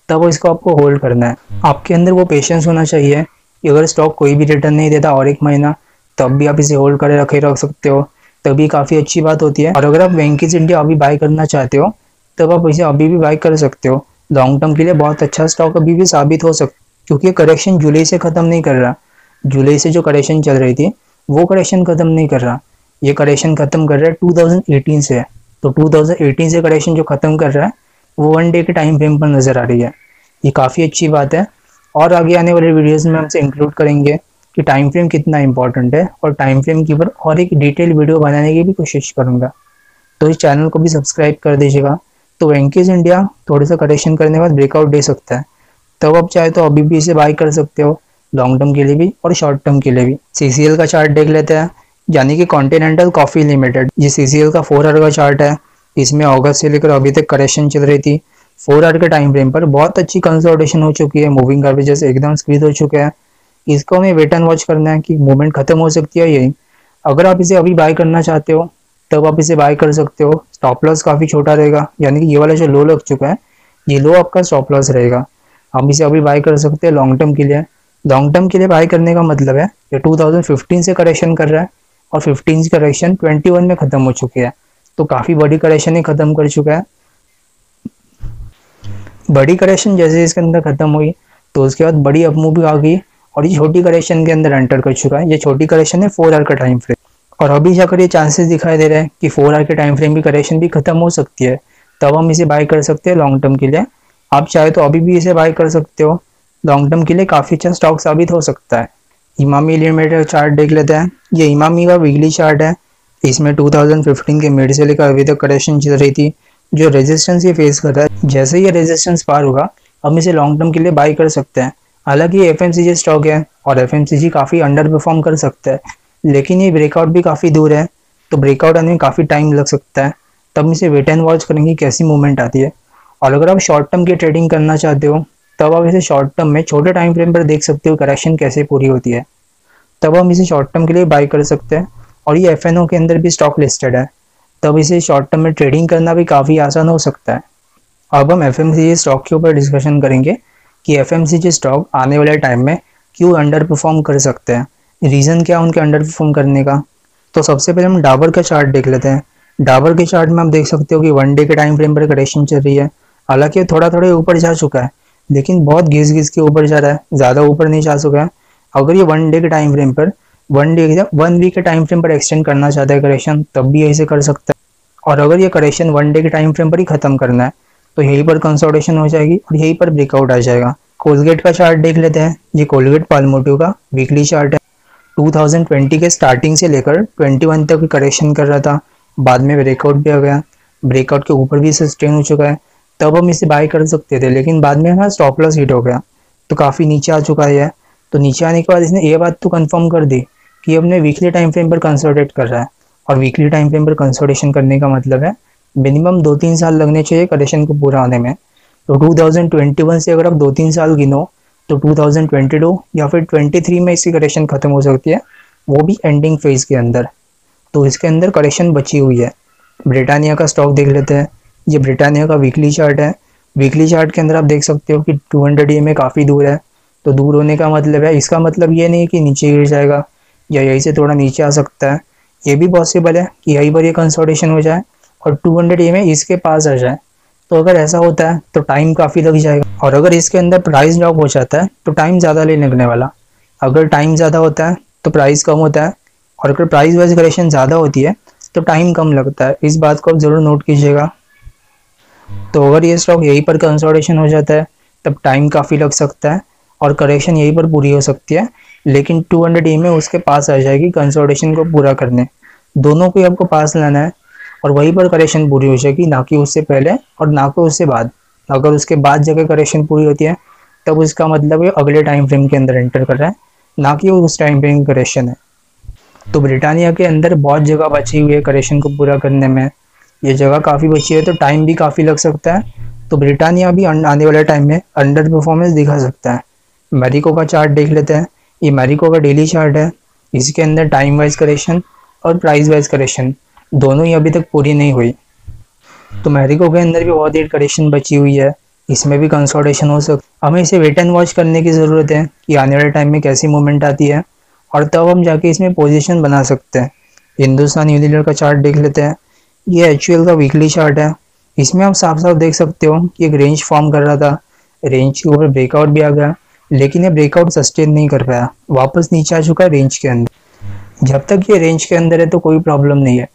तब इसको आपको होल्ड करना है। आपके अंदर वो पेशेंस होना चाहिए कि अगर स्टॉक कोई भी रिटर्न नहीं देता और एक महीना, तब भी आप इसे होल्ड करे रख सकते हो, तभी काफ़ी अच्छी बात होती है। और अगर आप वेंकीज इंडिया अभी बाय करना चाहते हो तब आप इसे अभी भी बाय कर सकते हो। लॉन्ग टर्म के लिए बहुत अच्छा स्टॉक अभी भी साबित हो सकता है, क्योंकि करेक्शन जुलाई से ख़त्म नहीं कर रहा। जुलाई से जो करेक्शन चल रही थी वो करेक्शन ख़त्म नहीं कर रहा, ये करेक्शन ख़त्म कर रहा है 2018 से। तो 2018 से करेक्शन जो ख़त्म कर रहा है वो 1 डे के टाइम फ्रेम पर नज़र आ रही है। ये काफ़ी अच्छी बात है। और आगे आने वाले वीडियोस में हमसे इंक्लूड करेंगे कि टाइम फ्रेम कितना इंपॉर्टेंट है, और टाइम फ्रेम के ऊपर और एक डिटेल वीडियो बनाने की भी कोशिश करूँगा। तो इस चैनल को भी सब्सक्राइब कर दीजिएगा। तो वेंकीज इंडिया थोड़ा सा करेक्शन करने के बाद ब्रेकआउट दे सकता है, तब आप चाहे तो अभी भी इसे बाय कर सकते हो, लॉन्ग टर्म के लिए भी और शॉर्ट टर्म के लिए भी। CCL का चार्ट देख लेते हैं, यानी कि कॉन्टिनेंटल कॉफ़ी लिमिटेड। ये CCL का 4 आवर का चार्ट है। इसमें अगस्त से लेकर अभी तक करेक्शन चल रही थी। 4 आवर के टाइम फ्रेम पर बहुत अच्छी कंसोलिडेशन हो चुकी है, मूविंग एवरेजेस एकदम स्क्वीज हो चुके हैं। इसको हमें वेट एंड वॉच करना है कि मूवमेंट खत्म हो सकती है यही। अगर आप इसे अभी बाय करना चाहते हो तब आप इसे बाय कर सकते हो। स्टॉप लॉस काफ़ी छोटा रहेगा, यानी कि ये वाला जो लो लग चुका है ये लो आपका स्टॉप लॉस रहेगा। हम इसे अभी बाय कर सकते हैं लॉन्ग टर्म के लिए। लॉन्ग टर्म के लिए बाय करने का मतलब है कि 2015 से करेक्शन कर रहा है और 15 की करेक्शन 21 में ख़त्म हो चुकी है, तो काफ़ी बड़ी करेक्शन ही ख़त्म कर चुका है। बड़ी करेक्शन जैसे इसके अंदर ख़त्म हुई तो उसके बाद बड़ी अपमूव भी आ गई और ये छोटी करेक्शन के अंदर एंटर कर चुका है। ये छोटी करेक्शन है 4 आवर का टाइम फ्रेम, और अभी जाकर ये चांसेस दिखाई दे रहे हैं कि 4 आवर के टाइम फ्रेम की करेक्शन भी खत्म हो सकती है, तब हम इसे बाय कर सकते हैं लॉन्ग टर्म के लिए। आप चाहे तो अभी भी इसे बाय कर सकते हो, लॉन्ग टर्म के लिए काफ़ी अच्छा स्टॉक साबित हो सकता है। इमामी लिमिटेड चार्ट देख लेते हैं। ये इमामी का वीकली चार्ट है। इसमें 2015 के मिड से लेकर अभी तक करेक्शन चल रही थी, जो रेजिस्टेंस ये फेस कर रहा है। जैसे ये रेजिस्टेंस पार होगा, हम इसे लॉन्ग टर्म के लिए बाय कर सकते हैं। हालांकि ये एफएमसीजी स्टॉक है और एफएमसीजी काफ़ी अंडर परफॉर्म कर सकता है, लेकिन ये ब्रेकआउट भी काफ़ी दूर है, तो ब्रेकआउट आने में काफ़ी टाइम लग सकता है। तब हम इसे वेट एंड वॉच करेंगे कैसी मूवमेंट आती है। और अगर आप शॉर्ट टर्म की ट्रेडिंग करना चाहते हो, तब आप इसे शॉर्ट टर्म में छोटे टाइम फ्रेम पर देख सकते हो करेक्शन कैसे पूरी होती है, तब हम इसे शॉर्ट टर्म के लिए बाय कर सकते हैं। और ये एफएनओ के अंदर भी स्टॉक लिस्टेड है, तब इसे शॉर्ट टर्म में ट्रेडिंग करना भी काफ़ी आसान हो सकता है। अब हम एफएमसीजी स्टॉक के ऊपर डिस्कशन करेंगे कि एफएमसीजी स्टॉक आने वाले टाइम में क्यों अंडर परफॉर्म कर सकते हैं, रीज़न क्या उनके अंडर परफॉर्म करने का। तो सबसे पहले हम डाबर का चार्ट देख लेते हैं। डाबर के चार्ट में आप देख सकते हो कि 1 डे के टाइम फ्रेम पर करेक्शन चल रही है। हालांकि थोड़ा थोड़ा ऊपर जा चुका है, लेकिन बहुत घिस घिस के ऊपर जा रहा है, ज़्यादा ऊपर नहीं जा चुका है। अगर ये 1 डे के टाइम फ्रेम पर 1 वीक के टाइम फ्रेम पर एक्सटेंड करना चाहता है करेक्शन, तब भी ऐसे कर सकता है। और अगर ये करेक्शन 1 डे के टाइम फ्रेम पर ही खत्म करना है, तो यहीं पर कंसोलिडेशन हो जाएगी और यहीं पर ब्रेकआउट आ जाएगा। कोलगेट का चार्ट देख लेते हैं। ये कोलगेट पाल्मोटिव का वीकली चार्ट है। 2020 के स्टार्टिंग से लेकर 21 तक करेक्शन कर रहा था, बाद में ब्रेकआउट भी आ गया, ब्रेकआउट के ऊपर भी सस्टेन हो चुका है, तब हम इसे बाय कर सकते थे। लेकिन बाद में हमारा स्टॉप लॉस हिट हो गया, तो काफ़ी नीचे आ चुका है। तो नीचे आने के बाद इसने ये बात तो कंफर्म कर दी कि अपने वीकली टाइम फ्रेम पर कंसोलिडेट कर रहा है। और वीकली टाइम फ्रेम पर कंसोलिडेशन करने का मतलब है मिनिमम 2-3 साल लगने चाहिए करेक्शन को पूरा होने में। तो 2021 से अगर आप 2-3 साल गिनो, तो 2022 या फिर 23 में इसकी करेक्शन खत्म हो सकती है, वो भी एंडिंग फेज के अंदर। तो इसके अंदर करेक्शन बची हुई है। ब्रिटानिया का स्टॉक देख लेते हैं। ये ब्रिटानिया का वीकली चार्ट है। वीकली चार्ट के अंदर आप देख सकते हो कि 200 EMA काफ़ी दूर है। तो दूर होने का मतलब है, इसका मतलब ये नहीं कि नीचे गिर जाएगा या यहीं से थोड़ा नीचे आ सकता है। ये भी पॉसिबल है कि यहीं पर ये कंसोलिडेशन हो जाए और 200 EMA इसके पास आ जाए। तो अगर ऐसा होता है तो टाइम काफ़ी लग जाएगा, और अगर इसके अंदर प्राइस ड्रॉप हो जाता है तो टाइम ज़्यादा नहीं लगने वाला। अगर टाइम ज़्यादा होता है तो प्राइस कम होता है, और अगर प्राइस वाइज करेक्शन ज़्यादा होती है तो टाइम कम लगता है। इस बात को आप ज़रूर नोट कीजिएगा। तो अगर ये स्टॉक यहीं पर कंसोलिडेशन हो जाता है, तब टाइम काफ़ी लग सकता है और करेक्शन यहीं पर पूरी हो सकती है, लेकिन 200 EMA उसके पास आ जाएगी कंसोलिडेशन को पूरा करने। दोनों को ही आपको पास लाना है और वहीं पर करेक्शन पूरी हो जाएगी, ना कि उससे पहले और ना कि उससे बाद। अगर उसके बाद जगह करेक्शन पूरी होती है, तब उसका मतलब ये अगले टाइम फ्रेम के अंदर एंटर कर रहा है, ना कि वो उस टाइम फ्रेम की करेक्शन है। तो ब्रिटानिया के अंदर बहुत जगह बची हुई है करेक्शन को पूरा करने में। ये जगह काफ़ी बची है, तो टाइम भी काफ़ी लग सकता है। तो ब्रिटानिया भी आने वाले टाइम में अंडर परफॉर्मेंस दिखा सकता है। मैरिको का चार्ट देख लेते हैं। ये मैरिको का डेली चार्ट है। इसके अंदर टाइम वाइज करेक्शन और प्राइस वाइज करेक्शन दोनों ही अभी तक पूरी नहीं हुई। तो मैरिको के अंदर भी बहुत देर करेक्शन बची हुई है, इसमें भी कंसोलिडेशन हो सकता है। हमें इसे वेट एंड वॉच करने की ज़रूरत है कि आने वाले टाइम में कैसी मूवमेंट आती है, और तब हम जाके इसमें पोजीशन बना सकते हैं। हिंदुस्तान यूनिलीवर का चार्ट देख लेते हैं। ये HUL का वीकली चार्ट है। इसमें आप साफ साफ देख सकते हो कि एक रेंज फॉर्म कर रहा था, रेंज के ऊपर ब्रेकआउट भी आ गया, लेकिन ये ब्रेकआउट सस्टेन नहीं कर पाया, वापस नीचे आ चुका है रेंज के अंदर। जब तक ये रेंज के अंदर है तो कोई प्रॉब्लम नहीं है।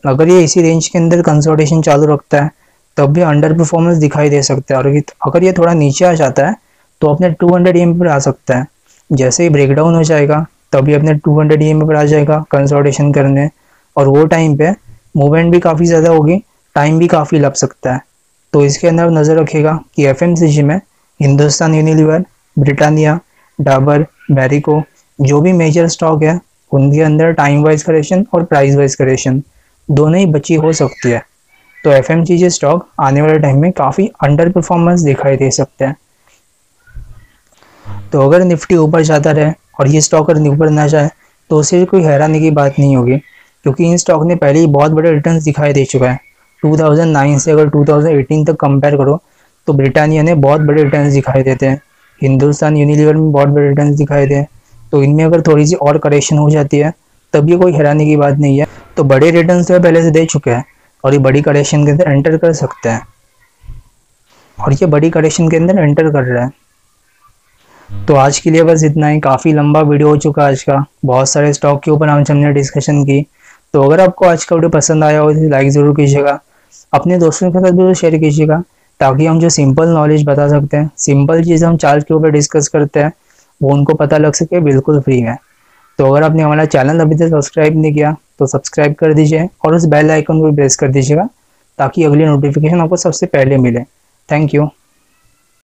अगर ये इसी रेंज के अंदर कंसोलिडेशन चालू रखता है, तब भी अंडर परफॉर्मेंस दिखाई दे सकता है। और अगर ये थोड़ा नीचे आ जाता है तो अपने 200 EMA पर आ सकता है। जैसे ही ब्रेकडाउन हो जाएगा, तभी अपने 200 EMA पर आ जाएगा कंसोलिडेशन करने, और वो टाइम पे मूवमेंट भी काफ़ी ज़्यादा होगी, टाइम भी काफ़ी लग सकता है। तो इसके अंदर नज़र रखिएगा कि FMCG में हिंदुस्तान यूनिलीवर, ब्रिटानिया, डाबर, मैरिको, जो भी मेजर स्टॉक है, उनके अंदर टाइम वाइज करेक्शन और प्राइस वाइज करेक्शन दोनों ही बची हो सकती है। तो FMCG स्टॉक आने वाले टाइम में काफ़ी अंडर परफॉर्मेंस दिखाई दे सकते हैं। तो अगर निफ्टी ऊपर जाता रहे और ये स्टॉक अगर ऊपर ना जाए, तो उसे कोई हैरानी की बात नहीं होगी, क्योंकि इन स्टॉक ने पहले ही बहुत बड़े रिटर्न्स दिखाई दे चुका है। 2009 से अगर 2018 तक कंपेयर करो, तो ब्रिटानिया ने बहुत बड़े रिटर्न्स दिखाई देते हैं, हिंदुस्तान यूनिलीवर में बहुत बड़े रिटर्न्स दिखाई दे। तो इनमें अगर थोड़ी सी और करेक्शन हो जाती है, तब ये कोई हैरानी की बात नहीं है। तो बड़े रिटर्न्स तो पहले से दे चुके हैं और ये बड़ी करेक्शन के अंदर एंटर कर सकते हैं, और ये बड़ी करेक्शन के अंदर एंटर कर रहा है। तो आज के लिए बस इतना ही। काफ़ी लंबा वीडियो हो चुका आज का, बहुत सारे स्टॉक के ऊपर हमने डिस्कशन की। तो अगर आपको आज का वीडियो पसंद आया हो तो लाइक ज़रूर कीजिएगा, अपने दोस्तों के साथ भी शेयर कीजिएगा, ताकि हम जो सिंपल नॉलेज बता सकते हैं, सिंपल चीज़ हम चार्ट के ऊपर डिस्कस करते हैं, वो उनको पता लग सके बिल्कुल फ्री में। तो अगर आपने हमारा चैनल अभी तक सब्सक्राइब नहीं किया तो सब्सक्राइब कर दीजिए और उस बेल आइकन को भी प्रेस कर दीजिएगा ताकि अगली नोटिफिकेशन आपको सबसे पहले मिले। Thank you.